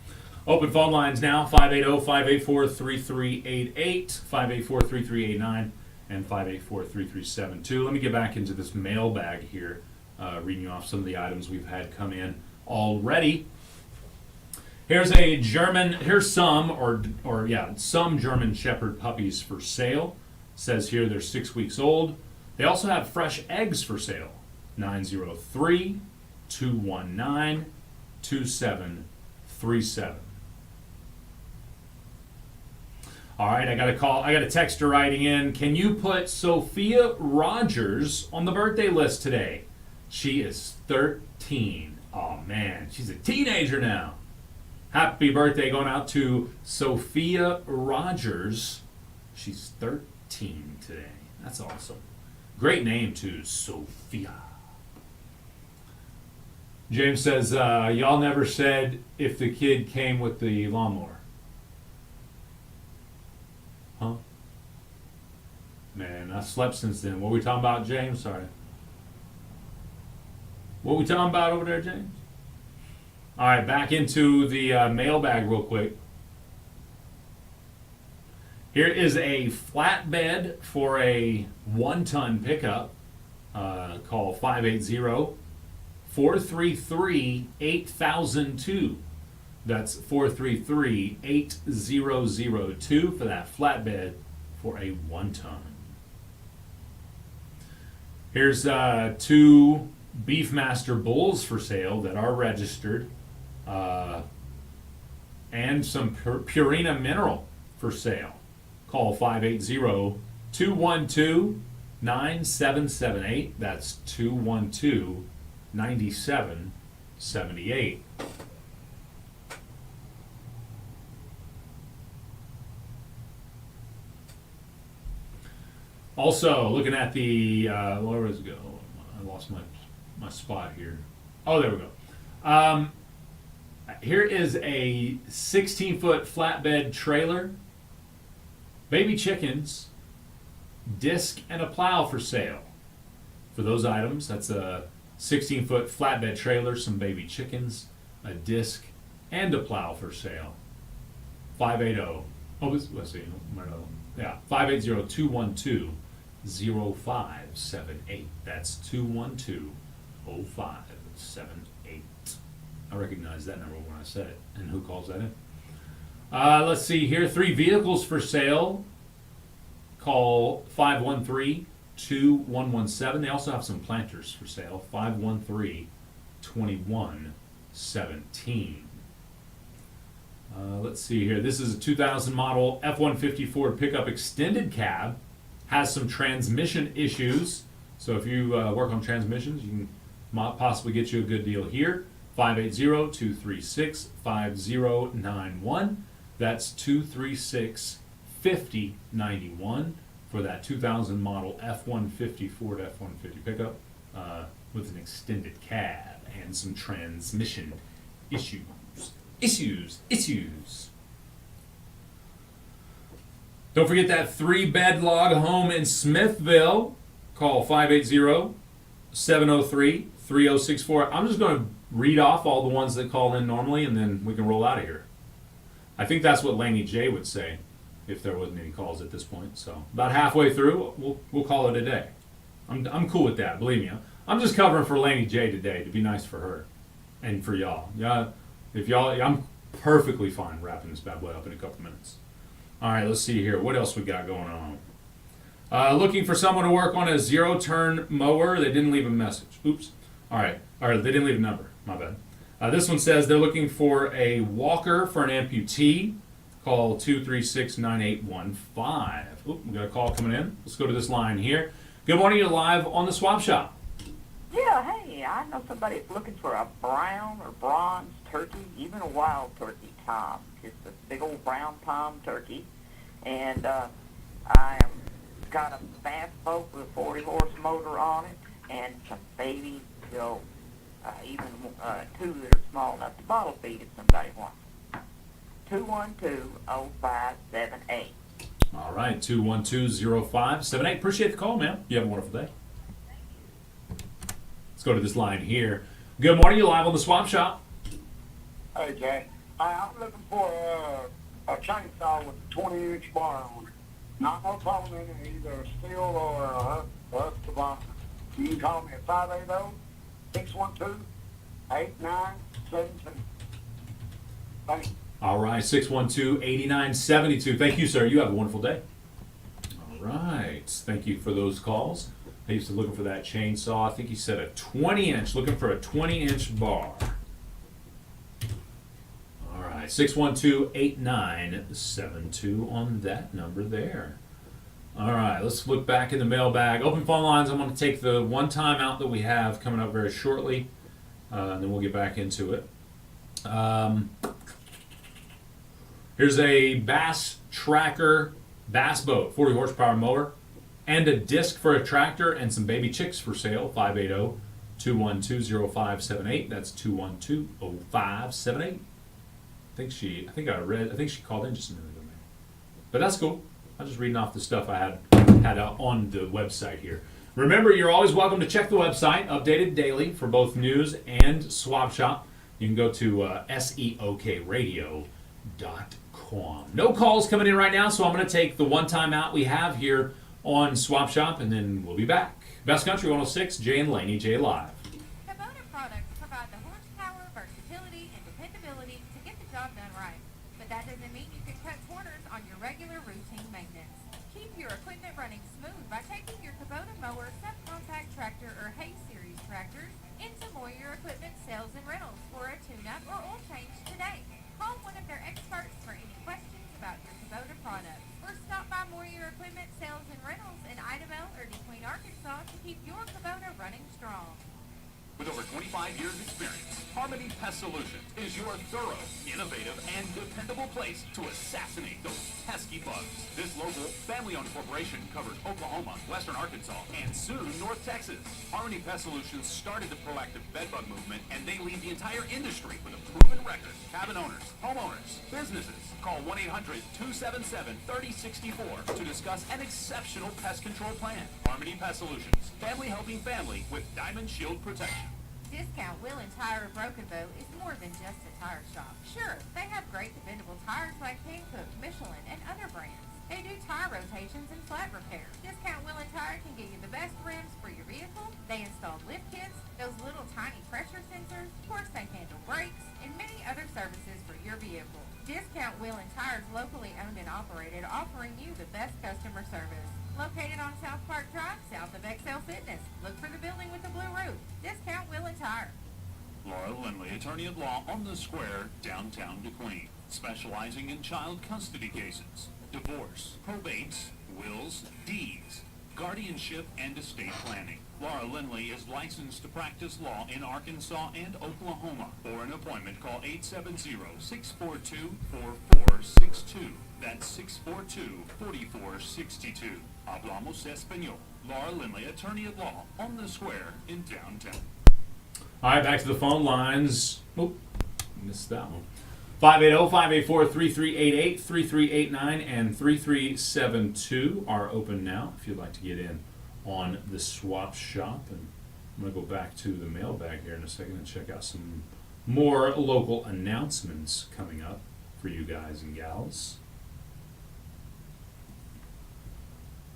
Open phone lines now, 580-584-3388, 584-3389, and 584-3372. Let me get back into this mailbag here, reading off some of the items we've had come in already. Here's some German Shepherd puppies for sale. Says here they're 6 weeks old. They also have fresh eggs for sale. 903-219-8255. 2737. All right, I got a texter writing in. Can you put Sophia Rogers on the birthday list today? She is 13. Oh man, she's a teenager now. Happy birthday going out to Sophia Rogers. She's 13 today. That's awesome. Great name too, Sophia. James says, y'all never said if the kid came with the lawnmower. Huh? Man, I slept since then. What are we talking about, James? Sorry. What are we talking about over there, James? All right, back into the mailbag real quick. Here is a flatbed for a 1-ton pickup. Call 580-433-8002. That's 433-8002 for that flatbed for a 1-ton. Here's 2 Beefmaster bulls for sale that are registered, and some Purina mineral for sale. Call 580-212-9778. That's 212-9778. Also, looking at the, where does it go? I lost my spot here. Oh, there we go. Here is a 16-foot flatbed trailer, baby chickens, disc, and a plow for sale. For those items, that's a 16-foot flatbed trailer, some baby chickens, a disc, and a plow for sale. 580. Oh, let's see. Yeah, 580-212-0578. That's 212-0578. I recognize that number when I said it. And who calls that in? Let's see here. 3 vehicles for sale. Call 513-2117. They also have some planters for sale. 513-2117. Let's see here. This is a 2000 model F-150 Ford pickup extended cab. Has some transmission issues. So if you work on transmissions, you can possibly get you a good deal here. 580-236-5091. That's 236-5091 for that 2000 model F-150 Ford F-150 pickup with an extended cab and some transmission issues. Don't forget that 3-bed log home in Smithville. Call 580-703-3064. I'm just going to read off all the ones that call in normally, and then we can roll out of here. I think that's what Laney J would say if there wasn't any calls at this point. So about halfway through, we'll call it a day. I'm cool with that. Believe me, I'm just covering for Laney J today to be nice for her and for y'all. Yeah, I'm perfectly fine wrapping this bad boy up in a couple minutes. All right, let's see here. What else we got going on? Looking for someone to work on a 0-turn mower. They didn't leave a message. Oops. All right, they didn't leave a number. My bad. This one says they're looking for a walker for an amputee. Call 236-9815. Oop, we got a call coming in. Let's go to this line here. Good morning. You're live on the Swap Shop. Yeah, hey, I know somebody's looking for a brown or bronze turkey, even a wild turkey, Tom. Just a big old brown tom turkey. And I got a fast boat with a 40-horse motor on it and some baby goats. Even 2 that are small enough to bottle feed if somebody wants. 212-0578. All right, 212-0578. Appreciate the call, man. You have a wonderful day. Let's go to this line here. Good morning. You're live on the Swap Shop. Hey, Jay. I'm looking for a chainsaw with a 20-inch bar on it. Not no problem in it, either steel or a Husqvarna. You can call me at 580-612-8972. Thank you. All right, 612-8972. Thank you, sir. You have a wonderful day. All right. Thank you for those calls. I used to looking for that chainsaw. I think he said a 20-inch, looking for a 20-inch bar. right, 612-8972 on that number there. All right, let's look back in the mailbag. Open phone lines. I'm going to take the one time out that we have coming up very shortly, and then we'll get back into it. Here's a Bass Tracker Bass Boat, 40 horsepower mower, and a disc for a tractor and some baby chicks for sale. 580-212-0578. That's 212-0578. I think she called in just a minute ago. But that's cool. I'm just reading off the stuff I had on the website here. Remember, you're always welcome to check the website, updated daily for both news and Swap Shop. You can go to seokradio.com. No calls coming in right now, so I'm going to take the one time out we have here on Swap Shop, and then we'll be back. Best Country 106, Jay and Laney J Live. Kubota products provide the horsepower, versatility, and dependability to get the job done right. But that doesn't mean you can cut corners on your regular routine maintenance. Keep your equipment running smooth by taking your Kubota mower, subcompact tractor, or hay series tractors into Moyer Equipment Sales and Rentals for a tune-up or oil change today. Call one of their experts for any questions about your Kubota products, or stop by Moyer Equipment Sales and Rentals in Idabel or DeQueen, Arkansas to keep your Kubota running strong. With over 25 years experience, Harmony Pest Solutions is your thorough, innovative, and dependable place to assassinate those pesky bugs. This local, family-owned corporation covers Oklahoma, western Arkansas, and soon North Texas. Harmony Pest Solutions started the proactive bedbug movement, and they lead the entire industry with a proven record. Cabin owners, homeowners, businesses, call 1-800-277-3064 to discuss an exceptional pest control plan. Harmony Pest Solutions, family helping family with Diamond Shield protection. Discount Wheel and Tire of Broken Bow is more than just a tire shop. Sure, they have great dependable tires like Hankook, Michelin, and other brands. They do tire rotations and flat repair. Discount Wheel and Tire can get you the best rims for your vehicle. They install lift kits, those little tiny pressure sensors, of course they handle brakes, and many other services for your vehicle. Discount Wheel and Tire is locally owned and operated, offering you the best customer service. Located on South Park Drive, south of XL Fitness. Look for the building with the blue roof. Discount Wheel and Tire. Laura Lindley, attorney at law on the Square, downtown DeQueen, specializing in child custody cases, divorce, probates, wills, deeds, guardianship, and estate planning. Laura Lindley is licensed to practice law in Arkansas and Oklahoma. For an appointment, call 870-642-4462. That's 642-4462. Hablamos Español. Laura Lindley, attorney at law on the Square in downtown. All right, back to the phone lines. Oop, missed that one. 580-584-3388, 3389, and 3372 are open now if you'd like to get in on the Swap Shop. And I'm going to go back to the mailbag here in a second and check out some more local announcements coming up for you guys and gals.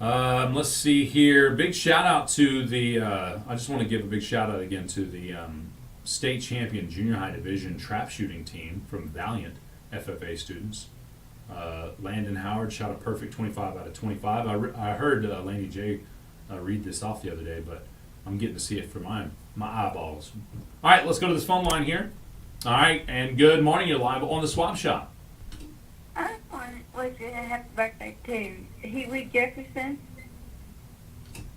Let's see here. Big shout out to the, I just want to give a big shout out again to the state champion junior high division trap shooting team from Valiant FFA students. Landon Howard shot a perfect 25 out of 25. I heard Laney J read this off the other day, but I'm getting to see it for my eyeballs. All right, let's go to this phone line here. All right, and good morning. You're live on the Swap Shop. I want to wish you a happy birthday to Healy Jefferson.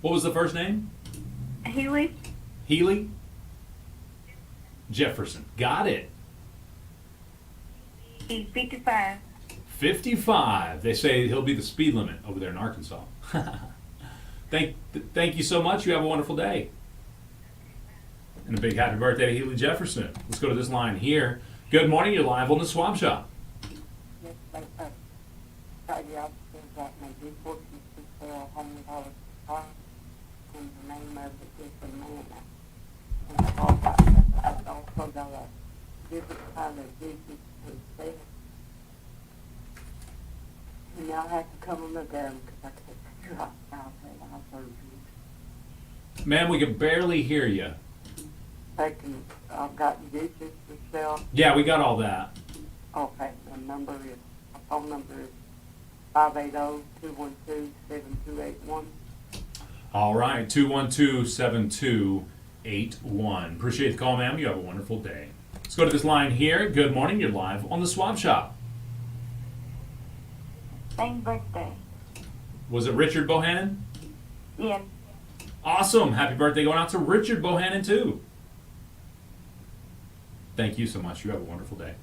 What was the first name? Healy. Healy Jefferson. Got it. He's 55. 55. They say he'll be the speed limit over there in Arkansas. Thank you so much. You have a wonderful day. And a big happy birthday to Healy Jefferson. Let's go to this line here. Good morning. You're live on the Swap Shop. Yes, Friday officers got my reports to sell home dollar car, and the name of it is Amanda. And I also got a different kind of business to sell. And y'all have to come and look at them because I can't figure out how to serve you. Man, we can barely hear you. I've got dishes to sell. Yeah, we got all that. Okay, my phone number is 580-212-7281. All right, 212-7281. Appreciate the call, ma'am. You have a wonderful day. Let's go to this line here. Good morning. You're live on the Swap Shop. Same birthday. Was it Richard Bohannon? Yes. Awesome. Happy birthday going out to Richard Bohannon, too. Thank you so much. You have a wonderful day.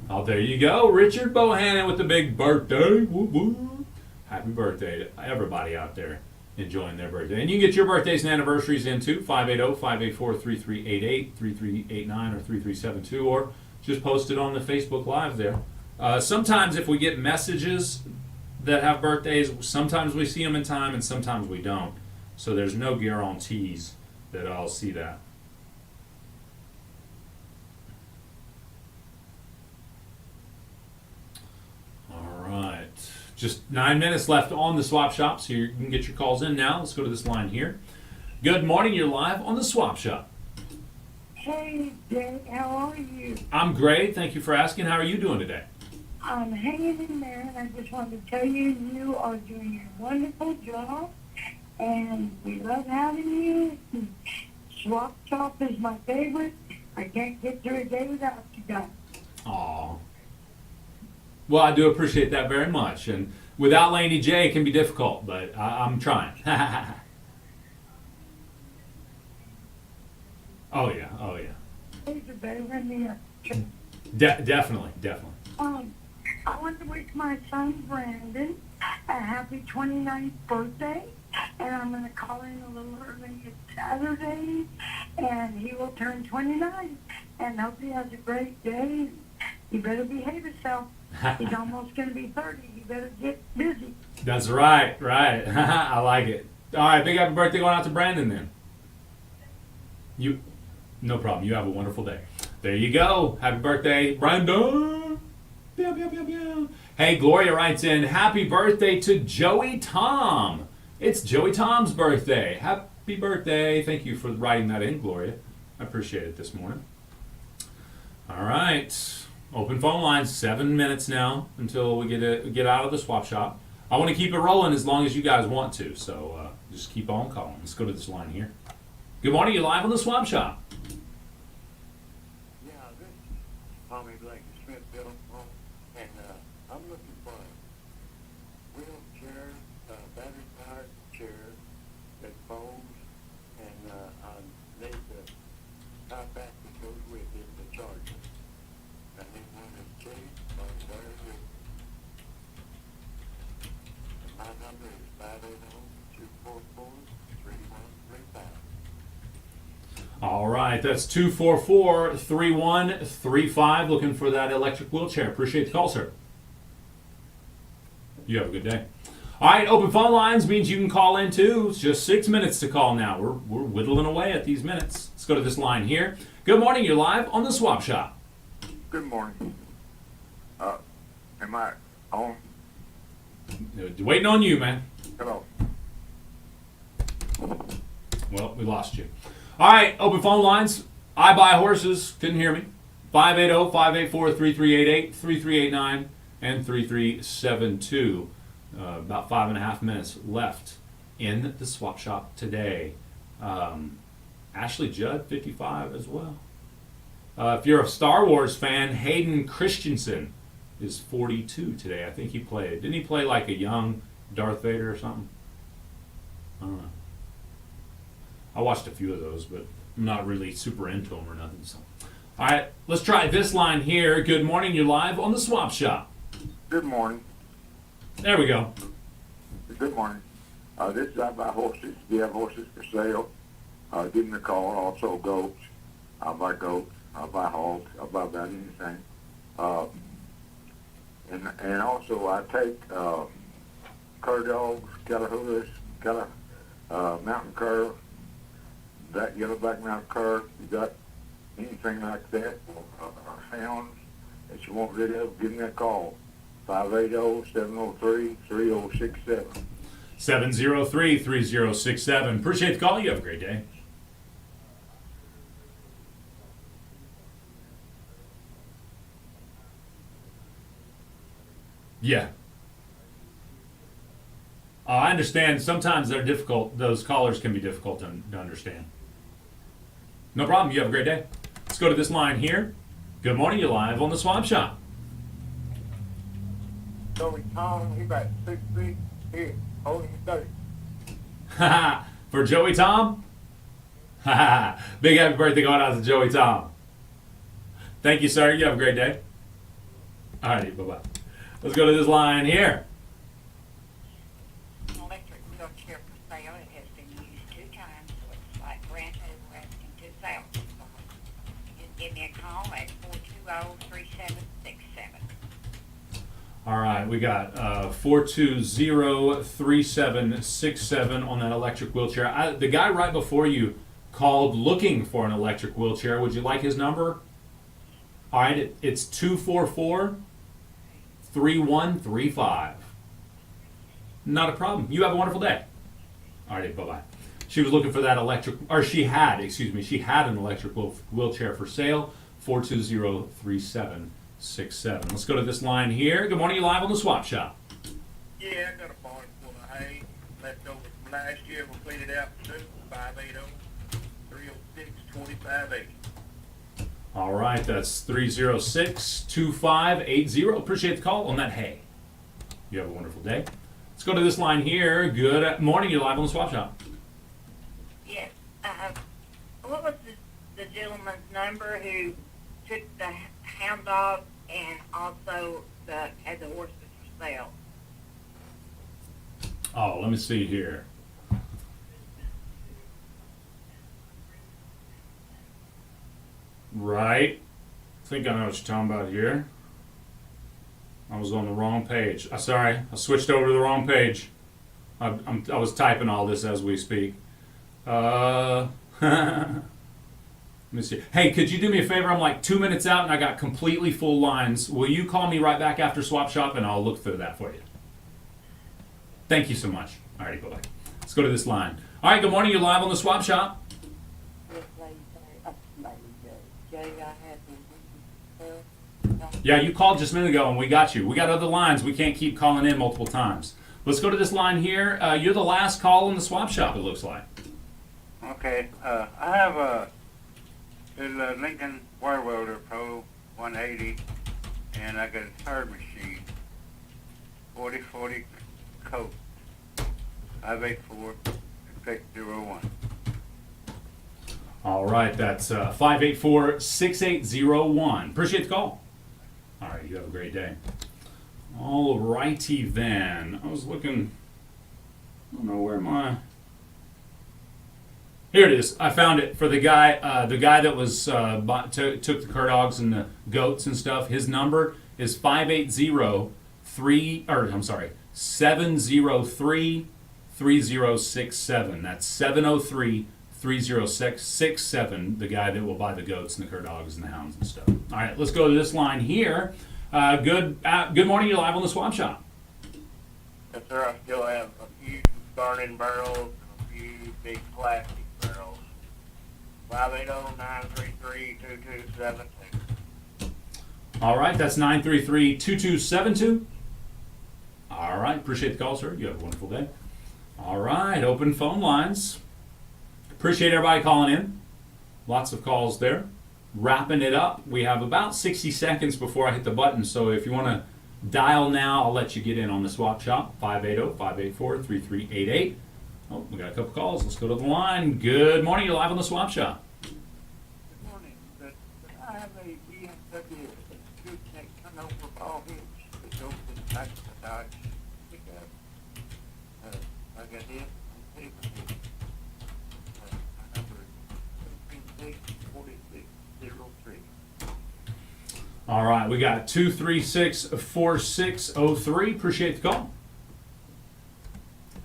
Oh, there you go. Richard Bohannon with the big birthday. Woo woo. Happy birthday to everybody out there enjoying their birthday. And you can get your birthdays and anniversaries in too. 580-584-3388, 3389, or 3372, or just post it on the Facebook Live there. Sometimes if we get messages that have birthdays, sometimes we see them in time and sometimes we don't. So there's no guarantees that I'll see that. Alright, just 9 minutes left on the Swap Shop, so you can get your calls in now. Let's go to this line here. Good morning, you're live on the Swap Shop. Hey, Jay, how are you? I'm great, thank you for asking. How are you doing today? I'm hanging in there, and I just wanted to tell you, you are doing a wonderful job, and we love having you. Swap Shop is my favorite. I can't get through a day without you guys. Aw. Well, I do appreciate that very much. And without Laney J, it can be difficult, but I'm trying. Oh, yeah. Oh, yeah. These are better than the other. Definitely. I want to wish my son, Brandon, a happy 29th birthday. And I'm going to call in a little early Saturday, and he will turn 29. And hope he has a great day. He better behave himself. He's almost going to be 30. He better get busy. That's right. I like it. All right, big happy birthday going out to Brandon then. No problem. You have a wonderful day. There you go. Happy birthday, Brandon. Hey, Gloria writes in, happy birthday to Joey Tom. It's Joey Tom's birthday. Happy birthday. Thank you for writing that in, Gloria. I appreciate it this morning. All right. Open phone lines, 7 minutes now until we get out of the Swap Shop. I want to keep it rolling as long as you guys want to, so just keep on calling. Let's go to this line here. Good morning, you're live on the Swap Shop. Yeah, this is Tommy Blake, Smithville, and I'm looking for a wheelchair, battery-powered chair that folds, and I need the power back that goes with it, the charger. I need one that's cheap, or very good. And my number is 580-244-3135. All right, that's 244-3135. Looking for that electric wheelchair. Appreciate the call, sir. You have a good day. All right, open phone lines means you can call in too. It's just 6 minutes to call now. We're whittling away at these minutes. Let's go to this line here. Good morning, you're live on the Swap Shop. Good morning. Am I on? Waiting on you, man. Hello. Well, we lost you. All right, open phone lines. I buy horses. Couldn't hear me. 580-584-3388, 3389, and 3372. About 5.5 minutes left in the Swap Shop today. Ashley Judd, 55 as well. If you're a Star Wars fan, Hayden Christensen is 42 today. I think he played. Didn't he play like a young Darth Vader or something? I don't know. I watched a few of those, but I'm not really super into them or nothing. So, all right, let's try this line here. Good morning, you're live on the Swap Shop. Good morning. There we go. Good morning. This is I buy horses. Do you have horses for sale? Give me a call. Also goats. I buy goats. I buy hogs. I buy about anything. And also I take cur dogs, Catahoula's, mountain cur, that yellowback mountain cur. You got anything like that, or hounds that you want rid of, give me a call. 580-703-3067. 703-3067. Appreciate the call. You have a great day. Yeah. I understand. Sometimes they're difficult. Those callers can be difficult to understand. No problem. You have a great day. Let's go to this line here. Good morning, you're live on the Swap Shop. Joey Tom, he about 6 feet. Here, hold him 30. For Joey Tom? Big happy birthday going out to Joey Tom. Thank you, sir. You have a great day. Alrighty, bye-bye. Let's go to this line here. An electric wheelchair for sale. It has been used 2 times, so it's like brand new. We're asking $2,000 for it. You can give me a call at 420-3767. All right, we got 420-3767 on that electric wheelchair. The guy right before you called looking for an electric wheelchair. Would you like his number? All right, it's 244-3135. Not a problem. You have a wonderful day. All right, bye-bye. She was looking for that electric, or she had an electric wheelchair for sale, 420-3767. Let's go to this line here. Good morning, you live on the Swap Shop. Yeah, I got a barn full of hay left over from last year. We'll clean it out too. 580-306-2580. All right, that's 306-2580. Appreciate the call on that hay. You have a wonderful day. Let's go to this line here. Good morning, you're live on the Swap Shop. Yes. What was the gentleman's number who took the hound dog and also had the horses for sale? Oh, let me see here. Right. I think I know what you're talking about here. I was on the wrong page. Sorry, I switched over to the wrong page. I was typing all this as we speak. Let me see. Hey, could you do me a favor? I'm like 2 minutes out and I got completely full lines. Will you call me right back after Swap Shop and I'll look through that for you? Thank you so much. All right, bye-bye. Let's go to this line. All right, good morning. You're live on the Swap Shop. Yeah, you called just a minute ago and we got you. We got other lines. We can't keep calling in multiple times. Let's go to this line here. You're the last call in the Swap Shop, it looks like. Okay, I have a Lincoln Wire Welder Pro 180, and I got a tire machine, 4040 Coke, 584-601. All right, that's 584-6801. Appreciate the call. All right, you have a great day. All righty then. I was looking, I don't know where my... Here it is. I found it for the guy that was took the cur dogs and the goats and stuff. His number is 703-3067. That's 703-306-67. The guy that will buy the goats and the cur dogs and the hounds and stuff. All right, let's go to this line here. Good morning. You're live on the Swap Shop. Yes, sir. I still have a few garden barrels and a few big plastic barrels. 580-933-2272. All right, that's 933-2272. All right, appreciate the call, sir. You have a wonderful day. All right, open phone lines. Appreciate everybody calling in. Lots of calls there. Wrapping it up. We have about 60 seconds before I hit the button, so if you want to dial now, I'll let you get in on the Swap Shop. 580-584-3388. Oh, we got a couple calls. Let's go to the line. Good morning. You're live on the Swap Shop. Good morning. I have a BMW gooseneck turnover ball hitch that goes in the back of the Dodge pickup. I got it on paper here. My number is 236-4603. All right, we got 236-4603. Appreciate the call.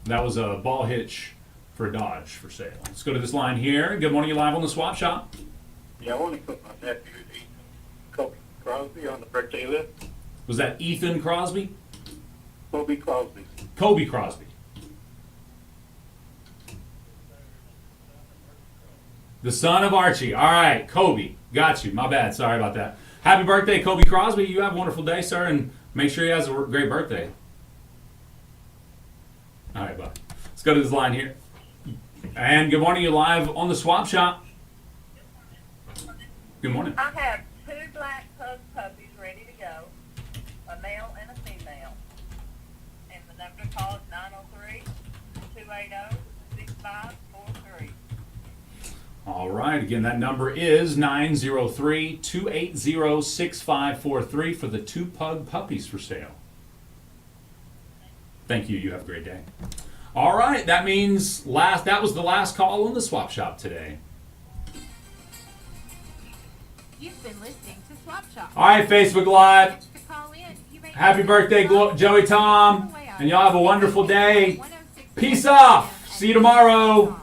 That was a ball hitch for a Dodge for sale. Let's go to this line here. Good morning, you're live on the Swap Shop. Yeah, I want to put my nephew, Kobe Crosby, on the birthday list. Was that Ethan Crosby? Kobe Crosby. Kobe Crosby. The son of Archie. All right, Kobe. Got you. My bad. Sorry about that. Happy birthday, Kobe Crosby. You have a wonderful day, sir, and make sure he has a great birthday. All right, bud. Let's go to this line here. And good morning. You're live on the Swap Shop. Good morning. I have 2 black pug puppies ready to go, a male and a female. And the number to call is 903-280-6543. All right. Again, that number is 903-280-6543 for the 2 pug puppies for sale. Thank you. You have a great day. All right. That means that was the last call on the swap shop today. You've been listening to Swap Shop. All right, Facebook Live. To call in, you may Happy birthday, Joey Tom. And y'all have a wonderful day. Peace off. See you tomorrow.